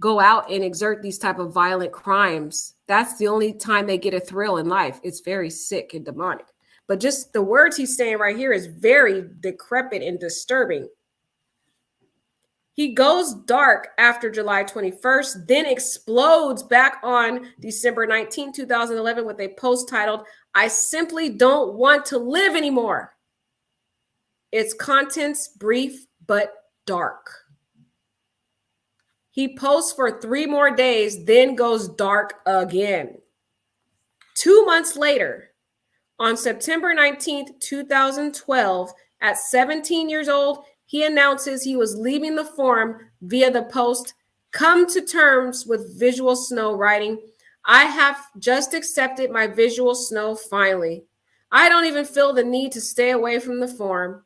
go out and exert these type of violent crimes. That's the only time they get a thrill in life. It's very sick and demonic. But just the words he's saying right here is very decrepit and disturbing. He goes dark after July 21st, then explodes back on December 19, 2011 with a post titled, "I simply don't want to live anymore." Its contents brief but dark. He posts for 3 more days, then goes dark again. 2 months later, on September 19th, 2012, at 17 years old, he announces he was leaving the forum via the post, "Come to terms with visual snow," writing, "I have just accepted my visual snow finally. I don't even feel the need to stay away from the forum.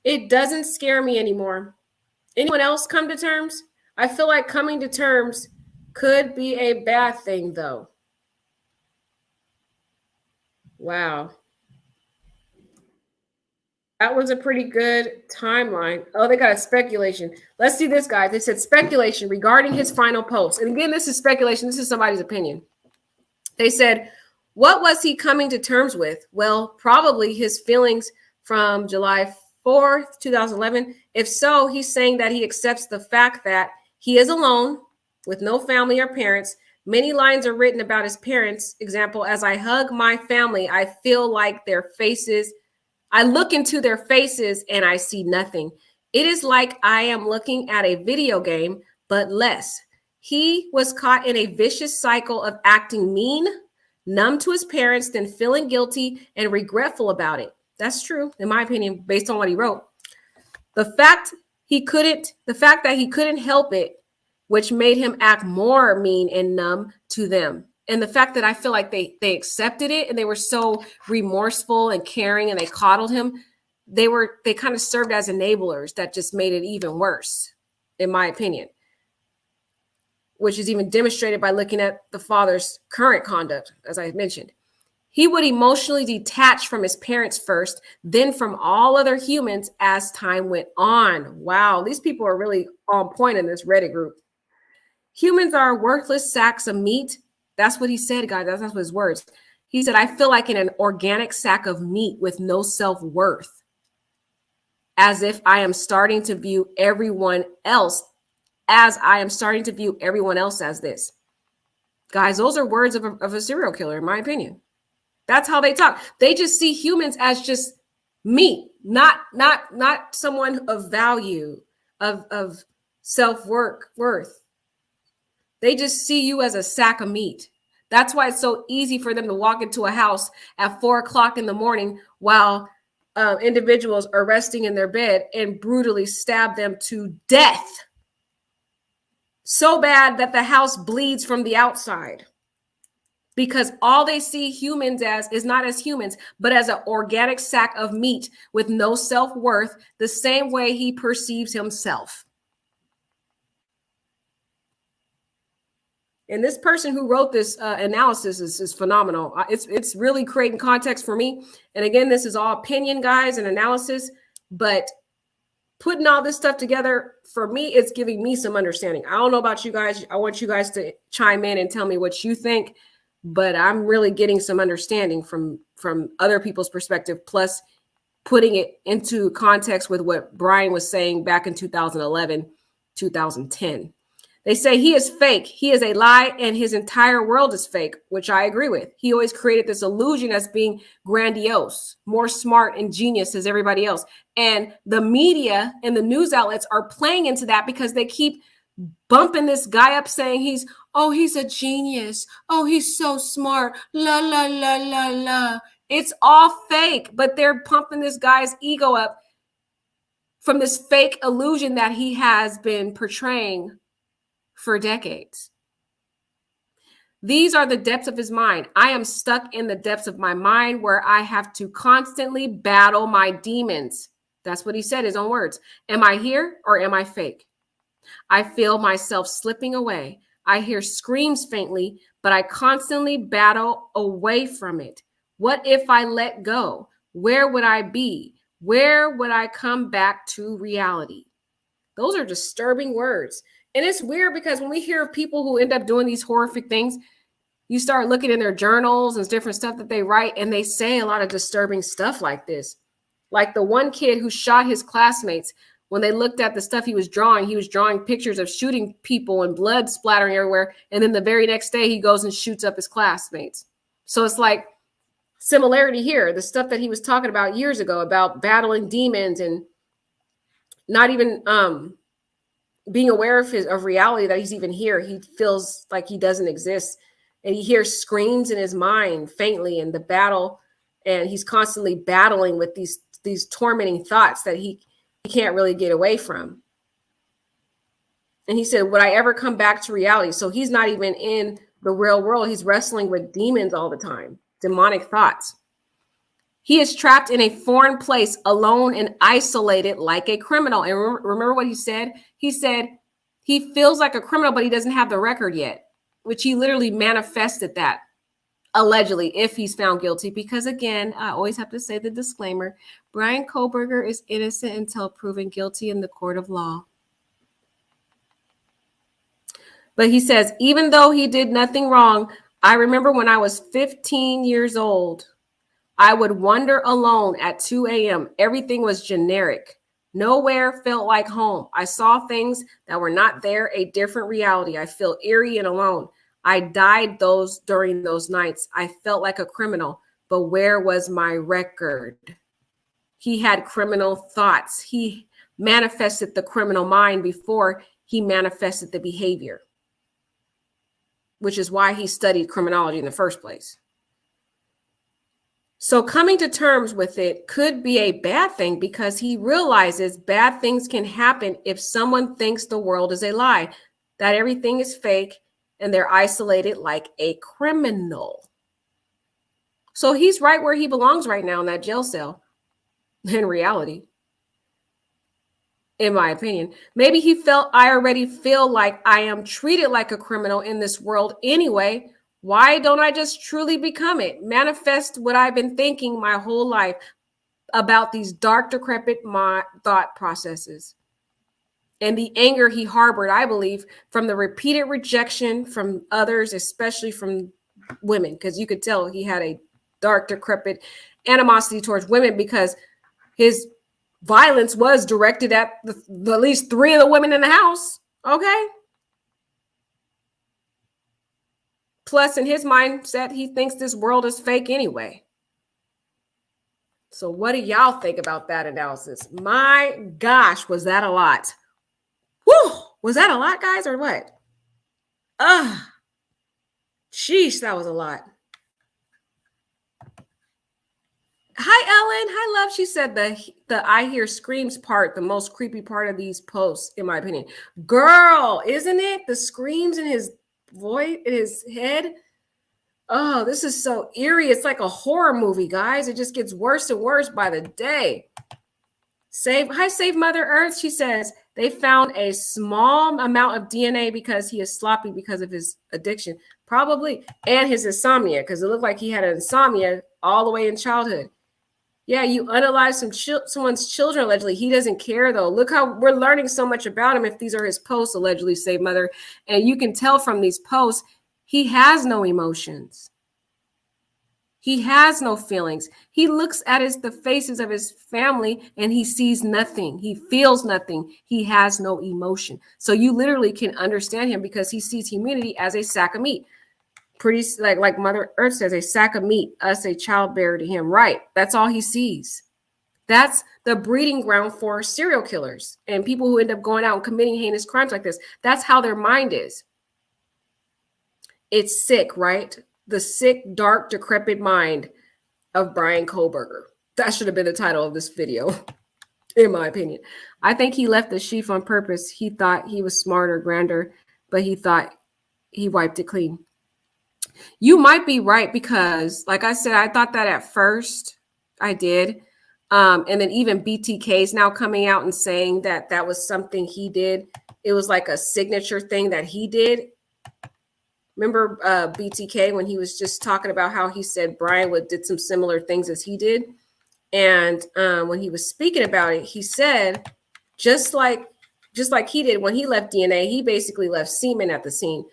It doesn't scare me anymore. Anyone else come to terms? I feel like coming to terms could be a bad thing, though." Wow. That was a pretty good timeline. Oh, they got a speculation. Let's see this, guys. They said speculation regarding his final post. And again, this is speculation. This is somebody's opinion. They said, what was he coming to terms with? Well, probably his feelings from July 4th, 2011. If so, he's saying that he accepts the fact that he is alone with no family or parents. Many lines are written about his parents. Example, "As I hug my family, I feel like their faces. I look into their faces and I see nothing. It is like I am looking at a video game, but less." He was caught in a vicious cycle of acting mean, numb to his parents, then feeling guilty and regretful about it. That's true, in my opinion, based on what he wrote. The fact that he couldn't help it, which made him act more mean and numb to them. And the fact that I feel like they accepted it and they were so remorseful and caring and they coddled him, they kind of served as enablers that just made it even worse, in my opinion, which is even demonstrated by looking at the father's current conduct, as I mentioned. He would emotionally detach from his parents first, then from all other humans as time went on. Wow, these people are really on point in this Reddit group. "Humans are worthless sacks of meat." That's what he said, guys. That's what his words. He said, "I feel like an organic sack of meat with no self-worth, as if I am starting to view everyone else as this." Guys, those are words of a serial killer, in my opinion. That's how they talk. They just see humans as just meat, not someone of value, of self-worth. They just see you as a sack of meat. That's why it's so easy for them to walk into a house at 4 o'clock in the morning while individuals are resting in their bed and brutally stab them to death. So bad that the house bleeds from the outside. Because all they see humans as is not as humans, but as an organic sack of meat with no self-worth, the same way he perceives himself. And this person who wrote this analysis is phenomenal. It's really creating context for me. And again, this is all opinion, guys, and analysis. But putting all this stuff together, for me, it's giving me some understanding. I don't know about you guys. I want you guys to chime in and tell me what you think. But I'm really getting some understanding from other people's perspective, plus putting it into context with what Bryan was saying back in 2011, 2010. They say he is fake. He is a lie, and his entire world is fake, which I agree with. He always created this illusion as being grandiose, more smart and genius as everybody else. And the media and the news outlets are playing into that because they keep bumping this guy up saying he's a genius. Oh, he's so smart. La, la, la, la, la. It's all fake, but they're pumping this guy's ego up from this fake illusion that he has been portraying for decades. These are the depths of his mind. I am stuck in the depths of my mind where I have to constantly battle my demons. That's what he said, his own words. Am I here or am I fake? I feel myself slipping away. I hear screams faintly, but I constantly battle away from it. What if I let go? Where would I be? Where would I come back to reality? Those are disturbing words. And it's weird because when we hear of people who end up doing these horrific things, you start looking in their journals and different stuff that they write, and they say a lot of disturbing stuff like this. Like the one kid who shot his classmates, when they looked at the stuff he was drawing pictures of shooting people and blood splattering everywhere. And then the very next day he goes and shoots up his classmates. So it's like similarity here. The stuff that he was talking about years ago about battling demons and not even being aware of reality, that he's even here. He feels like he doesn't exist. And he hears screams in his mind faintly in the battle. And he's constantly battling with these tormenting thoughts that he can't really get away from. And he said, would I ever come back to reality? So he's not even in the real world. He's wrestling with demons all the time, demonic thoughts. He is trapped in a foreign place, alone and isolated like a criminal. And remember what he said? He said he feels like a criminal, but he doesn't have the record yet, which he literally manifested that, allegedly, if he's found guilty. Because again, I always have to say the disclaimer, Bryan Kohberger is innocent until proven guilty in the court of law. But he says, even though he did nothing wrong, I remember when I was 15 years old, I would wander alone at 2 a.m. Everything was generic. Nowhere felt like home. I saw things that were not there, a different reality. I feel eerie and alone. I died during those nights. I felt like a criminal, but where was my record? He had criminal thoughts. He manifested the criminal mind before he manifested the behavior, which is why he studied criminology in the first place. So coming to terms with it could be a bad thing because he realizes bad things can happen if someone thinks the world is a lie, that everything is fake, and they're isolated like a criminal. So he's right where he belongs right now in that jail cell, in reality, in my opinion. Maybe he felt, I already feel like I am treated like a criminal in this world anyway. Why don't I just truly become it? Manifest what I've been thinking my whole life about these dark, decrepit thought processes. And the anger he harbored, I believe, from the repeated rejection from others, especially from women, because you could tell he had a dark, decrepit animosity towards women because his violence was directed at at least 3 of the women in the house. Okay. Plus, in his mindset, he thinks this world is fake anyway. So what do y'all think about that analysis? My gosh, was that a lot? Whew, was that a lot, guys, or what? Sheesh, that was a lot. Hi, Ellen. Hi, love. She said the I hear screams part, the most creepy part of these posts, in my opinion. Girl, isn't it? The screams in his voice, in his head. Oh, this is so eerie. It's like a horror movie, guys. It just gets worse and worse by the day. Save Mother Earth. She says they found a small amount of DNA because he is sloppy because of his addiction, probably, and his insomnia, because it looked like he had an insomnia all the way in childhood. Yeah, you unalive someone's children, allegedly. He doesn't care, though. Look how we're learning so much about him if these are his posts, allegedly, Save Mother. And you can tell from these posts, he has no emotions. He has no feelings. He looks at the faces of his family and he sees nothing. He feels nothing. He has no emotion. So you literally can understand him because he sees humanity as a sack of meat. Pretty like Mother Earth says, a sack of meat, us a child bearer to him. Right. That's all he sees. That's the breeding ground for serial killers and people who end up going out and committing heinous crimes like this. That's how their mind is. It's sick, right? The sick, dark, decrepit mind. of Bryan Kohberger. That should have been the title of this video, in my opinion. I think he left the sheaf on purpose. He thought he was smarter, grander, but he thought he wiped it clean. You might be right because, like I said, I thought that at first. I did. And then even BTK is now coming out and saying that that was something he did. It was like a signature thing that he did. Remember BTK when he was just talking about how he said Bryan did some similar things as he did. And when he was speaking about it, he said, just like he did when he left DNA, he basically left semen at the scene.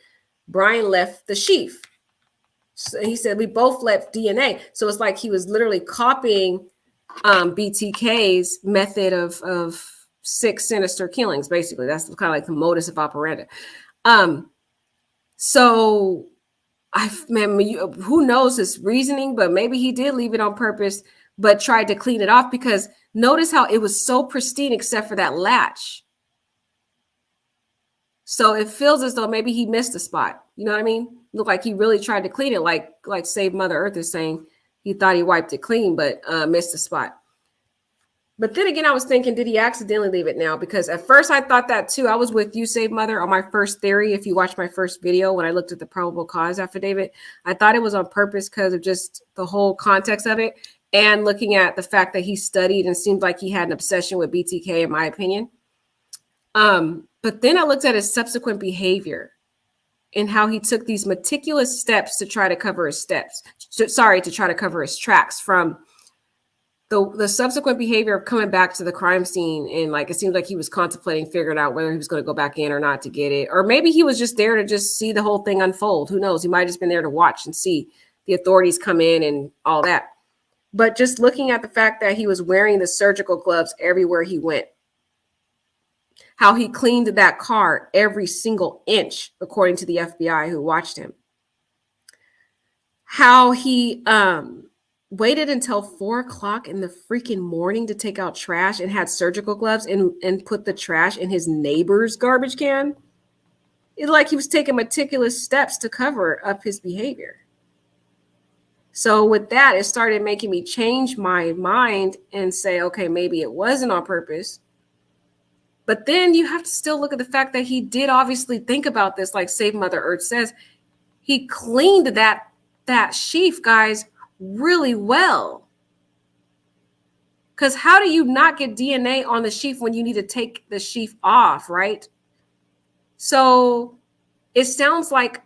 Bryan left the sheaf. So he said we both left DNA. So it's like he was literally copying BTK's method of 6 sinister killings. Basically, that's kind of like the modus operandi. So who knows his reasoning, but maybe he did leave it on purpose, but tried to clean it off, because notice how it was so pristine except for that latch. So it feels as though maybe he missed a spot. You know what I mean? Looked like he really tried to clean it, like Save Mother Earth is saying. He thought he wiped it clean, but missed a spot. But then again, I was thinking, did he accidentally leave it now? Because at first I thought that too. I was with you, Save Mother, on my first theory. If you watch my first video, when I looked at the probable cause affidavit, I thought it was on purpose because of just the whole context of it. And looking at the fact that he studied and seemed like he had an obsession with BTK, in my opinion. But then I looked at his subsequent behavior and how he took these meticulous steps to try to cover his to try to cover his tracks from the subsequent behavior of coming back to the crime scene. And like, it seems like he was contemplating figuring out whether he was going to go back in or not to get it. Or maybe he was just there to just see the whole thing unfold. Who knows? He might have just been there to watch and see the authorities come in and all that. But just looking at the fact that he was wearing the surgical gloves everywhere he went, how he cleaned that car every single inch, according to the FBI who watched him, how he waited until 4 o'clock in the freaking morning to take out trash and had surgical gloves and put the trash in his neighbor's garbage can. It's like he was taking meticulous steps to cover up his behavior. So with that, it started making me change my mind and say, okay, maybe it wasn't on purpose. But then you have to still look at the fact that he did obviously think about this, like Save Mother Earth says. He cleaned that sheaf, guys, really well. Because how do you not get DNA on the sheaf when you need to take the sheaf off, right? So it sounds like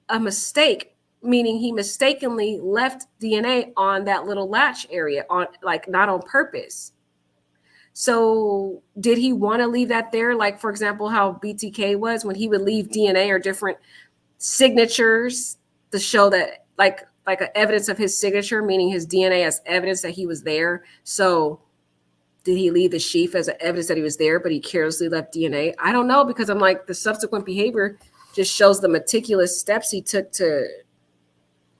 a mistake, meaning he mistakenly left DNA on that little latch area, not on purpose. So did he want to leave that there? Like, for example, how BTK was when he would leave DNA or different signatures to show that like evidence of his signature, meaning his DNA as evidence that he was there. So did he leave the sheaf as evidence that he was there, but he carelessly left DNA? I don't know, because I'm like, the subsequent behavior just shows the meticulous steps he took to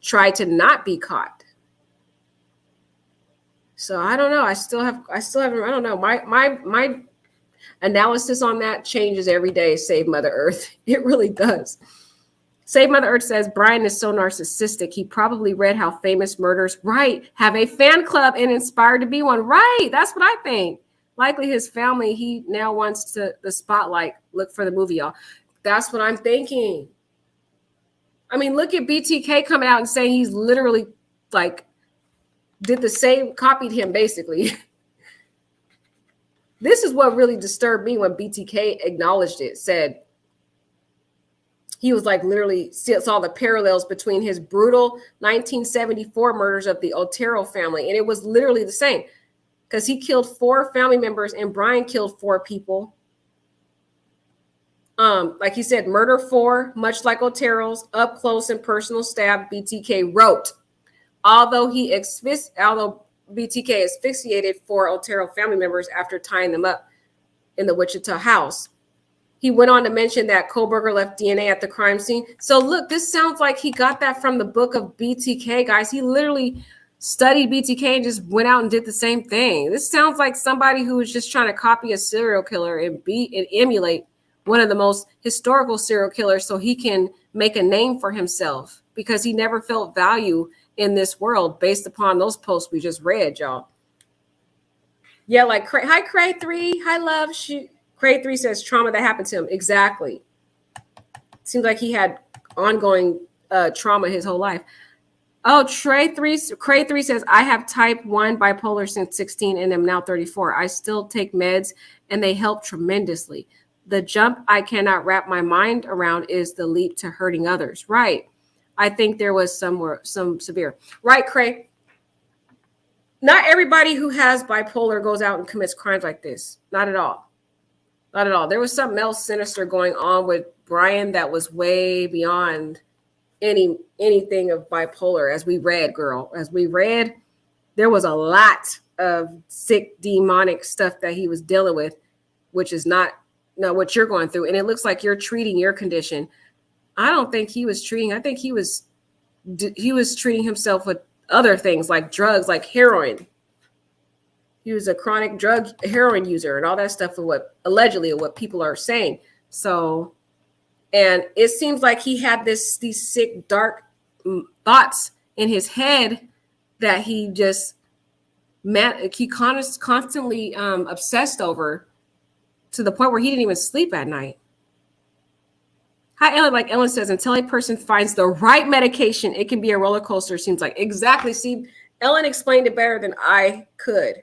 try to not be caught. So I don't know. I still haven't, I don't know. My analysis on that changes every day, Save Mother Earth. It really does. Save Mother Earth says, Bryan is so narcissistic. He probably read how famous murderers, have a fan club and inspired to be one. Right. That's what I think. Likely his family, he now wants the spotlight. Look for the movie, y'all. That's what I'm thinking. I mean, look at BTK coming out and saying he's literally like, did the same, copied him basically. This is what really disturbed me when BTK acknowledged it, said he was like literally saw the parallels between his brutal 1974 murders of the Otero family. And it was literally the same, because he killed 4 family members and Bryan killed 4 people. Like he said, murder 4, much like Otero's, up close and personal stab, BTK wrote. Although BTK asphyxiated 4 Otero family members after tying them up in the Wichita house. He went on to mention that Kohberger left DNA at the crime scene. So look, this sounds like he got that from the book of BTK, guys. He literally studied BTK and just went out and did the same thing. This sounds like somebody who was just trying to copy a serial killer and emulate one of the most historical serial killers so he can make a name for himself, because he never felt value in this world based upon those posts we just read, y'all. Yeah, like, hi, Cray3. Hi, love. Cray3 says trauma that happened to him. Exactly. Seems like he had ongoing trauma his whole life. Oh, Cray3 says, I have type 1 bipolar since 16 and am now 34. I still take meds and they help tremendously. The jump I cannot wrap my mind around is the leap to hurting others. Right. I think there was some severe. Right, Cray? Not everybody who has bipolar goes out and commits crimes like this. Not at all. Not at all. There was something else sinister going on with Bryan that was way beyond anything of bipolar. As we read, there was a lot of sick demonic stuff that he was dealing with, which is not what you're going through. And it looks like you're treating your condition. I don't think he was treating. I think he was treating himself with other things like drugs, like heroin. He was a chronic heroin user and all that stuff, for what people are saying. So, and it seems like he had these sick, dark thoughts in his head that he constantly obsessed over, to the point where he didn't even sleep at night. Hi, Ellen. Like Ellen says, until a person finds the right medication, it can be a roller coaster, seems like. Exactly. See, Ellen explained it better than I could,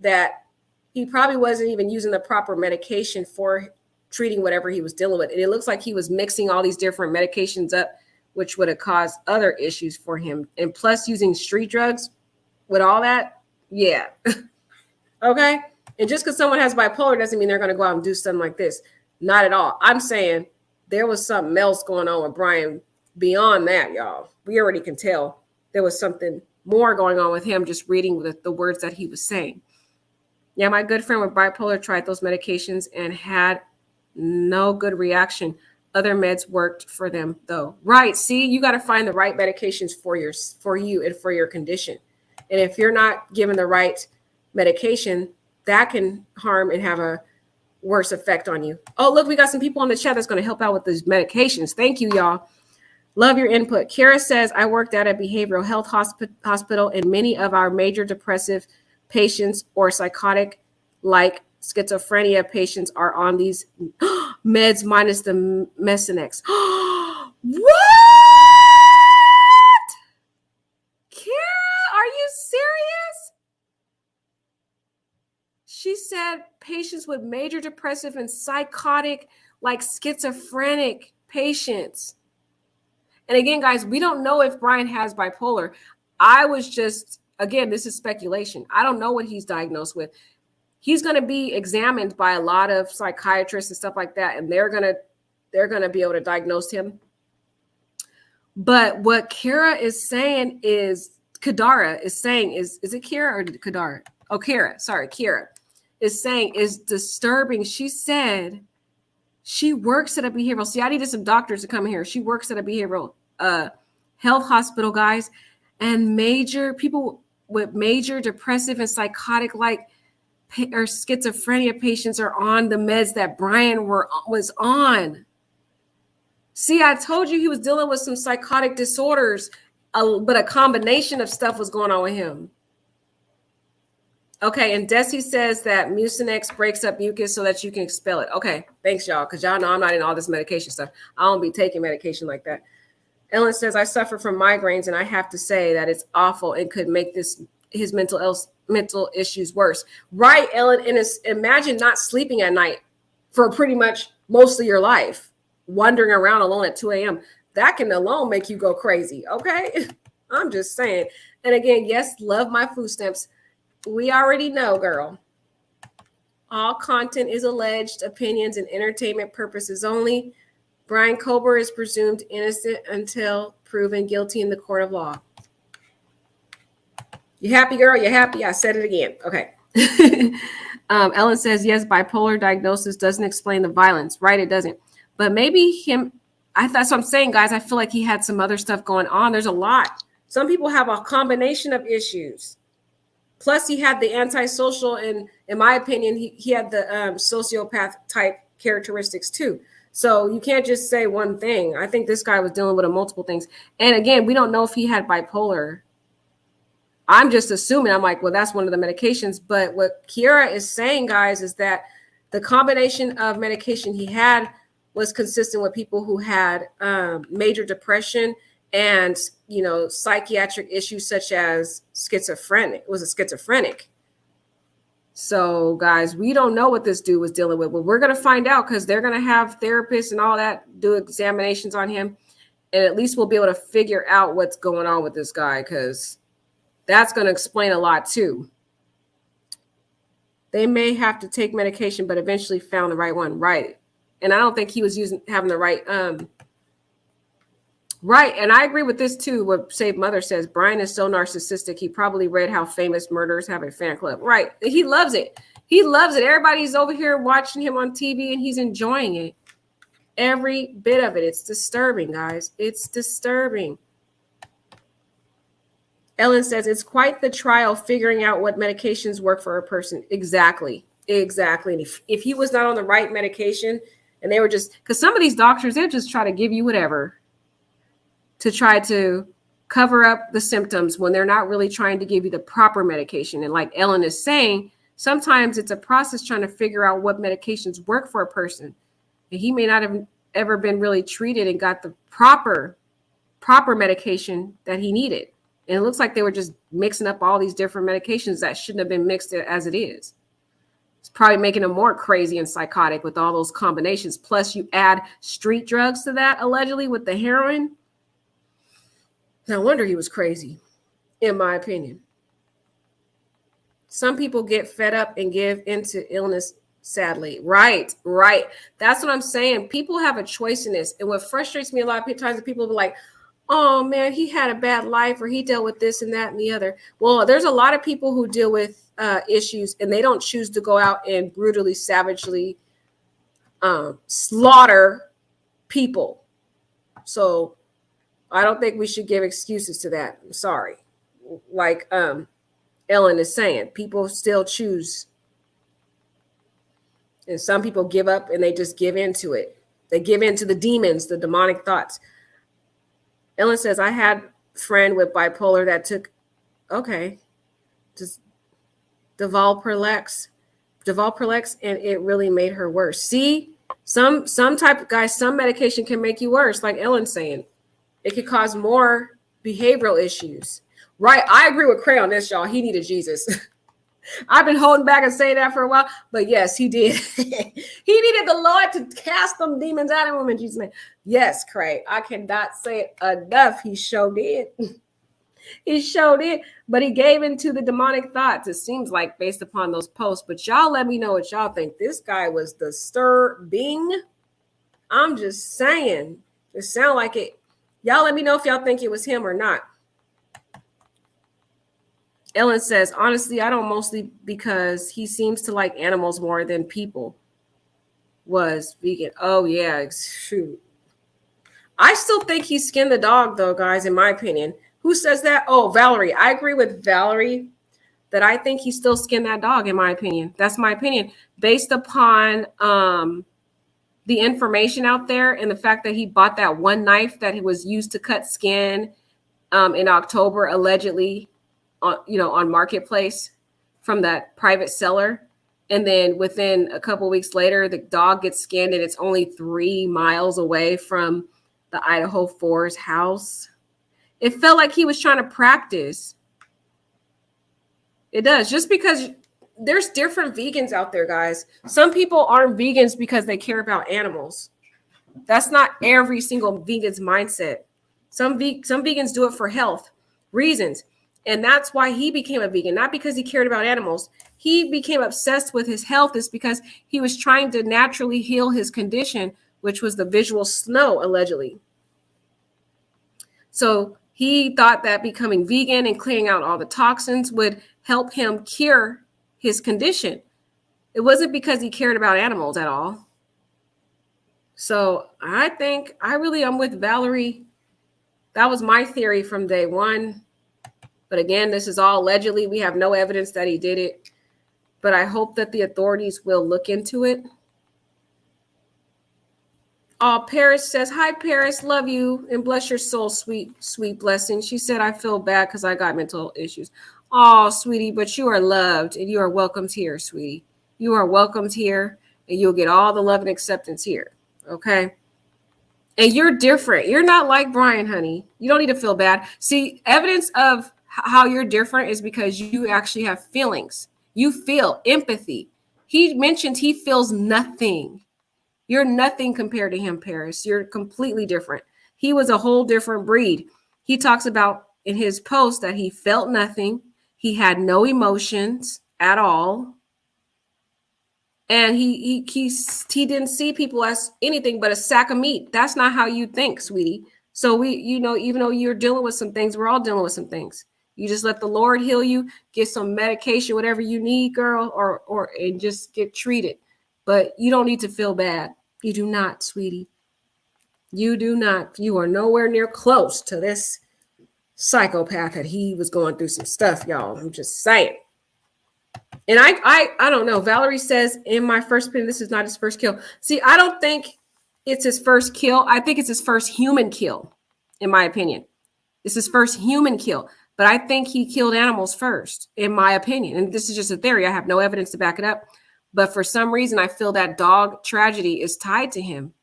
that he probably wasn't even using the proper medication for treating whatever he was dealing with. And it looks like he was mixing all these different medications up, which would have caused other issues for him. And plus using street drugs with all that. Yeah. Okay. And just because someone has bipolar doesn't mean they're going to go out and do something like this. Not at all. I'm saying there was something else going on with Bryan beyond that, y'all. We already can tell there was something more going on with him, just reading the words that he was saying. Yeah, my good friend with bipolar tried those medications and had no good reaction. Other meds worked for them, though. Right. See, you got to find the right medications for you and for your condition. And if you're not given the right medication, that can harm and have a worse effect on you. Oh, look, we got some people on the chat that's going to help out with these medications. Thank you, y'all. Love your input. Kara says, I worked at a behavioral health hospital, and many of our major depressive patients or psychotic like schizophrenia patients are on these meds minus the Mesinex. What? Kara, are you serious? She said patients with major depressive and psychotic, like schizophrenic patients. And again, guys, we don't know if Bryan has bipolar. I was just, again, this is speculation. I don't know what he's diagnosed with. He's going to be examined by a lot of psychiatrists and stuff like that, and they're going to be able to diagnose him. But what Kara is saying is, Kadara is saying is it Kara or Kadara? Oh, Kara. Sorry, Kara is saying is disturbing. She said she works at a behavioral. See, I needed some doctors to come here. She works at a behavioral health hospital, guys, and people with major depressive and psychotic like or schizophrenia patients are on the meds that Bryan was on. See, I told you he was dealing with some psychotic disorders, but a combination of stuff was going on with him. Okay, and Desi says that Mucinex breaks up mucus so that you can expel it. Okay, thanks, y'all, because y'all know I'm not in all this medication stuff. I don't be taking medication like that. Ellen says, I suffer from migraines, and I have to say that it's awful and could make his mental issues worse. Right, Ellen, and imagine not sleeping at night for pretty much most of your life, wandering around alone at 2 a.m. That can alone make you go crazy, okay? I'm just saying. And again, yes, love my food stamps. We already know, girl. All content is alleged opinions and entertainment purposes only. Bryan Kohberger is presumed innocent until proven guilty in the court of law. You happy, girl? You happy? I said it again. Okay. Ellen says, yes, bipolar diagnosis doesn't explain the violence. Right, it doesn't. But maybe him, that's what I'm saying, guys. I feel like he had some other stuff going on. There's a lot. Some people have a combination of issues. Plus, he had the antisocial, and in my opinion, he had the sociopath type characteristics too. So you can't just say one thing. I think this guy was dealing with multiple things. And again, we don't know if he had bipolar I'm just assuming, I'm like, well, that's one of the medications. But what Kiera is saying, guys, is that the combination of medication he had was consistent with people who had major depression and, psychiatric issues such as schizophrenic. It was a schizophrenic. So, guys, we don't know what this dude was dealing with, but we're going to find out because they're going to have therapists and all that do examinations on him. And at least we'll be able to figure out what's going on with this guy, because that's going to explain a lot too. They may have to take medication, but eventually found the right one. Right. And I don't think he was having the right. Right. And I agree with this too. What Save Mother says, Bryan is so narcissistic. He probably read how famous murderers have a fan club. Right. He loves it. He loves it. Everybody's over here watching him on TV and he's enjoying it. Every bit of it. It's disturbing, guys. It's disturbing. Ellen says it's quite the trial figuring out what medications work for a person. Exactly. And if he was not on the right medication and they were just, because some of these doctors, they'll just try to give you whatever to try to cover up the symptoms when they're not really trying to give you the proper medication. And like Ellen is saying, sometimes it's a process trying to figure out what medications work for a person. And he may not have ever been really treated and got the proper medication that he needed. And it looks like they were just mixing up all these different medications that shouldn't have been mixed as it is. It's probably making him more crazy and psychotic with all those combinations. Plus you add street drugs to that, allegedly, with the heroin. No wonder he was crazy, in my opinion. Some people get fed up and give into illness, sadly. Right. That's what I'm saying. People have a choice in this. And what frustrates me a lot of times is people will be like, oh, man, he had a bad life, or he dealt with this and that and the other. Well, there's a lot of people who deal with issues and they don't choose to go out and brutally, savagely slaughter people. So I don't think we should give excuses to that. I'm sorry. Like Ellen is saying, people still choose. And some people give up and they just give into it. They give into the demons, the demonic thoughts. Ellen says, I had a friend with bipolar that took, just Devalprolex, and it really made her worse. See, some type of guys, some medication can make you worse, like Ellen's saying. It could cause more behavioral issues. Right. I agree with Cray on this, y'all. He needed Jesus. I've been holding back and saying that for a while, but yes, he did. He needed the Lord to cast them demons out of him in Jesus' name. Yes, Cray. I cannot say it enough. He sure did. He sure did. But he gave into the demonic thoughts, it seems like, based upon those posts. But y'all let me know what y'all think. This guy was disturbing. I'm just saying. It sound like it. Y'all let me know if y'all think it was him or not. Ellen says, honestly, I don't, mostly because he seems to like animals more than people. Was vegan. Oh, yeah. Shoot. I still think he skinned the dog, though, guys, in my opinion. Who says that? Oh, Valerie. I agree with Valerie that I think he still skinned that dog, in my opinion. That's my opinion. Based upon the information out there and the fact that he bought that one knife that he was used to cut skin in October, allegedly, on Marketplace from that private seller. And then within a couple of weeks later, the dog gets skinned and it's only 3 miles away from the Idaho 4's house. It felt like he was trying to practice. It does. Just because there's different vegans out there, guys. Some people aren't vegans because they care about animals. That's not every single vegan's mindset. Some vegans do it for health reasons. And that's why he became a vegan, not because he cared about animals. He became obsessed with his health is because he was trying to naturally heal his condition, which was the visual snow, allegedly. So he thought that becoming vegan and clearing out all the toxins would help him cure his condition. It wasn't because he cared about animals at all. So I think I'm with Valerie. That was my theory from day one. But again, this is all allegedly. We have no evidence that he did it. But I hope that the authorities will look into it. Oh, Paris says, hi, Paris, love you and bless your soul, sweet, sweet blessing. She said, I feel bad because I got mental issues. Oh, sweetie, but you are loved and you are welcomed here, sweetie. You are welcomed here and you'll get all the love and acceptance here. Okay. And you're different. You're not like Bryan, honey. You don't need to feel bad. See, evidence of how you're different is because you actually have feelings. You feel empathy. He mentioned he feels nothing. You're nothing compared to him, Paris. You're completely different. He was a whole different breed. He talks about in his post that he felt nothing. He had no emotions at all. And he didn't see people as anything but a sack of meat. That's not how you think, sweetie. So we, even though you're dealing with some things, we're all dealing with some things. You just let the Lord heal you, get some medication, whatever you need, girl, or and just get treated. But you don't need to feel bad. You do not, sweetie. You do not. You are nowhere near close to this psychopath that he was going through some stuff, y'all. I'm just saying. And I don't know. Valerie says, in my first opinion, this is not his first kill. See, I don't think it's his first kill. I think it's his first human kill, in my opinion. It's his first human kill. But I think he killed animals first, in my opinion. And this is just a theory. I have no evidence to back it up. But for some reason, I feel that dog tragedy is tied to him.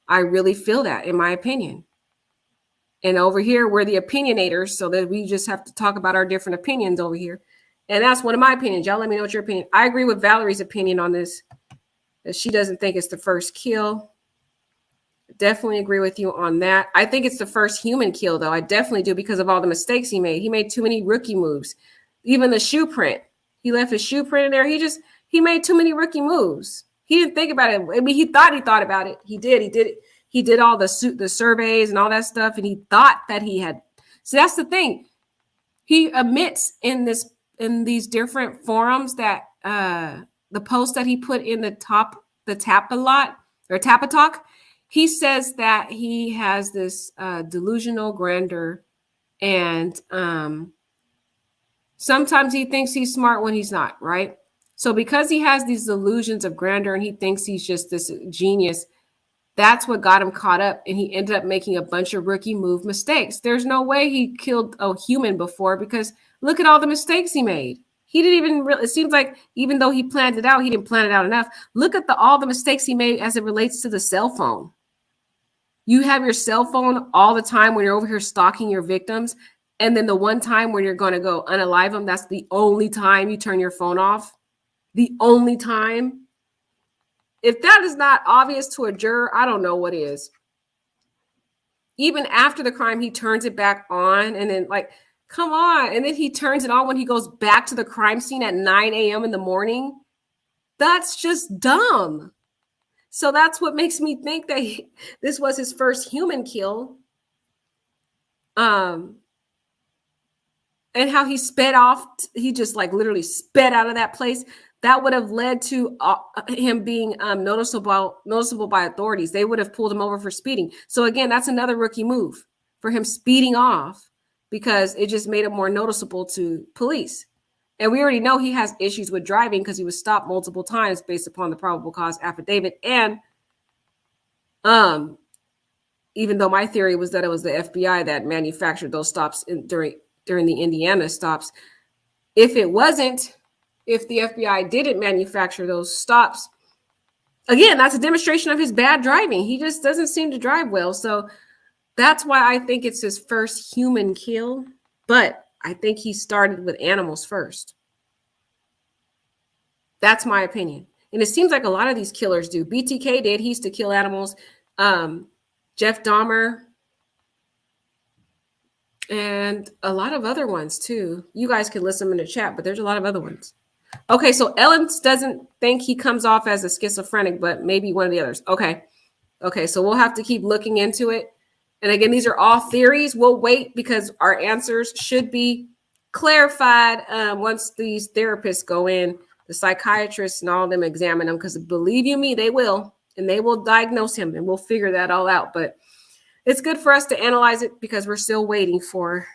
I really feel that, in my opinion. And over here, we're the opinionators, so that we just have to talk about our different opinions over here. And that's one of my opinions. Y'all let me know what your opinion. I agree with Valerie's opinion on this, that she doesn't think it's the first kill. Definitely agree with you on that. I think it's the first human kill, though. I definitely do, because of all the mistakes he made. He made too many rookie moves. Even the shoe print. He left his shoe print in there. He made too many rookie moves. He didn't think about it. I mean, he thought about it. He did it. He did all the surveys and all that stuff, and he thought that he had. So that's the thing. He admits in these different forums that the post that he put in the Tapatalk, he says that he has this delusional grandeur, and sometimes he thinks he's smart when he's not, right? So because he has these illusions of grandeur and he thinks he's just this genius, that's what got him caught up, and he ended up making a bunch of rookie move mistakes. There's no way he killed a human before, because look at all the mistakes he made. He didn't even really, it seems like even though he planned it out, he didn't plan it out enough. Look at all the mistakes he made as it relates to the cell phone. You have your cell phone all the time when you're over here stalking your victims. And then the one time when you're going to go unalive them, that's the only time you turn your phone off. The only time. If that is not obvious to a juror, I don't know what is. Even after the crime, he turns it back on, and then come on. And then he turns it on when he goes back to the crime scene at 9 a.m. in the morning. That's just dumb. So that's what makes me think that this was his first human kill. And how he sped off, he just literally sped out of that place. That would have led to him being noticeable by authorities. They would have pulled him over for speeding. So again, that's another rookie move for him, speeding off, because it just made him more noticeable to police. And we already know he has issues with driving, because he was stopped multiple times based upon the probable cause affidavit. And even though my theory was that it was the FBI that manufactured those stops during the Indiana stops, if it wasn't, if the FBI didn't manufacture those stops, again, that's a demonstration of his bad driving. He just doesn't seem to drive well. So that's why I think it's his first human kill. But I think he started with animals first. That's my opinion. And it seems like a lot of these killers do. BTK did. He used to kill animals. Jeff Dahmer. And a lot of other ones too. You guys can list them in the chat, but there's a lot of other ones. Okay, so Ellen doesn't think he comes off as a schizophrenic, but maybe one of the others. Okay, so we'll have to keep looking into it. And again, these are all theories. We'll wait, because our answers should be clarified once these therapists go in, the psychiatrists and all of them examine them, because believe you me, they will. And they will diagnose him, and we'll figure that all out. But it's good for us to analyze it, because we're still waiting for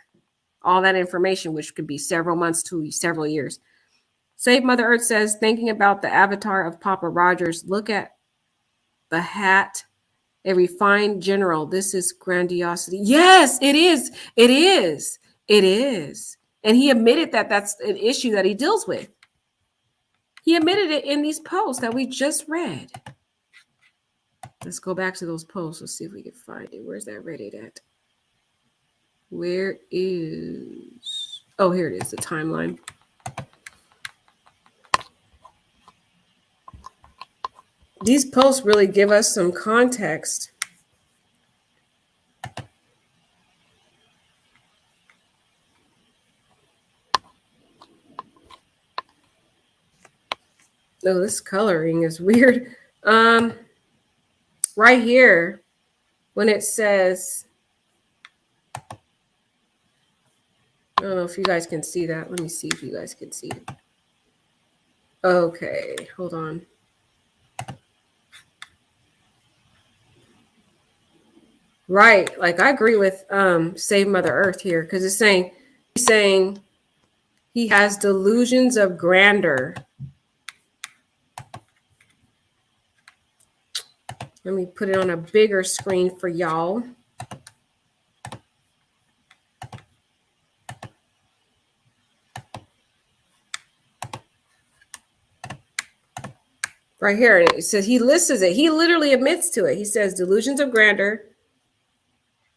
all that information, which could be several months to several years. Save Mother Earth says, thinking about the avatar of Papa Rogers, look at the hat, a refined general. This is grandiosity. Yes, it is. It is. It is. And he admitted that that's an issue that he deals with. He admitted it in these posts that we just read. Let's go back to those posts. Let's see if we can find it. Where's that Reddit at? Where is... Oh, here it is, the timeline. These posts really give us some context. Oh, this coloring is weird. Right here, when it says, I don't know if you guys can see that. Let me see if you guys can see it. Okay, hold on. Right, like I agree with Save Mother Earth here, because he's saying he has delusions of grandeur. Let me put it on a bigger screen for y'all. Right here, it says he lists it. He literally admits to it. He says delusions of grandeur,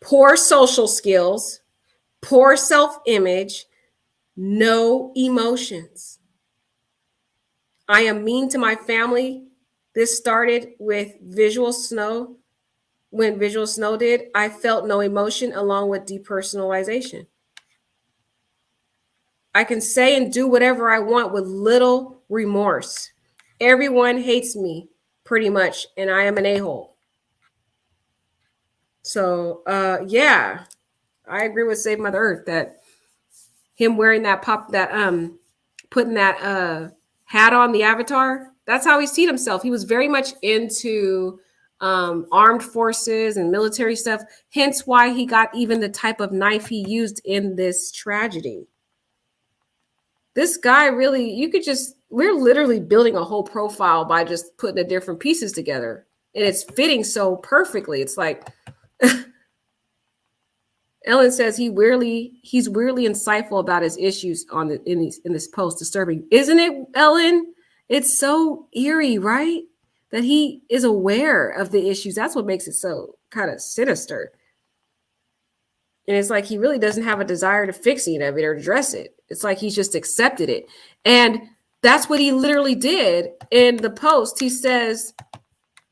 poor social skills, poor self-image, no emotions. I am mean to my family. This started with Visual Snow. When Visual Snow did, I felt no emotion along with depersonalization. I can say and do whatever I want with little remorse. Everyone hates me pretty much, and I am an a-hole. So, yeah, I agree with Save Mother Earth that him wearing that putting that hat on the avatar, that's how he seen himself. He was very much into armed forces and military stuff, hence why he got even the type of knife he used in this tragedy. This guy really, we're literally building a whole profile by just putting the different pieces together. And it's fitting so perfectly. It's like, Ellen says he's weirdly insightful about his issues in this post. Disturbing, isn't it, Ellen? It's so eerie, right? That he is aware of the issues. That's what makes it so kind of sinister. And it's like he really doesn't have a desire to fix any of it or address it. It's like he's just accepted it. And that's what he literally did in the post. He says,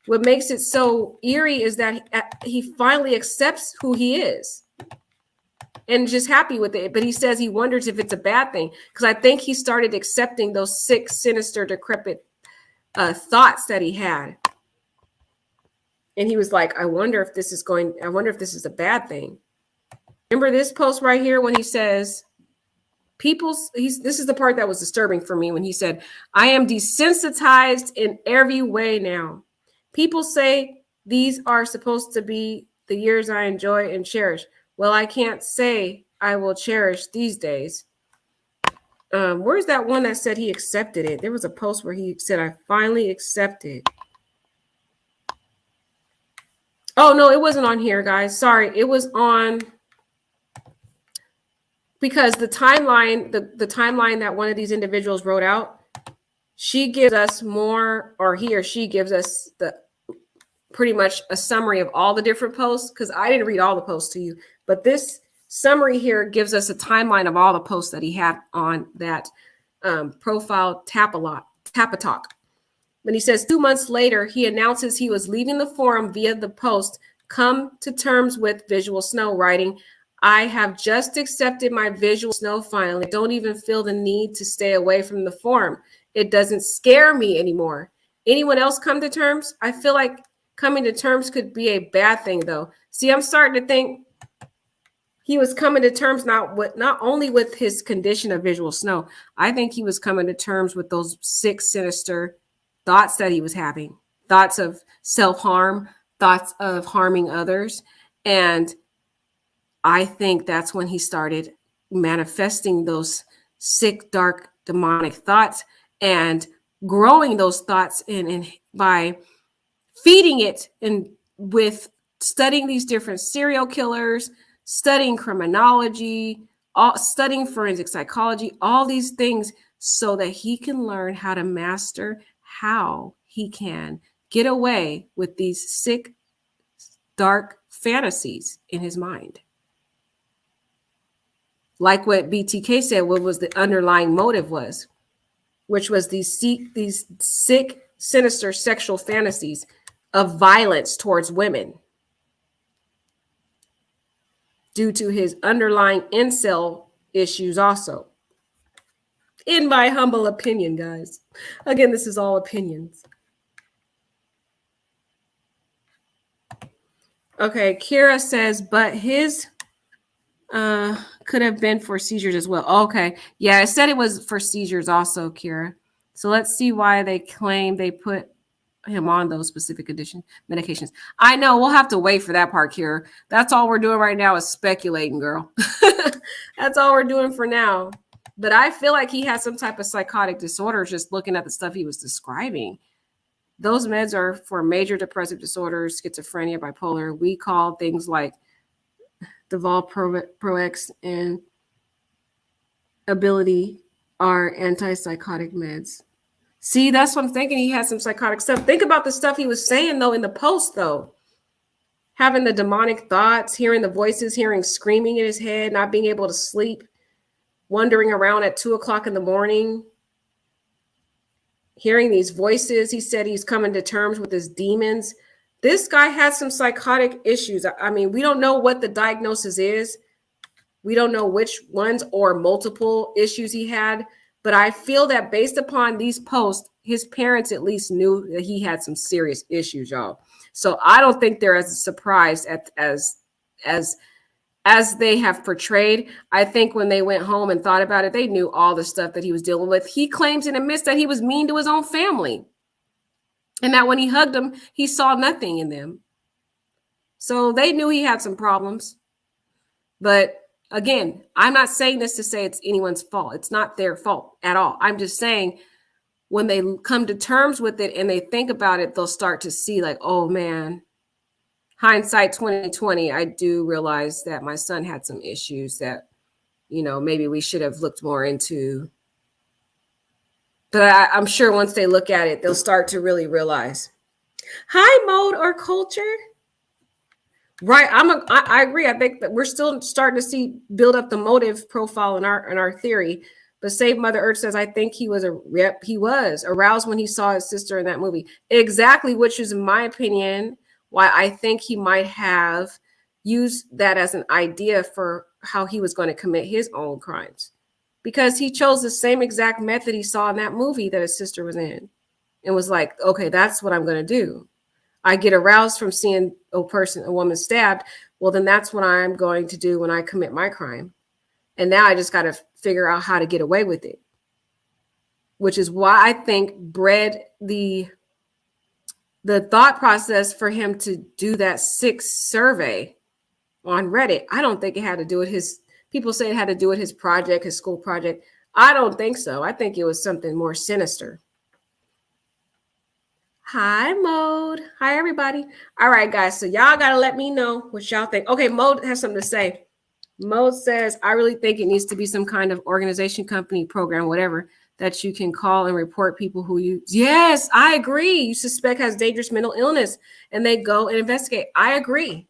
what makes it so eerie is that he finally accepts who he is and just happy with it. But he says he wonders if it's a bad thing, because I think he started accepting those sick, sinister, decrepit thoughts that he had. And he was like, I wonder if this is a bad thing. Remember this post right here when he says, this is the part that was disturbing for me when he said, I am desensitized in every way now. People say these are supposed to be the years I enjoy and cherish. Well, I can't say I will cherish these days. Where's that one that said he accepted it? There was a post where he said, I finally accepted. Oh, no, it wasn't on here, guys. Sorry. It was on, because the timeline, the timeline that one of these individuals wrote out, she gives us more, or he or she gives us pretty much a summary of all the different posts, because I didn't read all the posts to you, but this summary here gives us a timeline of all the posts that he had on that profile Tapatalk. When he says 2 months later, he announces he was leaving the forum via the post, come to terms with Visual Snow, writing, I have just accepted my Visual Snow finally. I don't even feel the need to stay away from the forum. It doesn't scare me anymore. Anyone else come to terms? I feel like coming to terms could be a bad thing, though. See, I'm starting to think he was coming to terms not only with his condition of Visual Snow. I think he was coming to terms with those sick, sinister thoughts that he was having, thoughts of self-harm, thoughts of harming others. And I think that's when he started manifesting those sick, dark, demonic thoughts and growing those thoughts and by feeding it and with studying these different serial killers, studying criminology, all studying forensic psychology, all these things so that he can learn how to master how he can get away with these sick, dark fantasies in his mind. Like what BTK said, what was the underlying motive was, which was these sick, sinister sexual fantasies of violence towards women due to his underlying incel issues also. In my humble opinion, guys. Again, this is all opinions. Okay, Kira says, but his could have been for seizures as well. Okay, yeah, it said it was for seizures also, Kira. So let's see why they claim they put him on those specific medications. I know we'll have to wait for that part, Kira. That's all we're doing right now is speculating, girl. That's all we're doing for now. But I feel like he has some type of psychotic disorder just looking at the stuff he was describing. Those meds are for major depressive disorders, schizophrenia, bipolar. We call things like the Valproex and Ability are antipsychotic meds. See, that's what I'm thinking. He had some psychotic stuff. Think about the stuff he was saying, though, in the post, though. Having the demonic thoughts, hearing the voices, hearing screaming in his head, not being able to sleep, wandering around at 2 o'clock in the morning, hearing these voices. He said he's coming to terms with his demons. This guy has some psychotic issues. I mean, we don't know what the diagnosis is. We don't know which ones or multiple issues he had. But I feel that based upon these posts, his parents at least knew that he had some serious issues, y'all. So I don't think they're as surprised as they have portrayed. I think when they went home and thought about it, they knew all the stuff that he was dealing with. He claims and admits that he was mean to his own family, and that when he hugged them, he saw nothing in them. So they knew he had some problems. But again, I'm not saying this to say it's anyone's fault. It's not their fault at all. I'm just saying when they come to terms with it and they think about it, they'll start to see like, oh man, hindsight 2020, I do realize that my son had some issues that, maybe we should have looked more into. But I'm sure once they look at it, they'll start to really realize. Hi, Mode or Culture. Right. I agree. I think that we're still starting to build up the motive profile in our theory. But Save Mother Earth says, I think he was aroused when he saw his sister in that movie. Exactly, which is, in my opinion, why I think he might have used that as an idea for how he was going to commit his own crimes. Because he chose the same exact method he saw in that movie that his sister was in. And was like, okay, that's what I'm going to do. I get aroused from seeing a woman stabbed. Well, then that's what I'm going to do when I commit my crime. And now I just got to figure out how to get away with it, which is why I think bred the thought process for him to do that 6 survey on Reddit. I don't think it had to do with people say it had to do with his project, his school project. I don't think so. I think it was something more sinister. Hi, Mode. Hi, everybody. All right, guys. So y'all got to let me know what y'all think. Okay, Mode has something to say. Mode says, I really think it needs to be some kind of organization, company, program, whatever, that you can call and report people who you. Yes, I agree. You suspect has dangerous mental illness and they go and investigate. I agree.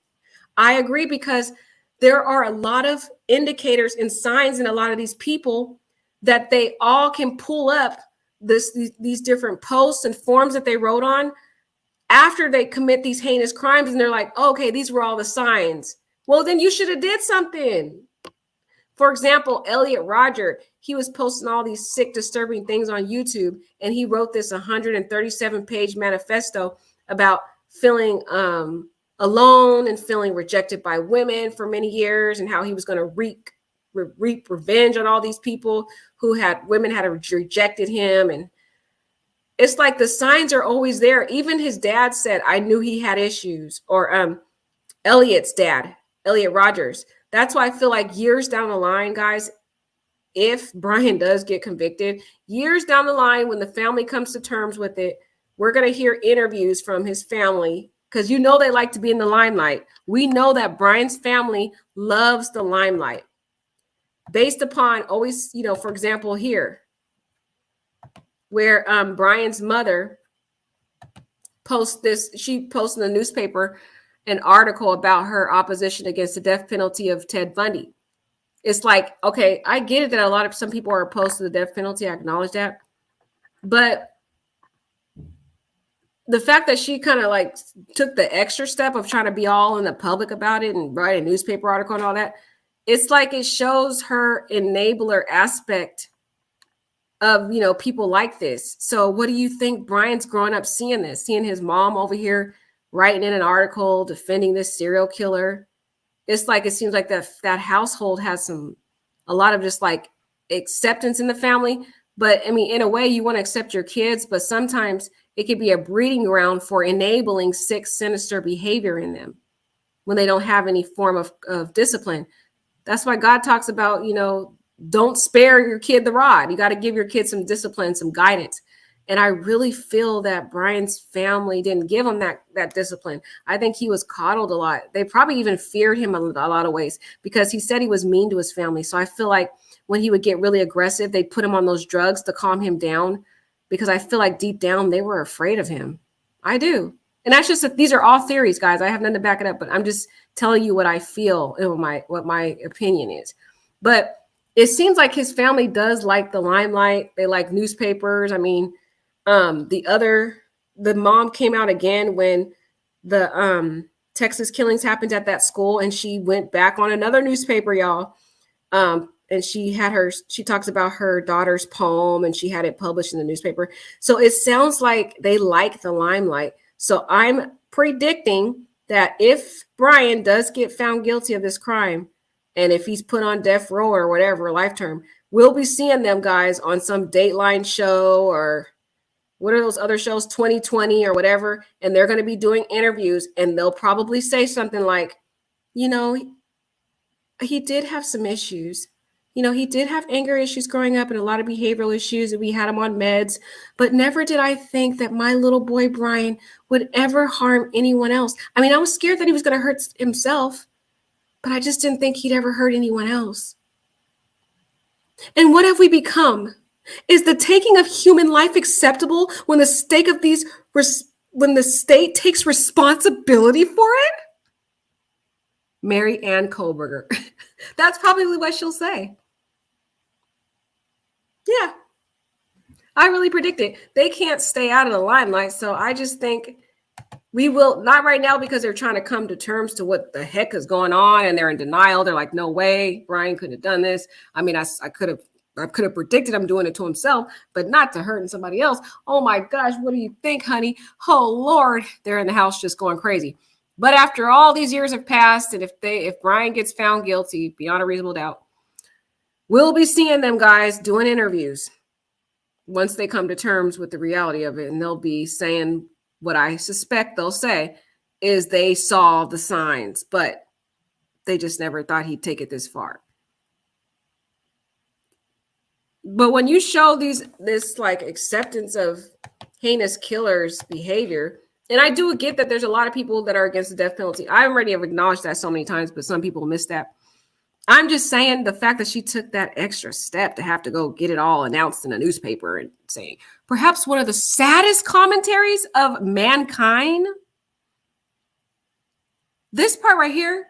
I agree because there are a lot of indicators and signs in a lot of these people that they all can pull up these different posts and forms that they wrote on after they commit these heinous crimes. And they're like, oh, okay, these were all the signs. Well, then you should have did something. For example, Elliot Rodger, he was posting all these sick, disturbing things on YouTube. And he wrote this 137-page manifesto about feeling alone and feeling rejected by women for many years and how he was going to reap revenge on all these people women had rejected him. And it's like the signs are always there. Even his dad said, I knew he had issues. Or Elliot's dad, Elliot Rodgers. That's why I feel like years down the line, guys, if Bryan does get convicted, years down the line, when the family comes to terms with it, we're going to hear interviews from his family because they like to be in the limelight. We know that Bryan's family loves the limelight. based upon always, for example, here, where Bryan's mother she posts in the newspaper an article about her opposition against the death penalty of Ted Bundy. It's like, okay, I get it that some people are opposed to the death penalty. I acknowledge that. But the fact that she kind of like took the extra step of trying to be all in the public about it and write a newspaper article and all that, it's like it shows her enabler aspect of, people like this. So what do you think Bryan's growing up seeing this, seeing his mom over here writing in an article defending this serial killer? It's like, it seems like that household has a lot of just like acceptance in the family. But I mean, in a way, you want to accept your kids, but sometimes it could be a breeding ground for enabling sick, sinister behavior in them when they don't have any form of discipline. That's why God talks about, don't spare your kid the rod. You got to give your kid some discipline, some guidance. And I really feel that Bryan's family didn't give him that discipline. I think he was coddled a lot. They probably even feared him a lot of ways because he said he was mean to his family. So I feel like when he would get really aggressive, they'd put him on those drugs to calm him down, because I feel like deep down they were afraid of him. I do. And that's just, these are all theories, guys. I have nothing to back it up, but I'm just telling you what I feel and what my opinion is. But it seems like his family does like the limelight. They like newspapers. I mean, the mom came out again when the Texas killings happened at that school, and she went back on another newspaper, y'all. And she talks about her daughter's poem, and she had it published in the newspaper. So it sounds like they like the limelight. So I'm predicting that if Bryan does get found guilty of this crime, and if he's put on death row or whatever, life term, we'll be seeing them guys on some Dateline show, or what are those other shows, 2020 or whatever, and they're going to be doing interviews, and they'll probably say something like, he did have some issues. He did have anger issues growing up and a lot of behavioral issues, and we had him on meds, but never did I think that my little boy Bryan would ever harm anyone else. I mean, I was scared that he was going to hurt himself, but I just didn't think he'd ever hurt anyone else. And what have we become? Is the taking of human life acceptable when the state takes responsibility for it? Mary Ann Kohberger. That's probably what she'll say. Yeah, I really predict it. They can't stay out of the limelight. So I just think we will, not right now, because they're trying to come to terms to what the heck is going on, and they're in denial. They're like, no way, Bryan couldn't have done this. I mean, I could have predicted him doing it to himself, but not to hurting somebody else. Oh my gosh, what do you think, honey? Oh Lord, they're in the house just going crazy. But after all these years have passed, and if Bryan gets found guilty beyond a reasonable doubt, we'll be seeing them guys doing interviews once they come to terms with the reality of it. And they'll be saying what I suspect they'll say is they saw the signs, but they just never thought he'd take it this far. But when you show this like acceptance of heinous killers' behavior, and I do get that there's a lot of people that are against the death penalty. I already have acknowledged that so many times, but some people miss that. I'm just saying the fact that she took that extra step to have to go get it all announced in a newspaper and saying perhaps one of the saddest commentaries of mankind. This part right here,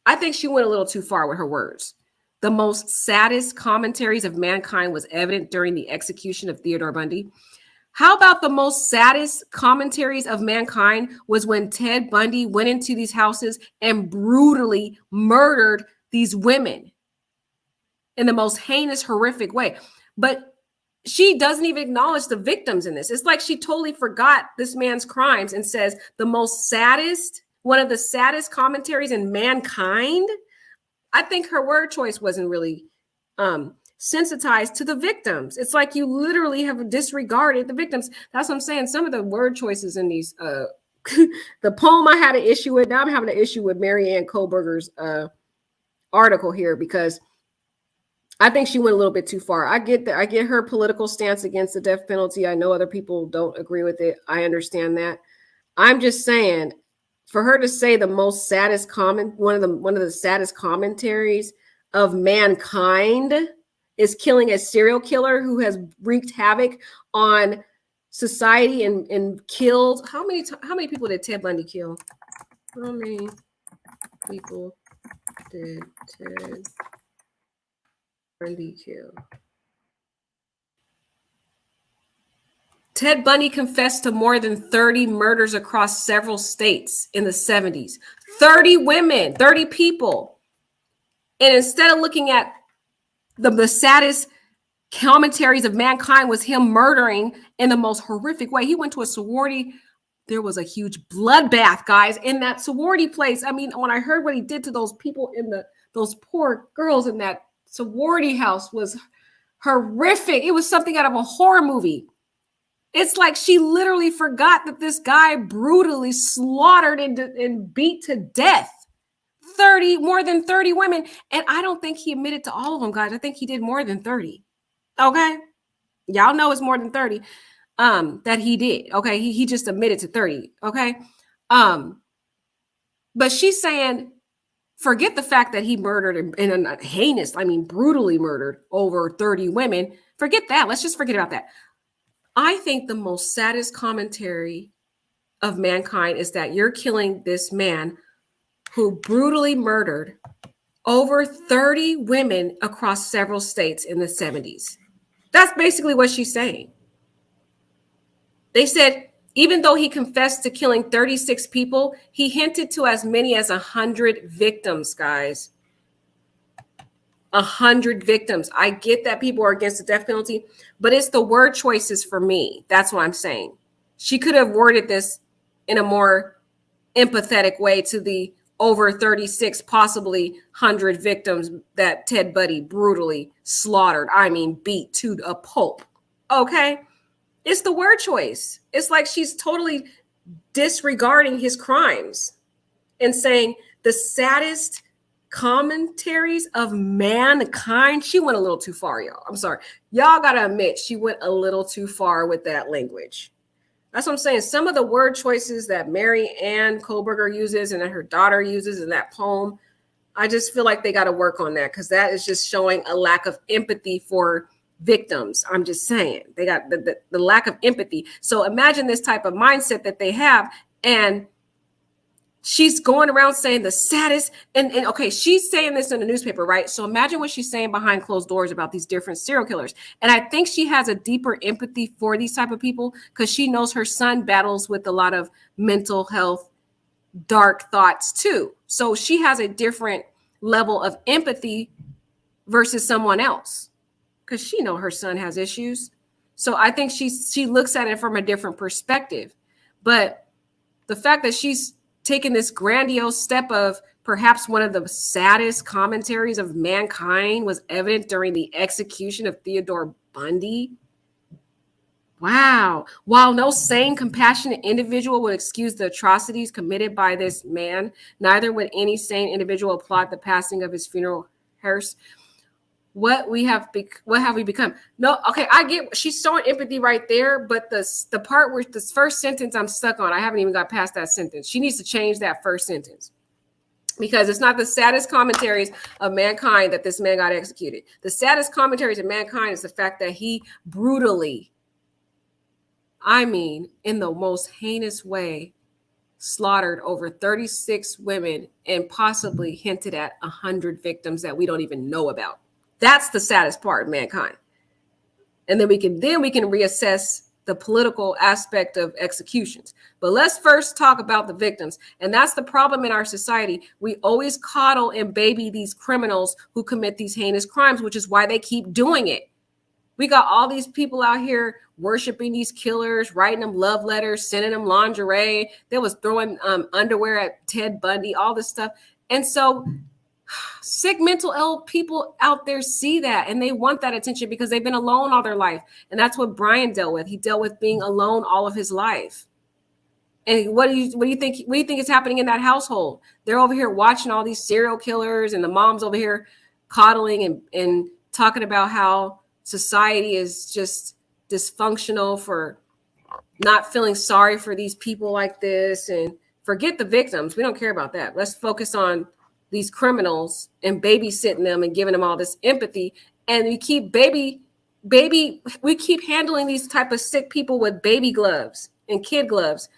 I think she went a little too far with her words. The most saddest commentaries of mankind was evident during the execution of Theodore Bundy. How about the most saddest commentaries of mankind was when Ted Bundy went into these houses and brutally murdered these women in the most heinous, horrific way. But she doesn't even acknowledge the victims in this. It's like she totally forgot this man's crimes and says one of the saddest commentaries in mankind. I think her word choice wasn't really sensitized to the victims. It's like you literally have disregarded the victims. That's what I'm saying. Some of the word choices in these, the poem I had an issue with, now I'm having an issue with Mary Ann Kohberger's article here, because I think she went a little bit too far. I get that. I get her political stance against the death penalty. I know other people don't agree with it. I understand that. I'm just saying, for her to say the most saddest one of the saddest commentaries, of mankind is killing a serial killer who has wreaked havoc on society and killed how many people did Ted Bundy kill? How many people did Ted Bundy kill? Ted Bundy confessed to more than 30 murders across several states in the 70s. 30 women, 30 people. And instead of looking at the saddest commentaries of mankind was him murdering in the most horrific way. He went to a sorority. There was a huge bloodbath, guys, in that sorority place. I mean, when I heard what he did to those people those poor girls in that sorority house was horrific. It was something out of a horror movie. It's like she literally forgot that this guy brutally slaughtered and beat to death more than 30 women. And I don't think he admitted to all of them, guys. I think he did more than 30. Okay. Y'all know it's more than 30 that he did. Okay. He just admitted to 30. Okay. But she's saying, forget the fact that he murdered in a heinous, brutally murdered over 30 women. Forget that. Let's just forget about that. I think the most saddest commentary of mankind is that you're killing this man who brutally murdered over 30 women across several states in the 70s. That's basically what she's saying. They said, even though he confessed to killing 36 people, he hinted to as many as 100 victims, guys. 100 victims. I get that people are against the death penalty, but it's the word choices for me. That's what I'm saying. She could have worded this in a more empathetic way to the over 36, possibly 100 victims that Ted Bundy brutally slaughtered. Beat to a pulp. Okay? It's the word choice. It's like she's totally disregarding his crimes and saying the saddest commentaries of mankind. She went a little too far, y'all. I'm sorry. Y'all got to admit, she went a little too far with that language. That's what I'm saying. Some of the word choices that Mary Ann Kohberger uses and that her daughter uses in that poem, I just feel like they got to work on that, because that is just showing a lack of empathy for victims. I'm just saying they got the lack of empathy. So imagine this type of mindset that they have, and she's going around saying the saddest, and okay, she's saying this in the newspaper, right? So imagine what she's saying behind closed doors about these different serial killers. And I think she has a deeper empathy for these type of people because she knows her son battles with a lot of mental health, dark thoughts too. So she has a different level of empathy versus someone else because she knows her son has issues. So I think she looks at it from a different perspective. But the fact that she's taken this grandiose step of perhaps one of the saddest commentaries of mankind was evident during the execution of Theodore Bundy. Wow. While no sane, compassionate individual would excuse the atrocities committed by this man, neither would any sane individual applaud the passing of his funeral hearse. What have we become? No, okay, I get she's showing empathy right there, but the part where this first sentence I'm stuck on, I haven't even got past that sentence. She needs to change that first sentence because it's not the saddest commentaries of mankind that this man got executed. The saddest commentaries of mankind is the fact that he brutally, in the most heinous way, slaughtered over 36 women and possibly hinted at 100 victims that we don't even know about. That's the saddest part of mankind. And then we can reassess the political aspect of executions. But let's first talk about the victims. And that's the problem in our society. We always coddle and baby these criminals who commit these heinous crimes, which is why they keep doing it. We got all these people out here worshiping these killers, writing them love letters, sending them lingerie. They was throwing underwear at Ted Bundy, all this stuff. And so sick mental ill people out there see that and they want that attention because they've been alone all their life. And that's what Bryan dealt with. He dealt with being alone all of his life. And what do you think is happening in that household? They're over here watching all these serial killers and the mom's over here coddling and talking about how society is just dysfunctional for not feeling sorry for these people like this, and forget the victims. We don't care about that. Let's focus on these criminals and babysitting them and giving them all this empathy. And we keep we keep handling these type of sick people with baby gloves and kid gloves.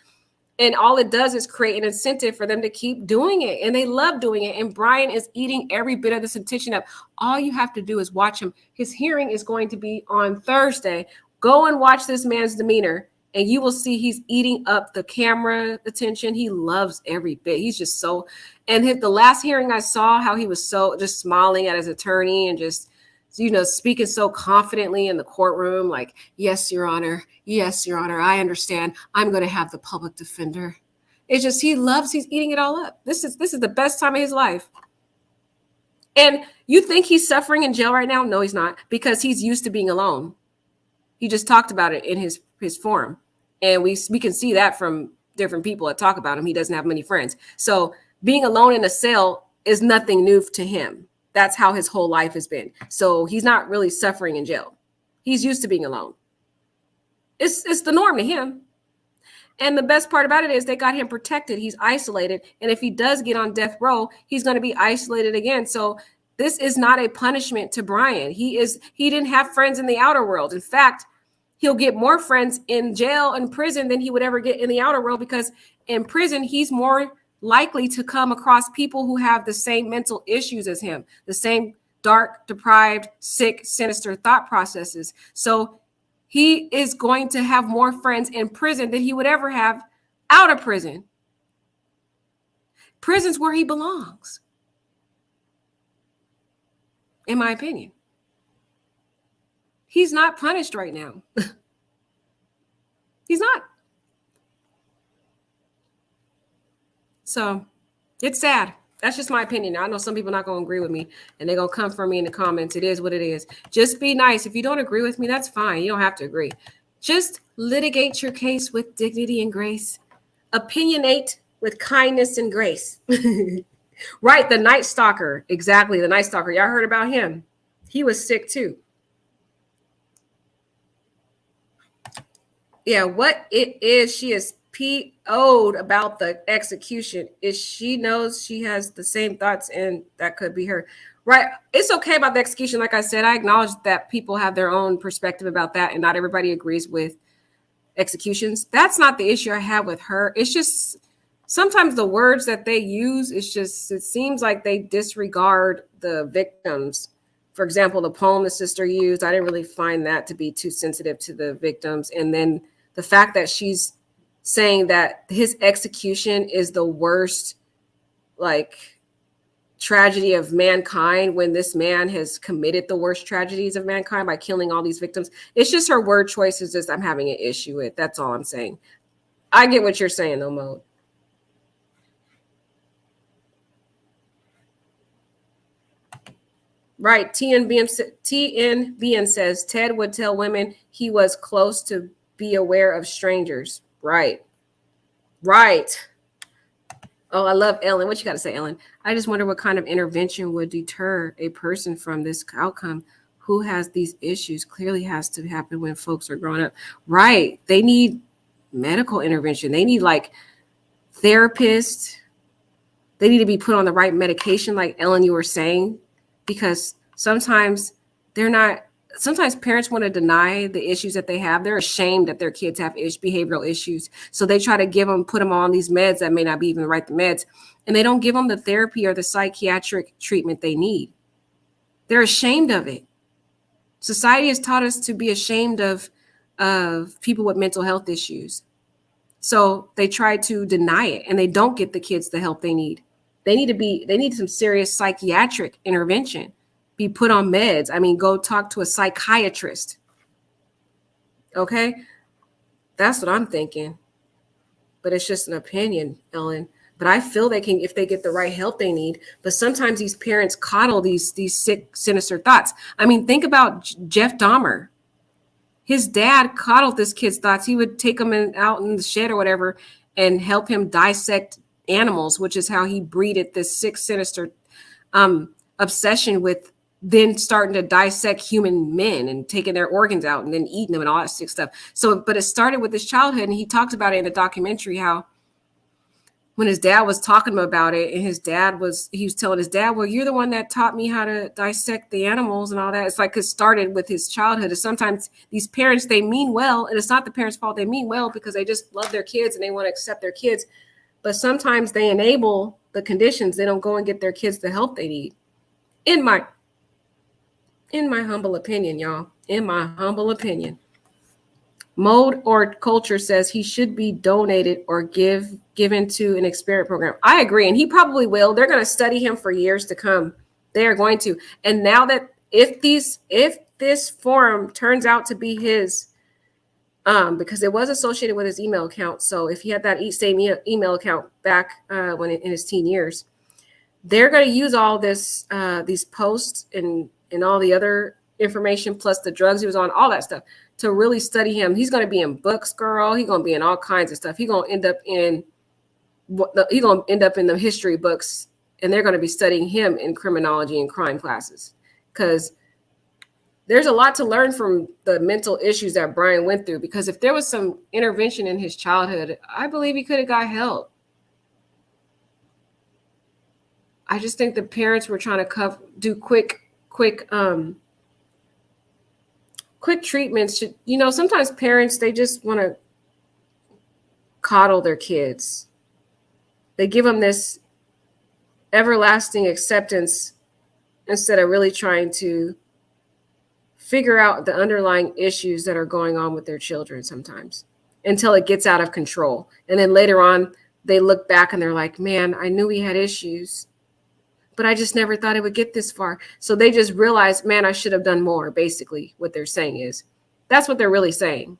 And all it does is create an incentive for them to keep doing it. And they love doing it. And Bryan is eating every bit of this attention up. All you have to do is watch him. His hearing is going to be on Thursday. Go and watch this man's demeanor, and you will see he's eating up the camera attention. He loves every bit. He's just so, and the last hearing I saw, how he was so just smiling at his attorney and just, speaking so confidently in the courtroom, like, yes, Your Honor. Yes, Your Honor. I understand. I'm going to have the public defender. It's just, he's eating it all up. This is the best time of his life. And you think he's suffering in jail right now? No, he's not, because he's used to being alone. He just talked about it in his forum. And we can see that from different people that talk about him. He doesn't have many friends. So being alone in a cell is nothing new to him. That's how his whole life has been. So he's not really suffering in jail. He's used to being alone. It's the norm to him. And the best part about it is they got him protected. He's isolated. And if he does get on death row, he's going to be isolated again. So this is not a punishment to Bryan. He didn't have friends in the outer world. In fact, he'll get more friends in jail and prison than he would ever get in the outer world, because in prison, he's more likely to come across people who have the same mental issues as him, the same dark, deprived, sick, sinister thought processes. So he is going to have more friends in prison than he would ever have out of prison. Prison's where he belongs, in my opinion. He's not punished right now. He's not. So it's sad. That's just my opinion. I know some people are not going to agree with me, and they're going to come for me in the comments. It is what it is. Just be nice. If you don't agree with me, that's fine. You don't have to agree. Just litigate your case with dignity and grace. Opinionate with kindness and grace. Right. The Night Stalker. Exactly. The Night Stalker. Y'all heard about him. He was sick too. Yeah, what it is, she is PO'd about the execution. Is she knows she has the same thoughts, and that could be her. Right. It's okay about the execution. Like I said, I acknowledge that people have their own perspective about that, and not everybody agrees with executions. That's not the issue I have with her. It's just sometimes the words that they use, it seems like they disregard the victims. For example, the poem the sister used, I didn't really find that to be too sensitive to the victims. And then the fact that she's saying that his execution is the worst, tragedy of mankind, when this man has committed the worst tragedies of mankind by killing all these victims. It's just her word choices that I'm having an issue with. That's all I'm saying. I get what you're saying, though, Mode. Right. TNBN says Ted would tell women he was close to be aware of strangers. Right. Right. Oh, I love Ellen. What you got to say, Ellen? I just wonder what kind of intervention would deter a person from this outcome who has these issues. Clearly has to happen when folks are growing up. Right. They need medical intervention. They need therapists. They need to be put on the right medication, like Ellen, you were saying. Because sometimes parents want to deny the issues that they have. They're ashamed that their kids have behavioral issues. So they try to put them on these meds that may not be even the right meds. And they don't give them the therapy or the psychiatric treatment they need. They're ashamed of it. Society has taught us to be ashamed of people with mental health issues. So they try to deny it, and they don't get the kids the help they need. They need some serious psychiatric intervention, be put on meds. I mean, go talk to a psychiatrist. Okay. That's what I'm thinking, but it's just an opinion, Ellen. But I feel they can, if they get the right help they need. But sometimes these parents coddle these sick, sinister thoughts. I mean, think about Jeff Dahmer. His dad coddled this kid's thoughts. He would take him out in the shed or whatever and help him dissect animals, which is how he breeded this sick, sinister obsession with then starting to dissect human men and taking their organs out and then eating them and all that sick stuff. So, but it started with his childhood, and he talked about it in the documentary, how when his dad was talking about it, and he was telling his dad, well, you're the one that taught me how to dissect the animals and all that. It's like it started with his childhood. And sometimes these parents, they mean well, and it's not the parents' fault. They mean well because they just love their kids and they want to accept their kids. But sometimes they enable the conditions. They don't go and get their kids the help they need. In my humble opinion, y'all, in my humble opinion. Mode or culture says he should be donated or given to an experiment program. I agree, and he probably will. They're going to study him for years to come. They are going to. And now that if this forum turns out to be his, because it was associated with his email account. So if he had that same email account back when in his teen years, they're going to use all this these posts and all the other information plus the drugs he was on, all that stuff, to really study him. He's going to be in books, girl. He's going to be in all kinds of stuff. He's going to end up in the history books, and they're going to be studying him in criminology and crime classes, because there's a lot to learn from the mental issues that Bryan went through. Because if there was some intervention in his childhood, I believe he could have got help. I just think the parents were trying to do quick treatments. Sometimes parents, they just want to coddle their kids. They give them this everlasting acceptance instead of really trying to figure out the underlying issues that are going on with their children sometimes, until it gets out of control. And then later on, they look back and they're like, man, I knew he had issues, but I just never thought it would get this far. So they just realize, man, I should have done more. Basically, what they're saying is, that's what they're really saying.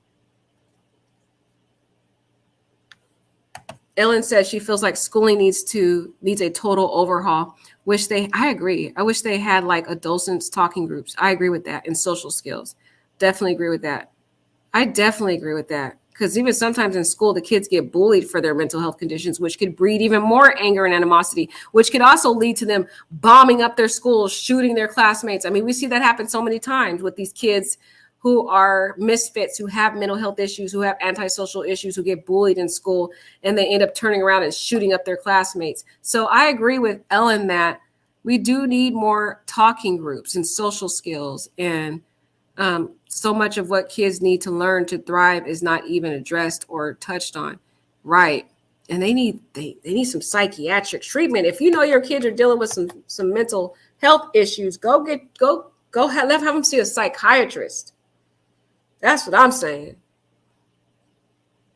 Ellen says she feels like schooling needs a total overhaul. I agree. I wish they had like adolescents talking groups. I agree with that. And social skills. Definitely agree with that. I definitely agree with that. Because even sometimes in school, the kids get bullied for their mental health conditions, which could breed even more anger and animosity, which could also lead to them bombing up their schools, shooting their classmates. I mean, we see that happen so many times with these kids who are misfits, who have mental health issues, who have antisocial issues, who get bullied in school, and they end up turning around and shooting up their classmates. So I agree with Ellen that we do need more talking groups and social skills, and so much of what kids need to learn to thrive is not even addressed or touched on. Right. And they need some psychiatric treatment. If you know your kids are dealing with some mental health issues, go have them see a psychiatrist. That's what I'm saying.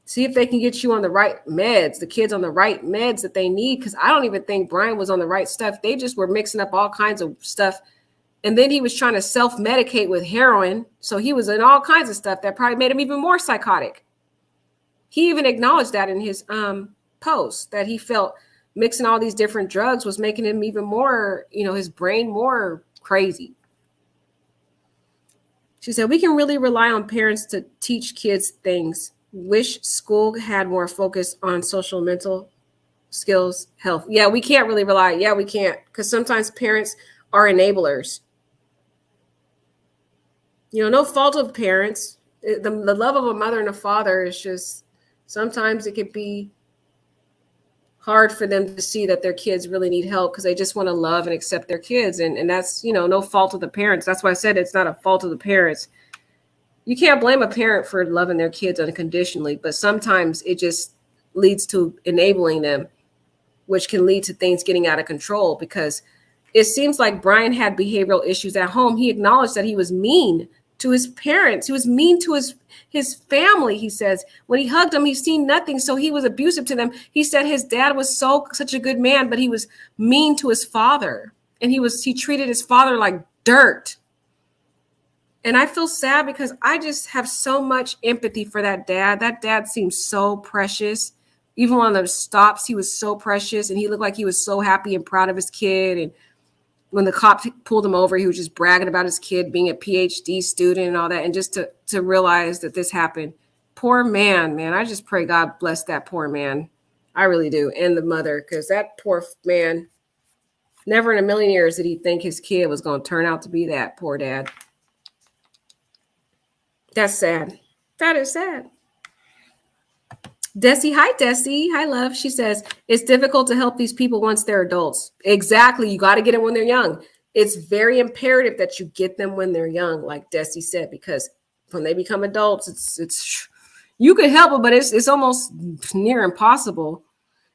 See if they can get you on the right meds, the kids on the right meds that they need. Because I don't even think Bryan was on the right stuff. They just were mixing up all kinds of stuff. And then he was trying to self-medicate with heroin. So he was in all kinds of stuff that probably made him even more psychotic. He even acknowledged that in his post, that he felt mixing all these different drugs was making him even more, his brain more crazy. She said, we can really rely on parents to teach kids things. Wish school had more focus on social mental skills, health. Yeah, we can't really rely. Yeah, we can't. Because sometimes parents are enablers. No fault of parents. The love of a mother and a father is just, sometimes it could be hard for them to see that their kids really need help because they just want to love and accept their kids. And that's, no fault of the parents. That's why I said it's not a fault of the parents. You can't blame a parent for loving their kids unconditionally, but sometimes it just leads to enabling them, which can lead to things getting out of control, because it seems like Bryan had behavioral issues at home. He acknowledged that he was mean to his parents. He was mean to his family. He says when he hugged them, he's seen nothing. So he was abusive to them. He said his dad was such a good man, but he was mean to his father. And he treated his father like dirt. And I feel sad because I just have so much empathy for that dad. That dad seems so precious. Even on those stops, he was so precious. And he looked like he was so happy and proud of his kid. And when the cop pulled him over, he was just bragging about his kid being a PhD student and all that. And just to realize that this happened. Poor man. I just pray God bless that poor man. I really do. And the mother, because that poor man, never in a million years did he think his kid was going to turn out to be that. Poor dad. That's sad. That is sad. Desi, hi Desi, hi love. She says it's difficult to help these people once they're adults. Exactly, you got to get them when they're young. It's very imperative that you get them when they're young, like Desi said, because when they become adults, it's you can help them, but it's almost near impossible.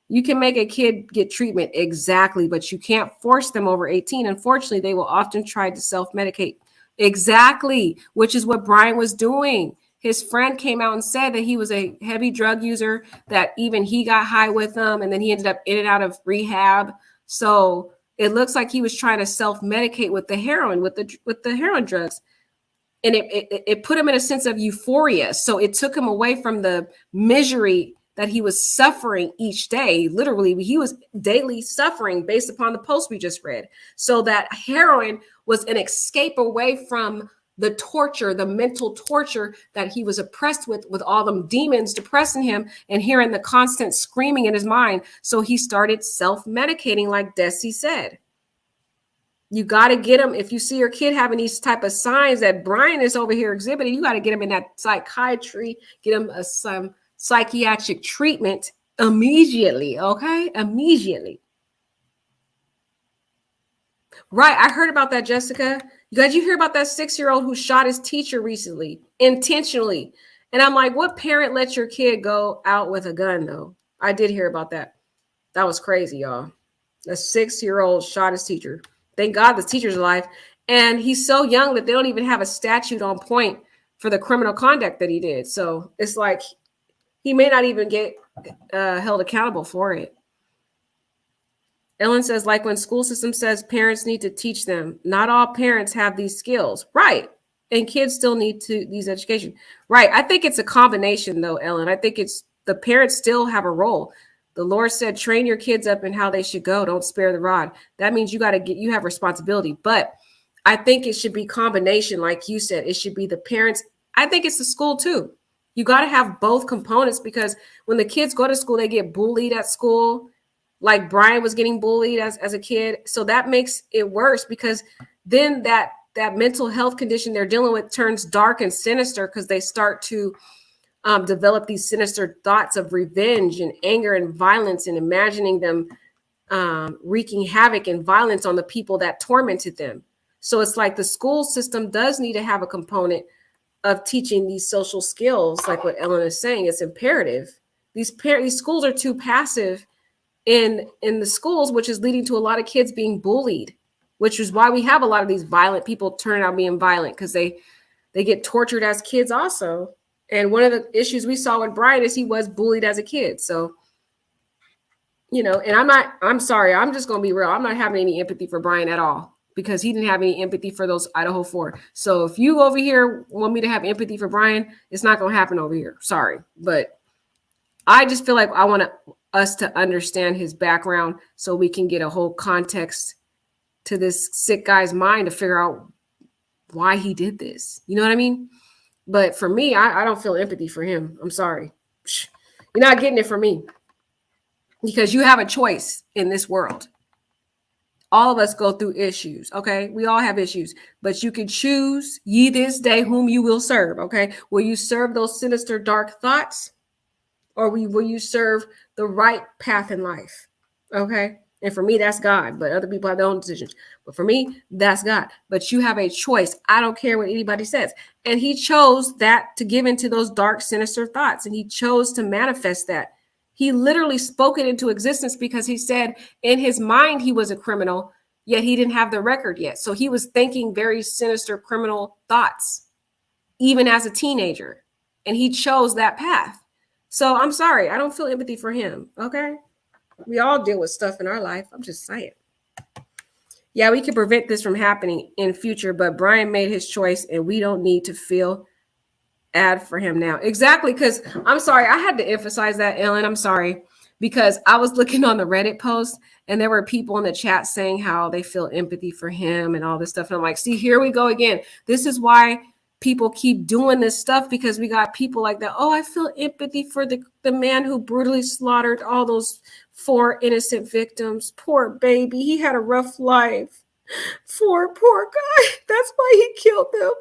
You can make a kid get treatment, exactly, but you can't force them over 18. Unfortunately, they will often try to self-medicate. Exactly, which is what Bryan was doing. His friend came out and said that he was a heavy drug user, that even he got high with them, and then he ended up in and out of rehab. So it looks like he was trying to self-medicate with the heroin, with the heroin drugs. And it put him in a sense of euphoria. So it took him away from the misery that he was suffering each day. Literally, he was daily suffering based upon the post we just read. So that heroin was an escape away from the torture, the mental torture that he was oppressed with all them demons depressing him and hearing the constant screaming in his mind. So he started self-medicating, like Desi said. You got to get them. If you see your kid having these type of signs that Bryan is over here exhibiting, you got to get them in that psychiatry, get them some psychiatric treatment immediately. Okay. Immediately. Right. I heard about that, Jessica. Did you hear about that 6-year-old who shot his teacher recently intentionally? And I'm like, what parent lets your kid go out with a gun though? I did hear about that. That was crazy, y'all. A 6-year-old shot his teacher. Thank God the teacher's alive. And he's so young that they don't even have a statute on point for the criminal conduct that he did. So it's like he may not even get held accountable for it. Ellen says, like when school system says parents need to teach them, not all parents have these skills. Right. And kids still need to these education. Right. I think it's a combination though, Ellen. I think it's the parents still have a role. The Lord said, train your kids up in how they should go. Don't spare the rod. That means you have responsibility. But I think it should be combination. Like you said, it should be the parents. I think it's the school too. You got to have both components, because when the kids go to school, they get bullied at school. Like Bryan was getting bullied as a kid. So that makes it worse, because then that mental health condition they're dealing with turns dark and sinister, because they start to develop these sinister thoughts of revenge and anger and violence, and imagining them wreaking havoc and violence on the people that tormented them. So it's like the school system does need to have a component of teaching these social skills, like what Ellen is saying. It's imperative. These schools are too passive in the schools, which is leading to a lot of kids being bullied, which is why we have a lot of these violent people turning out being violent, because they get tortured as kids also. And one of the issues we saw with Bryan is he was bullied as a kid. So, and I'm sorry, I'm just going to be real. I'm not having any empathy for Bryan at all, because he didn't have any empathy for those Idaho 4. So if you over here want me to have empathy for Bryan, it's not going to happen over here. Sorry. But I just feel like I want us to understand his background so we can get a whole context to this sick guy's mind to figure out why he did this. You know what I mean? But for me, I don't feel empathy for him. I'm sorry. You're not getting it from me, because you have a choice in this world. All of us go through issues, okay? We all have issues, but you can choose ye this day whom you will serve, okay? Will you serve those sinister, dark thoughts, or will you serve the right path in life, okay? And for me, that's God, but other people have their own decisions. But for me, that's God. But you have a choice. I don't care what anybody says. And he chose that to give into those dark, sinister thoughts, and he chose to manifest that. He literally spoke it into existence, because he said in his mind he was a criminal, yet he didn't have the record yet. So he was thinking very sinister criminal thoughts, even as a teenager. And he chose that path. So I'm sorry, I don't feel empathy for him, okay? We all deal with stuff in our life. I'm just saying. Yeah, we can prevent this from happening in future, but Bryan made his choice, and we don't need to feel ad for him now. Exactly, because I'm sorry, I had to emphasize that, Ellen. I'm sorry, because I was looking on the Reddit post, and there were people in the chat saying how they feel empathy for him and all this stuff. And I'm like, see, here we go again. This is why people keep doing this stuff, because we got people like that. Oh, I feel empathy for the man who brutally slaughtered all those 4 innocent victims. Poor baby. He had a rough life. Poor guy. That's why he killed them.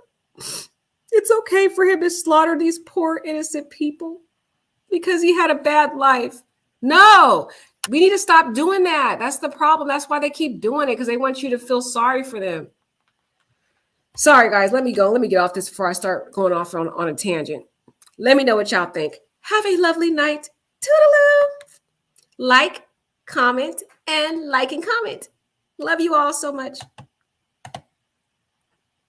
It's okay for him to slaughter these poor innocent people. because he had a bad life. No, we need to stop doing that. That's the problem. That's why they keep doing it, because they want you to feel sorry for them. Sorry, guys. Let me go. Let me get off this before I start going off on a tangent. Let me know what y'all think. Have a lovely night. Toodaloo. Like, comment, and comment. Love you all so much.